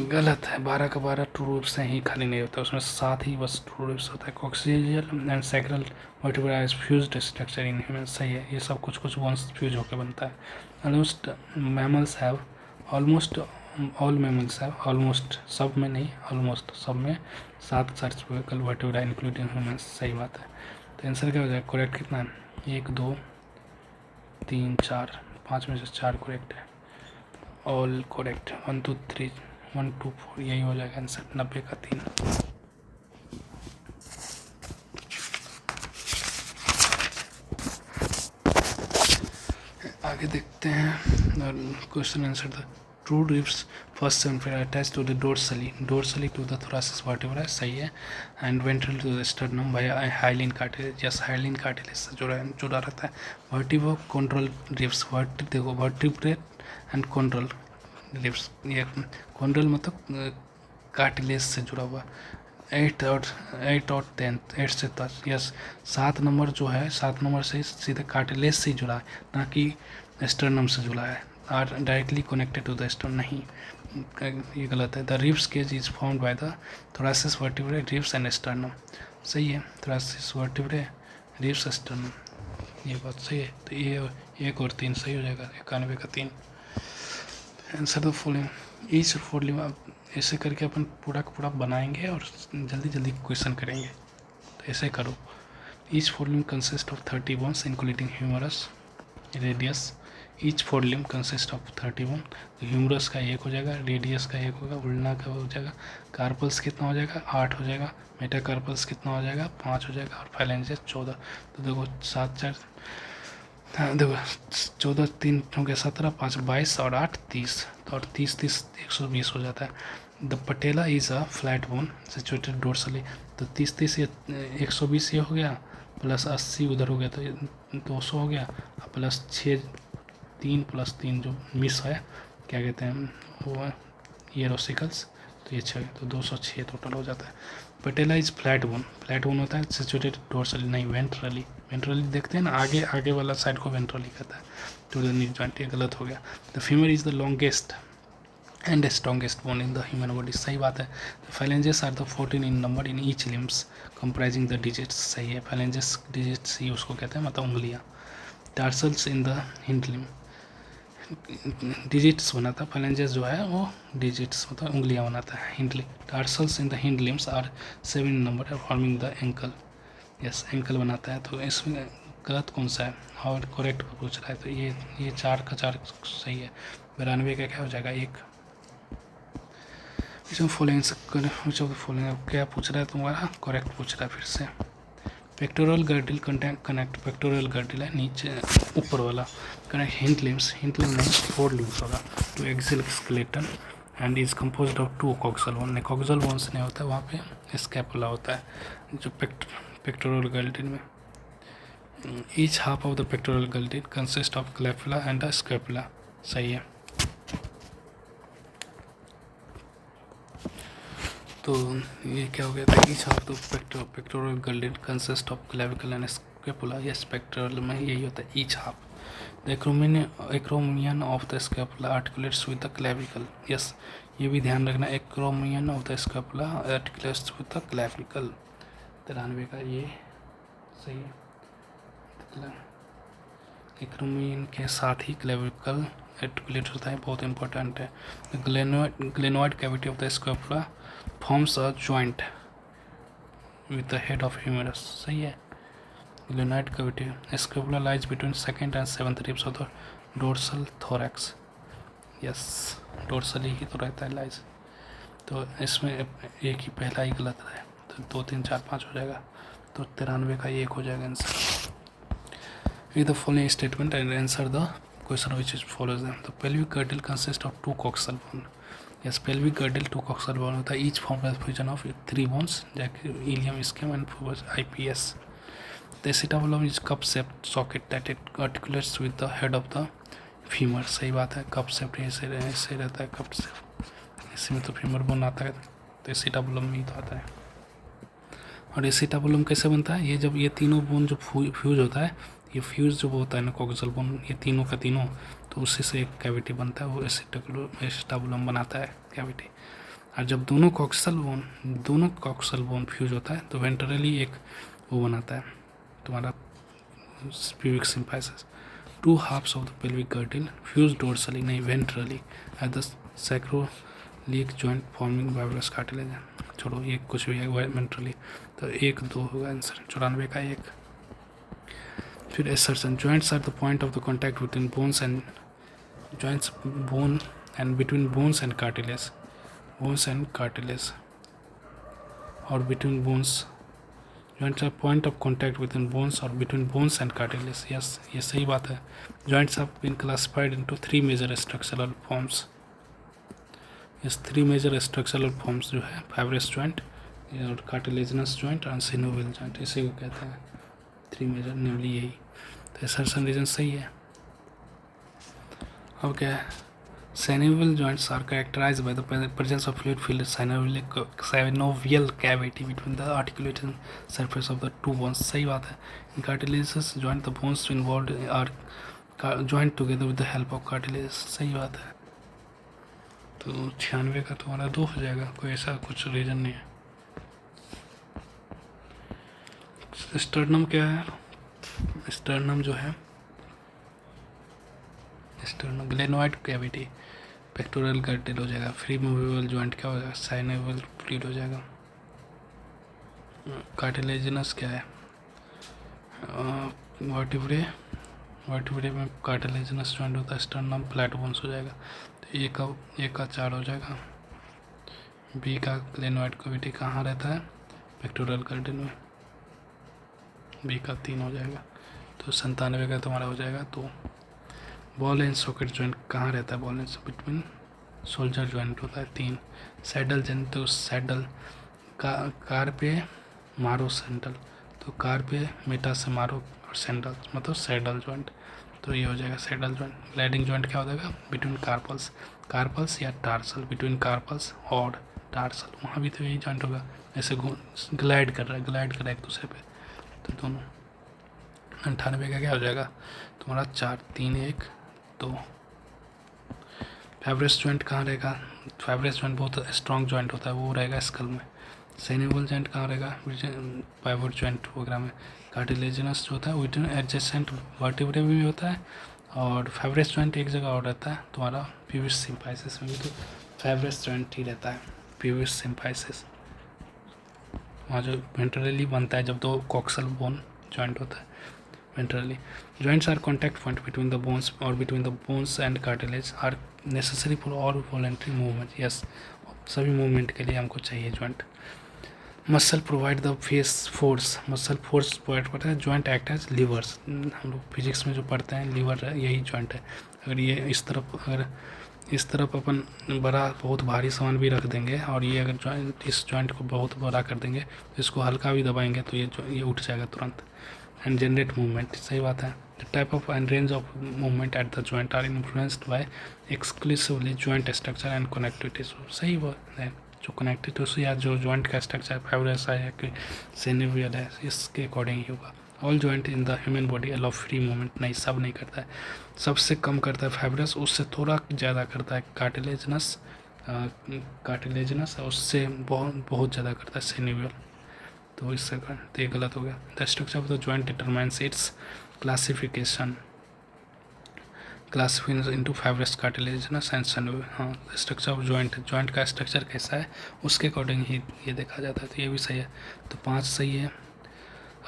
गलत है, 12 का 12 ट्रू रिब्स से ही खाली नहीं होता, उसमें 7 ही बस ट्रू रिब्स होता है। Coxal and sacral vertebra is fused structure in human, सही है। ये सब कुछ बोन्स फ्यूज होकर बनता है। Almost mammals have all mammals have, almost सब में नहीं, ऑलमोस्ट सब में 7 सर्विकल वर्टिब्रा इंक्लूडिंग ह्यूमंस, सही बात है। तो आंसर क्या हो जाएगा? करेक्ट कितना है? 1, 2, 3, 4, 5 में से 4 करेक्ट है। ऑल करेक्ट, 1, 2, 3, 1, 2, 4 यही हो जाएगा आंसर, 90 का 3। आगे देखते हैं question answer. The true ribs first 7 फिर attach to the dorsally to the thoracic vertebra, सही है। And ventral to the sternum by hyaline cartilage, yes hyaline cartilage से जुड़ा रहता है। वर्टिब्रो कंट्रोल रिब्स, देखो वर्टिब्रेट एंड कंट्रोल रिब्स, ये control मतलब कार्टिलेज से जुड़ा हुआ, 8 और 10, 8 से 10, यस 7 नंबर जो है 7 नंबर से सीधे कार्टिलेज से ही जुड़ा है, ना कि स्टर्नम से जुड़ा है। Are directly connected to the sternum, नहीं, ये गलत है। The ribs cage is found by the thoracic vertebrae, ribs and sternum, सही है। थोरासिस वर्टिब्रे, रिब्स, स्टर्नम, ये बात सही है। तो ये 1 और 3 सही हो जाएगा, 91 का 3। Answer the following each following. अब ऐसे करके अपन पूरा का पूरा बनाएंगे और जल्दी जल्दी क्वेश्चन करेंगे, तो ऐसे करो। Each following consist of 30 bones including humerus, radius. Each fore limb consist of 31, तो ह्यूमरस का 1 हो जाएगा, रेडियस का 1 होगा, उल्ना का हो जाएगा, कार्पल्स कितना हो जाएगा 8 हो जाएगा, मेटाकार्पल्स कितना हो जाएगा 5 हो जाएगा, और फाइलेंजेस 14। तो देखो 7 4, हाँ देखो 14 3 हो गया 17, 5 22 और 8 30, तो और 30 30 120 हो जाता है। The patella is a flat bone situated dorsally, तो 30 30 ये 120 ये हो गया, प्लस 80 उधर हो गया, तो ये 200 हो गया, प्लस 6 3 + 3 जो मिस है, क्या कहते हैं वो है ईयरोसिकल्स, तो ये 6, तो 206 टोटल हो जाता है। पटेला इज फ्लैट बोन होता है सिचुएटेड डोर्सली, नहीं वेंट्रली, वेंट्रली देखते हैं ना, आगे वाला साइड को वेंट्रली कहता है, टू द नी जॉइंट, ये गलत हो गया। The femur is the longest and strongest bone in the human body, सही बात है। Phalanges are the 14 in number in each limbs comprising the digits, सही है। फाइलेंजेस डिजिट्स ही उसको कहते हैं, मतलब उंगलियाँ। Tarsals in the hind limb, digits बनाता है, फाइलेंजेस जो है वो डिजिट्स मतलब उंगलियां बनाता है, hind. Tarsals in the hind limbs are 7 number forming the ankle, yes ankle बनाता है। तो इसमें गलत कौन सा है, और करेक्ट पूछ रहा है, तो ये 4 का 4 सही है। 92 का क्या हो जाएगा 1। इसमें फॉलोइंग क्या पूछ रहा है तुम्हारा, करेक्ट पूछ रहा है फिर से। Pectoral girdle connect, pectoral girdle है नीचे ऊपर वाला, कनेक्ट हिंड लिम्स नहीं 4 लिम्स होगा, to axial skeleton and is composed of 2 coxal bone, coxal bones नहीं होता है, वहाँ पे स्कैपुला होता है जो पेक्टोरल गर्डिल में। Each half of the pectoral girdle consist of clavicle and the scapula, सही है। तो ये क्या हो गया था, each half the pectoral girdle consist of clavicle and scapula, ये पेक्टोरल में यही होता है each half. The acromion of the scapula articulates with the clavicle, yes ये भी ध्यान रखना, acromion of the scapula articulates with the clavicle, 93 का ये सही है। एक्रोमियन के साथ ही क्लेविकल आर्टिकुलेट होता है, बहुत इंपॉर्टेंट है। Glenoid cavity of the scapula forms a joint with the head of humerus, सही है। Glenoid cavity, scapula lies between 2nd and 7th ribs of the dorsal thorax, yes dorsally ही तो रहता है लाइज, तो इसमें एक ही पहला ही गलत है, तो 2 3 4 5 हो जाएगा, तो 93 का 1 हो जाएगा answer. With the following statement and answer the question which is follows them. The pelvic girdle consists of 2 coxal bones. Yes, pelvic girdle 2 coxal bone होता है, each formed by the fusion of 3 bones, जैसे ilium, ischium and IPS. The acetabulum is cup-shaped socket that it articulates with the head of the femur. सही बात है, cup-shaped ऐसे रहता है, cup-shaped, इसमें तो femur bone आता है, तो acetabulum में ही तो आता है। और एसिटाबुलम कैसे बनता है, ये जब ये तीनों बोन जो फ्यूज होता है, ये फ्यूज जो होता है ना कॉक्सल बोन, ये तीनों का तीनों, तो उससे से एक कैविटी बनता है, वो एसिटाबुलम बनाता है कैविटी। और जब दोनों कॉक्सल बोन फ्यूज होता है तो वेंट्रली एक वो बनाता है तुम्हारा pubic symphysis. 2 halves of the pelvic girdle fuse dorsally, नहीं ventrally, at the sacroiliac joint forming fibrous cartilage, छोड़ो ये कुछ भी है वेंट्रली, तो 1 2 होगा आंसर, 94 का 1। फिर assertion, joints are the point of the contact between bones and joints bone and between bones and cartilage, और between bones, joints are point of contact between bones और between bones and cartilage, yes ये सही बात है। Joints have been classified into 3 major structural forms, yes 3 major structural forms जो है fibrous joint और cartilaginous joint और सिनोवियल जॉइंट, इसी को कहते हैं 3 मेजर, नेमली यही। तो एसर्शन रीजन सही है। अब क्या है, Synovial joints are characterized by the presence of fluid filled synovial cavity between the articulating surface of the two bones. सही बात है. In cartilaginous joint, the bones involved are joined together with the help of cartilage. सही बात है. तो 96 का तुम्हारा 2 हो जाएगा. कोई ऐसा कुछ रीजन नहीं है. स्टर्नम क्या है? स्टर्नम जो है स्टर्नम ग्लेनोइड कैविटी, पेक्टोरल गर्टिल हो जाएगा. फ्री मूवेबल जॉइंट क्या हो जाएगा? साइनोवियल फ्लूइड हो जाएगा. कार्टिलेजिनस क्या है? वर्टिब्रे में कार्टिलेजिनस जॉइंट होता है. स्टर्नम फ्लैट बोन्स हो जाएगा. तो ए का 4 हो जाएगा. बी का ग्लेनोइड कैविटी कहाँ रहता है? पेक्टोरल गर्टिल में. बी का 3 हो जाएगा. तो 97 का तुम्हारा हो जाएगा. तो बॉल एंड सॉकेट जॉइंट कहाँ रहता है? Ball and between shoulder joint होता है. 3 सैडल जॉइंट, तो सैडल कार पे मारो सैंडल, तो कार पे मेटा से मारो और सैंडल मतलब सैडल जॉइंट. तो ये हो जाएगा सैडल जॉइंट. ग्लाइडिंग जॉइंट क्या हो जाएगा? बिटवीन कार्पल्स या टार्सल, बिटवीन कार्पल्स और टार्सल. वहाँ भी तो यही जॉइंट होगा. ऐसे ग्लाइड कर रहा है एक दूसरे पे. तो दोनों 98 का क्या हो जाएगा तुम्हारा? 4 3 1 2. फैब्रेस जॉइंट कहाँ रहेगा? फैब्रेस जॉइंट बहुत स्ट्रॉन्ग जॉइंट होता है, वो रहेगा स्कल में. सेनिवल जॉइंट कहाँ रहेगा? पाइवोट जॉइंट वगैरह में. कार्टिलेजिनस जो होता है विद एडजेसेंट वर्टिब्रे भी होता है. और फैब्रेस जॉइंट एक जगह और रहता है तुम्हारा प्यूबिस सिम्फाइसिस में भी. तो फैब्रेस जॉइंट ही रहता है. प्यूबिस सिम्फाइसिस वहाँ जो वेंट्रली बनता है जब 2 कॉक्सल बोन जॉइंट होता है ventrally. Joints are contact point between the bones or between the bones and cartilage are necessary for all voluntary movement. Yes, सभी मूवमेंट के लिए हमको चाहिए joint. Muscle provide the face force. Muscle force provide करता है. Joint act as levers. हम लोग physics में जो पढ़ते हैं लीवर यही जॉइंट है. अगर ये इस तरफ अपन बड़ा बहुत भारी सामान भी रख देंगे और ये अगर जॉइंट इस जॉइंट को बहुत बड़ा कर देंगे तो इसको हल्का भी दबाएंगे तो ये उठ जाएगा तुरंत. And generate movement. सही बात है. The type of and range of movement at the joint are influenced by exclusively joint structure and connectivity. सही बात है. जो कनेक्टिविटी या जो जॉइंट का स्ट्रक्चर फाइब्रस है या कि सिनेवियल है इसके अकॉर्डिंग ही होगा. All joint in the human body allow free movement. नहीं, सब नहीं करता है. सबसे कम करता है फाइब्रस, उससे थोड़ा ज़्यादा करता है कार्टिलेजिनस और उससे बहुत ज़्यादा करता है सिनेवियल. तो इससे तो ये गलत हो गया. The structure of the joint determines its classification into fibrous, cartilaginous and synovial. हाँ, स्ट्रक्चर ऑफ जॉइंट का स्ट्रक्चर कैसा है उसके अकॉर्डिंग ही ये देखा जाता है. तो ये भी सही है. तो 5 सही है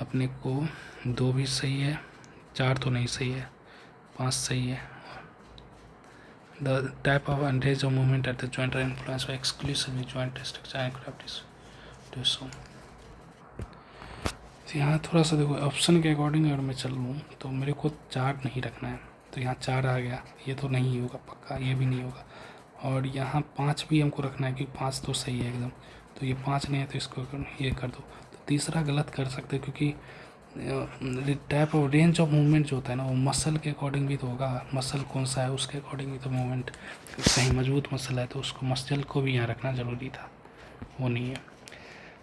अपने को, 2 भी सही है, 4 तो नहीं सही है, 5 सही है. The type of and range of movement at the joint are influenced by exclusively joint structure and क्राफ्टिस. यहाँ थोड़ा सा देखो ऑप्शन के अकॉर्डिंग अगर मैं चल लूँ तो मेरे को 4 नहीं रखना है. तो यहाँ 4 आ गया. ये तो नहीं होगा पक्का, ये भी नहीं होगा. और यहाँ 5 भी हमको रखना है क्योंकि 5 तो सही है एकदम. तो ये 5 नहीं है तो इसको ये कर दो. तो तीसरा गलत कर सकते क्योंकि type of range of movement जो होता है ना वो मसल के अकॉर्डिंग भी तो होगा. मसल कौन सा है उसके अकॉर्डिंग भी तो मूवमेंट. कहीं मजबूत मसल है तो उसको मसल को भी यहाँ रखना ज़रूरी था, वो नहीं है.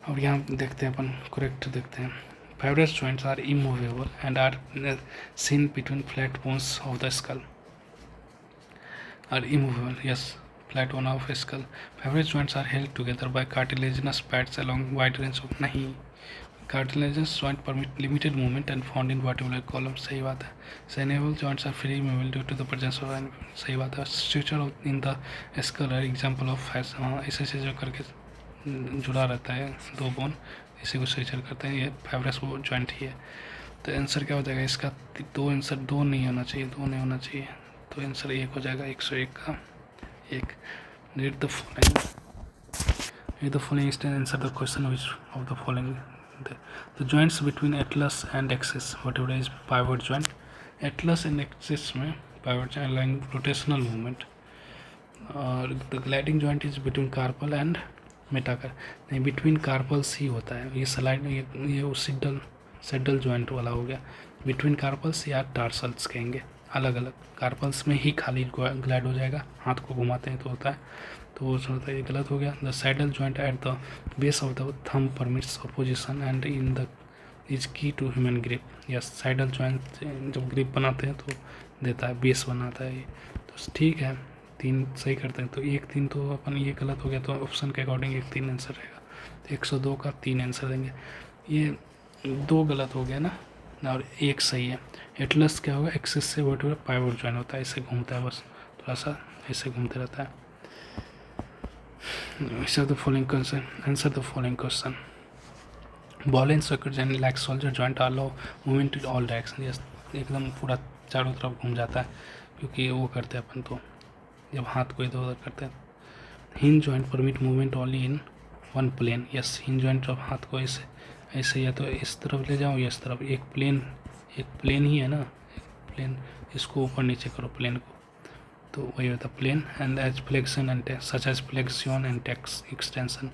और यहाँ देखते हैं अपन करेक्ट देखते हैं. Fibrous joints are immovable and are seen between flat bones of the skull. Are immovable, yes, flat bone of skull. Fibrous joints are held together by cartilaginous pads along wide range of. नहीं, cartilaginous joint permit limited movement and found in vertebral column. सही बात है. Synovial joints are free movable due to the presence of. सही बात है. Structure in the skull are example of. हाँ, ऐसे जो करके जुड़ा रहता है 2 बोन, इसी को स्ट्रक्चर करते हैं. ये फाइब्रस वो जॉइंट ही है. तो आंसर क्या हो जाएगा इसका? 2 आंसर 2 नहीं होना चाहिए, 2 नहीं होना चाहिए. तो आंसर 1 हो जाएगा. 101 का 1. Read the following state answer the question which of the following. The joints between atlas and axis whatever is pivot joint. Atlas and axis में pivot joint lying rotational movement. और the gliding joint is between carpal and metacarpal. नहीं, between carpals ही होता है. ये slide ये saddle joint वाला हो गया. बिटवीन कार्पल्स या टार्सल्स कहेंगे. अलग अलग, कार्पल्स में ही खाली ग्लाइड हो जाएगा, हाथ को घुमाते हैं तो होता है, तो वो जो होता है ये गलत हो गया। The saddle joint eight the base of the thumb permits position and in the is की टू ह्यूमन ग्रिप। या सैडल जॉइंट जब ग्रिप बनाते हैं तो देता है, बेस बनाता है ये, तो ठीक है, 3 सही करते हैं। तो 1 3 तो अपन ये गलत हो गया, तो ऑप्शन के अकॉर्डिंग 1 3 आंसर रहेगा, तो 102 का 3 आंसर देंगे। ये 2 गलत हो गया ना, और 1 सही है। एटलस क्या होगा, एक्सिस से वर्टिब्रल पाइवट जॉइन होता है, ऐसे घूमता है, बस थोड़ा सा ऐसे घूमते रहता है। Answer the following question, answer the following question. Ball and socket and like soldier joint allow movement in all direction. ये एकदम पूरा चारों तरफ घूम जाता है, क्योंकि वो करते हैं अपन तो जब हाथ को इधर उधर करते हैं। Hinge joint permit movement only in one plane. Yes, hinge joint जब हाथ को ऐसे ऐसे या तो इस तरफ ले जाओ या इस तरफ, एक प्लेन ही है ना, एक प्लेन, इसको ऊपर नीचे करो प्लेन को, तो वही होता है plane. And as flexion and such as flexion and टेक्स एक्सटेंशन,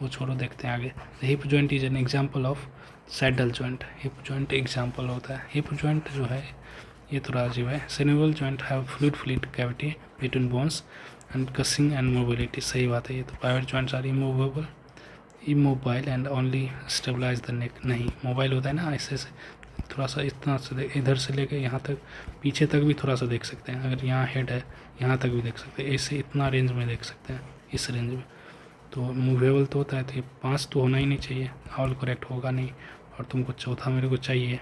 वो छोड़ो, देखते हैं आगे। Hip joint is an example of saddle joint. Hip joint example होता है, हिप जॉइंट जो है ये थोड़ा अजीब है। Synovial joint have fluid cavity between bones and cushioning and mobility. सही बात है ये तो। Pivot joints are immobile and only stabilize the neck. नहीं, मोबाइल होता है ना, ऐसे से थोड़ा सा इतना से इधर से लेकर यहाँ तक, पीछे तक भी थोड़ा सा देख सकते हैं, अगर यहाँ हेड है यहाँ तक भी देख सकते हैं, ऐसे इतना रेंज में देख सकते हैं, इस रेंज में। तो मूवेबल तो होता है, तो ये 5 तो होना ही नहीं चाहिए, ऑल करेक्ट होगा नहीं, और तुमको चौथा मेरे को चाहिए,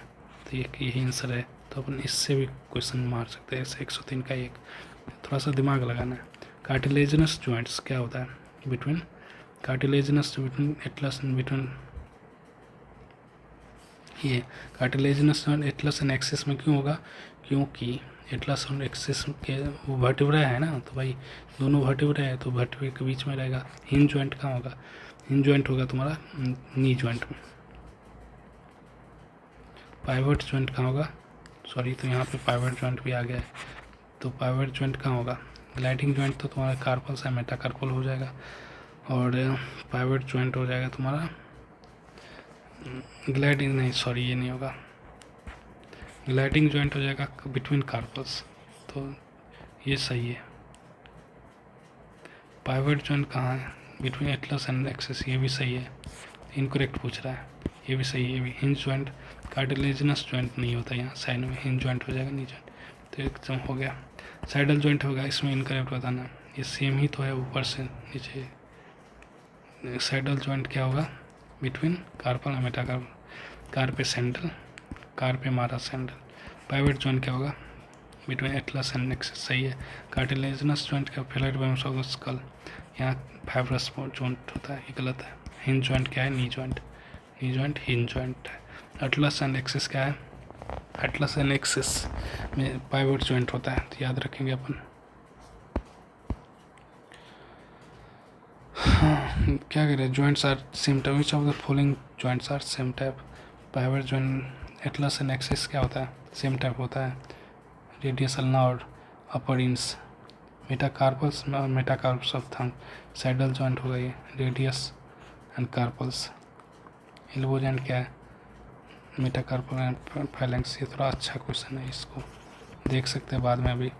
तो यही आंसर है। तो अपन इससे भी क्वेश्चन मार सकते हैं, ऐसे 103 का 1, थोड़ा सा दिमाग लगाना है। कार्टिलेजिनस जॉइंट्स क्या होता है, between cartilaginous between atlas and between, ये cartilaginous joint atlas and axis में क्यों होगा, क्योंकि एटलस और एक्सिस के वो वर्टिब्रा है ना, तो भाई दोनों वर्टिब्रा है, तो वर्टिब्रा के बीच में रहेगा। हिंज जॉइंट कहाँ होगा, हिंज जॉइंट होगा तुम्हारा नी जॉइंट में। पाइवट जॉइंट कहाँ होगा, सॉरी, तो यहाँ पे पाइवट जॉइंट भी आ गया है, तो पाइवट जॉइंट कहाँ होगा। ग्लाइडिंग जॉइंट तो तुम्हारा कार्पल से मेटाकार्पल हो जाएगा, और पाइवट जॉइंट हो जाएगा तुम्हारा ग्लाइडिंग, नहीं सॉरी ये नहीं होगा, ग्लाइडिंग जॉइंट हो जाएगा बिटवीन कार्पल्स, तो ये सही है। पाइवट जॉइंट कहाँ है, बिटवीन एटलस एंड एक्सिस, ये भी सही है। इनकरेक्ट पूछ रहा है, ये भी सही है, ये भी। हिंज जॉइंट, कार्टिलेजिनस जॉइंट नहीं होता यहाँ साइड में, हिंज जॉइंट हो जाएगा नी जॉइंट, तो एकदम हो गया। सैडल जॉइंट होगा, इसमें इनकरेक्ट बताना, ये सेम ही तो है ऊपर से नीचे। सैडल जॉइंट क्या होगा, बिटवीन कार्पल और मेटाकार्पल, कार पे सैंडल, कार पे मारा सैंडल। पाइवट जॉइंट क्या होगा, बिटवीन एटलस एंड एक्सिस, सही है। कार्टिलेजिनस जॉइंट का failure bones of the skull, यहाँ फाइब्रस जॉइंट होता है, ये गलत है। हिंज जॉइंट क्या है, knee joint, knee joint hinge joint है। एटलस एंड एक्सिस क्या है, एटलस एंड एक्सिस में पाइवट जॉइंट होता है, तो याद रखेंगे अपन। क्या कह रहे हैं, joints are same type, which of the following joints are same type. Pivot joint atlas and axis क्या होता है, सेम टाइप होता है। रेडियस अल्ना और अपर इंस, मेटाकार्पल्स और metacarpals of thumb. Saddle joint होगा ये, radius and carpals. Elbow joint क्या है, मेटाकार्पल एंड फाइलेंक्स। ये थोड़ा अच्छा क्वेश्चन है, इसको देख सकते हैं बाद में भी।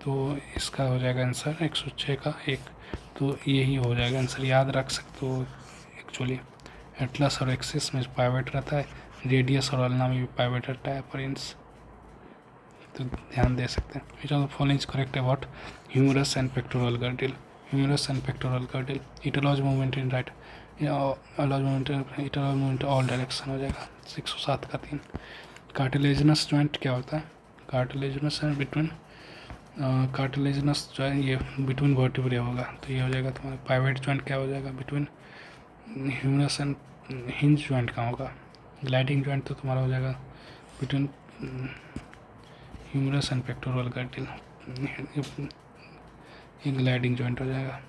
तो इसका हो जाएगा आंसर 106 का 1, तो यही हो जाएगा आंसर, याद रख सकते हो। एक्चुअली एटलस और एक्सिस में पाइवट रहता है, रेडियस और अल्ना में भी पाइवट रहता है, पर इंस, तो ध्यान दे सकते हैं। Which of the following is correct about humerus and pectoral girdle. Humerus and pectoral girdle, it allows movement in right, allows movement, it allows movement all direction हो जाएगा, 107 का 3। कार्टिलेजिनस जॉइंट क्या होता है, कार्टिलेजिनस एंड बिटवीन, कार्टिलेजिनस जो है ये between vertebrae होगा, तो ये हो जाएगा तुम्हारा। पाइवट जॉइंट क्या हो जाएगा, between humerus and hinge joint कहाँ होगा। ग्लाइडिंग जॉइंट तो तुम्हारा हो जाएगा between humerus and pectoral girdle, ये ग्लाइडिंग जॉइंट हो जाएगा।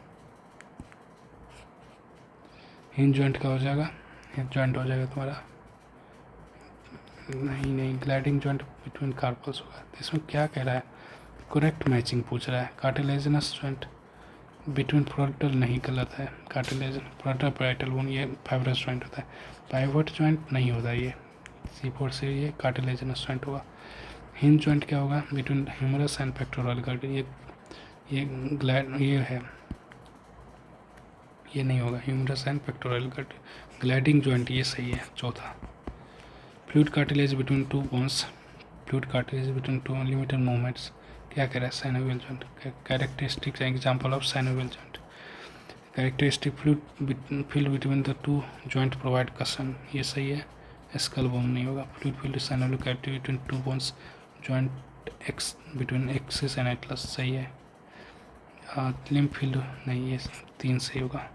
हिंज जॉइंट का हो जाएगा, हिंज जॉइंट हो जाएगा तुम्हारा, नहीं ग्लाइडिंग जॉइंट बिटवीन कार्पल्स होगा। तो इसमें क्या कह रहा है, करेक्ट मैचिंग पूछ रहा है। कार्टिलेजिनस जॉइंट बिटवीन फ्रंटल, नहीं गलत है। कार्टिलेजन फ्रंटल पैराइटल बोन, ये फाइब्रस जॉइंट होता है। पाइवट जॉइंट नहीं होता ये, C4 से ये कार्टिलेजिनस जॉइंट होगा। हिंज जॉइंट क्या होगा बिटवीन ह्यूमरस एंड पेक्टोरल गट, ये ये है, ये नहीं होगा, ह्यूमरस एंड पेक्टोरल गट। ग्लाइडिंग जॉइंट ये सही है चौथा। Fluid cartilage between two bones, fluid cartilage between two limited movements, क्या कह रहा है synovial joint. Characteristics example of synovial joint, characteristic fluid field between the two joint provide cushion, ये सही है। स्कल बोन नहीं होगा। Fluid field synovial cavity between two bones joint x between axis and Atlas, सही है। Lymph field नहीं, ये 3 सही होगा।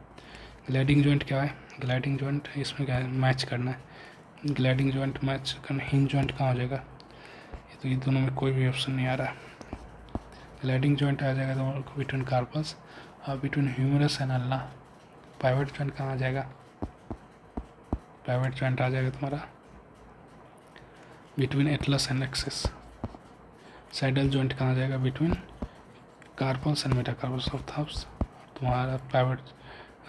ग्लाइडिंग जॉइंट क्या है, ग्लाइडिंग जॉइंट इसमें क्या है मैच करना है, ग्लाइडिंग जॉइंट मैच करना। हिंज जॉइंट कहाँ हो जाएगा, ये तो ये दोनों में कोई भी ऑप्शन नहीं आ रहा। ग्लाइडिंग जॉइंट आ जाएगा तो बिटवीन कार्पस और between humerus and ulna. Pivot joint कहाँ आ जाएगा, पाइवट जॉइंट आ जाएगा तुम्हारा between atlas and axis. Saddle joint कहाँ आ जाएगा between carpus and metacarpus of thumbs. तुम्हारा पाइवट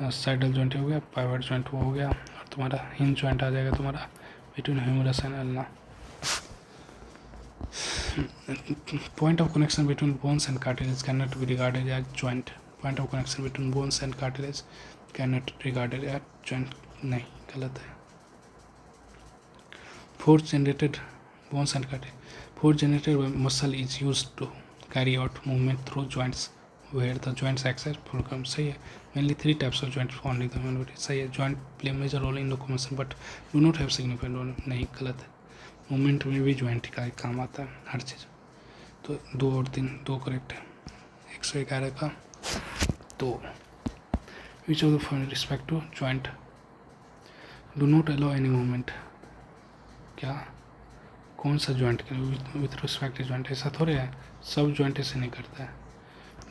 साइडल जॉइंट हो गया, पाइवट जॉइंट वो हो गया, और तुम्हारा हिंज जॉइंट आ जाएगा तुम्हारा between humerus and ulna. Point of connection between bones and cartilage cannot be regarded as joint. Point of connection between bones and cartilage cannot be regarded as joint. नहीं, गलत है। Force generated bones and cartilage. Force generated by muscle is used to carry out movement through joints where the joints access fulcrum. सही है। Mainly 3 types of joints found in the human body. सही है। Joint play major role in locomotion but do not have significant role. नहीं, गलत है। Movement में भी joint का एक काम आता है हर चीज़। तो 2 और 3 2 करेक्ट है। 111 का तो which of the following respect to joint do not allow any movement, क्या कौन सा joint with respect to joint, ऐसा थोड़े है, सब जॉइंट ऐसे नहीं करता है।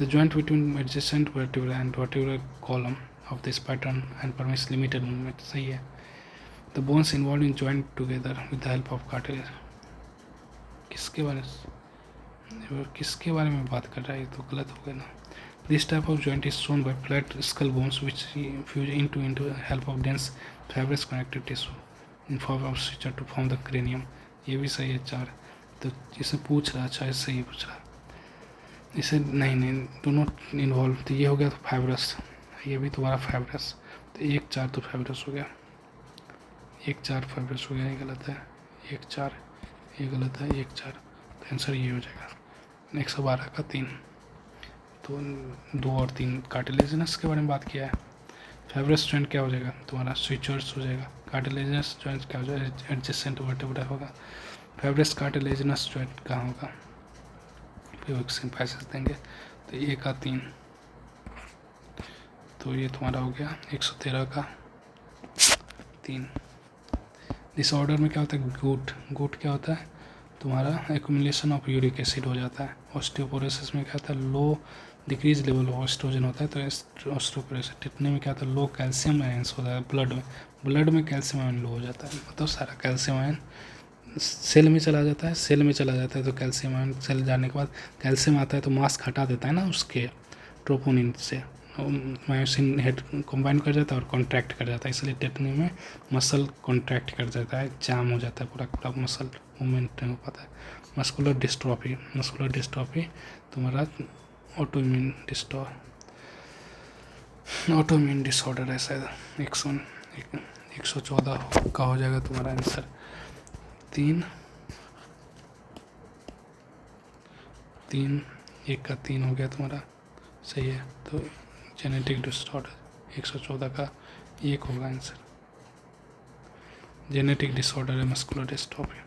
The joint between adjacent vertebra and vertebral column of this pattern and permits limited movement, सही है। The bones involved in joint together with the help of cartilage. किसके बारे में बात कर रहा है, ये तो गलत हो गया ना। This type of joint is shown by flat skull bones which fuse into help of dense fibrous connective tissue in form of suture to form the cranium. ये भी सही है 4। तो इसे पूछ रहा, अच्छा सही पूछ रहा, इसे नहीं do not involve, तो ये हो गया तो फाइब्रस, ये भी तुम्हारा फाइब्रस, तो 1-4 तो फाइब्रस हो गया, 1-4 फाइब्रस हो गया, ये गलत है। 1-4 ये गलत है, 1-4 तो आंसर ये हो जाएगा। 112 का 3 तो 2 और 3 कार्टिलेजिनस के बारे में बात किया है। फाइब्रस जॉइंट क्या हो जाएगा तुम्हारा स्विचर्स हो जाएगा। कार्टिलेजिनस जॉइंट क्या हो जाएगा एडजेसेंट वर्टेब्रा होगा। फाइब्रस कार्टिलेजिनस जॉइंट कहाँ होगा, सिंपैसिस देंगे तो 1 का 3 तो ये तुम्हारा हो गया 113 का 3। डिसऑर्डर में क्या होता है गुट क्या होता है तुम्हारा एक्यूमुलेशन ऑफ यूरिक एसिड हो जाता है। ऑस्टियोपोरोसिस में क्या होता है लो डिक्रीज लेवल ऑफ एस्ट्रोजन होता है तो ऑस्टियोपोरोसिस। टिटनी में क्या होता है लो कैल्शियम आयंस होता है ब्लड में कैल्शियम आयन लो हो जाता है, मतलब सारा कैल्शियम आयन सेल में चला जाता है, तो कैल्शियम आयन सेल जाने के बाद कैल्शियम आता है तो मास्क हटा देता है ना उसके ट्रोपोनिन से, मायोसिन हेड कंबाइन कर जाता है और कॉन्ट्रैक्ट कर जाता है, इसलिए टेटनी में मसल कॉन्ट्रैक्ट कर जाता है, जाम हो जाता है पूरा मसल मूवमेंट नहीं हो पाता है। मस्कुलर डिस्ट्रॉफी तुम्हारा ऑटोइम्यून डिसऑर्डर है शायद। 114 का हो जाएगा तुम्हारा आंसर। 3 1 का 3 हो गया तुम्हारा, सही है। तो जेनेटिक डिसऑर्डर 114 का 1 होगा आंसर। जेनेटिक डिसऑर्डर है muscular dystrophy.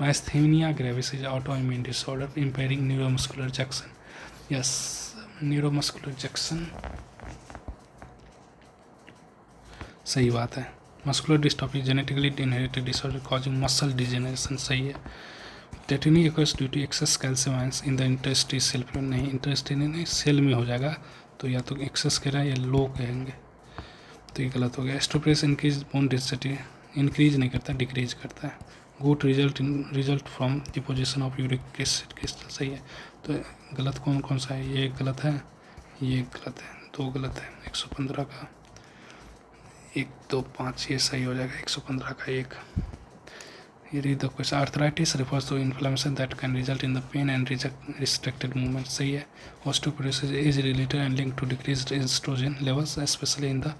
Myasthenia gravis is autoimmune disorder impairing neuromuscular junction. Yes, neuromuscular junction सही बात है। Muscular dystrophy genetically inherited disorder causing muscle degeneration, सही है। Tetany occurs due to excess calcium ions in the interstitial fluid, नहीं interstitial नहीं cell में हो जाएगा, तो या तो एक्सेस कह रहा है या लो कहेंगे, तो ये गलत हो गया। एस्ट्रोप्रेस इंक्रीज बोन डेंसिटी, इंक्रीज नहीं करता डिक्रीज करता है। Good result from deposition of uric acid crystal, सही है। तो गलत कौन सा है, ये गलत है, ये गलत है, 2 गलत है। 115 का 1 2 5 ये सही हो जाएगा। 115 का 1 You read the question. Arthritis refers to inflammation that can result in the pain and restricted movement. सही है. Osteoporosis is related and linked to decreased estrogen levels, especially in the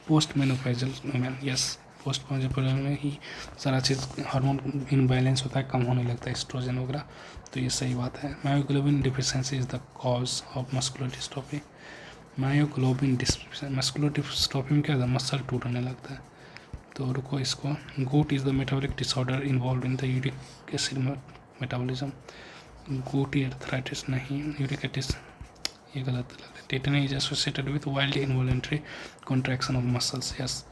post-menopausal women. Yes, post-menopausal में ही सारा चीज़ hormone imbalance होता है, कम होने लगता है oestrogen वगैरह, तो ये सही बात है. Myoglobin deficiency is the cause of muscular dystrophy. Myoglobin muscular dystrophy में क्या होता है, मसल टूटने लगता है. तो रुको इसको. Gout is the metabolic disorder involve in the uric acid metabolism. Gouty arthritis नहीं, यूरिक एसिड ये गलत लग रहा है. Tetany is associated with wild involuntary contraction of muscles. Yes,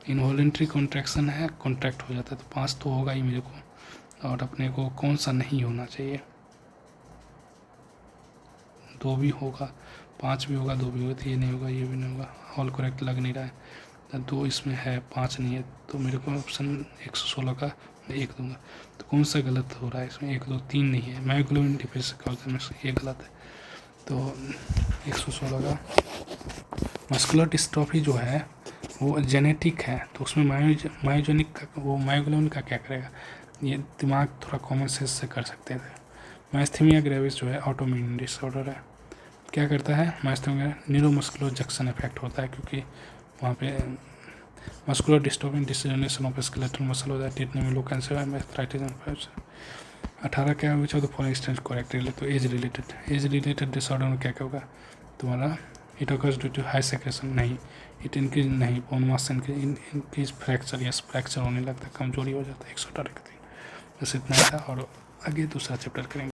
involuntary contraction है, कॉन्ट्रैक्ट हो जाता है, तो 5 तो होगा ही मेरे को. और अपने को कौन सा नहीं होना चाहिए, 2 भी होगा, 5 भी होगा, 2 भी होगा, तो ये नहीं होगा, ये भी नहीं होगा. ऑल करेक्ट लग नहीं रहा है. 2 इसमें है, 5 नहीं है, तो मेरे को ऑप्शन 116 का 1 दूंगा. तो कौन सा गलत हो रहा है इसमें, 1 2 3 नहीं है. मायोग्लोबिन डिफिशियंसी में ये गलत है, तो 116 का. मस्कुलर डिस्ट्रॉफी जो है वो जेनेटिक है, तो उसमें मायोजेनिक का, वो मायोग्लोबिन का क्या करेगा, ये दिमाग थोड़ा कॉमन सेंस से कर सकते थे. माइस्थीमिया ग्रेविस जो है ऑटोइम्यून डिसऑर्डर है. क्या करता है माइस्थीमिया, न्यूरोमस्कुलर जंक्शन इफेक्ट होता है, क्योंकि वहाँ पे muscular disturbing degeneration of skeletal muscle हो जाती है. टेटनी में लो कैंसर है, आर्थराइटिस. 18 क्या which of the following stage correct. तो एज रिलेटेड डिसऑर्डर में क्या क्या होगा तुम्हारा, it occurs due to high secretion नहीं, इट इंक्रीज नहीं, bone mass increase, fracture, yes fracture होने लगता है, कमजोरी हो जाता है. 118 का 3. बस इतना ही था, और आगे दूसरा चैप्टर करेंगे.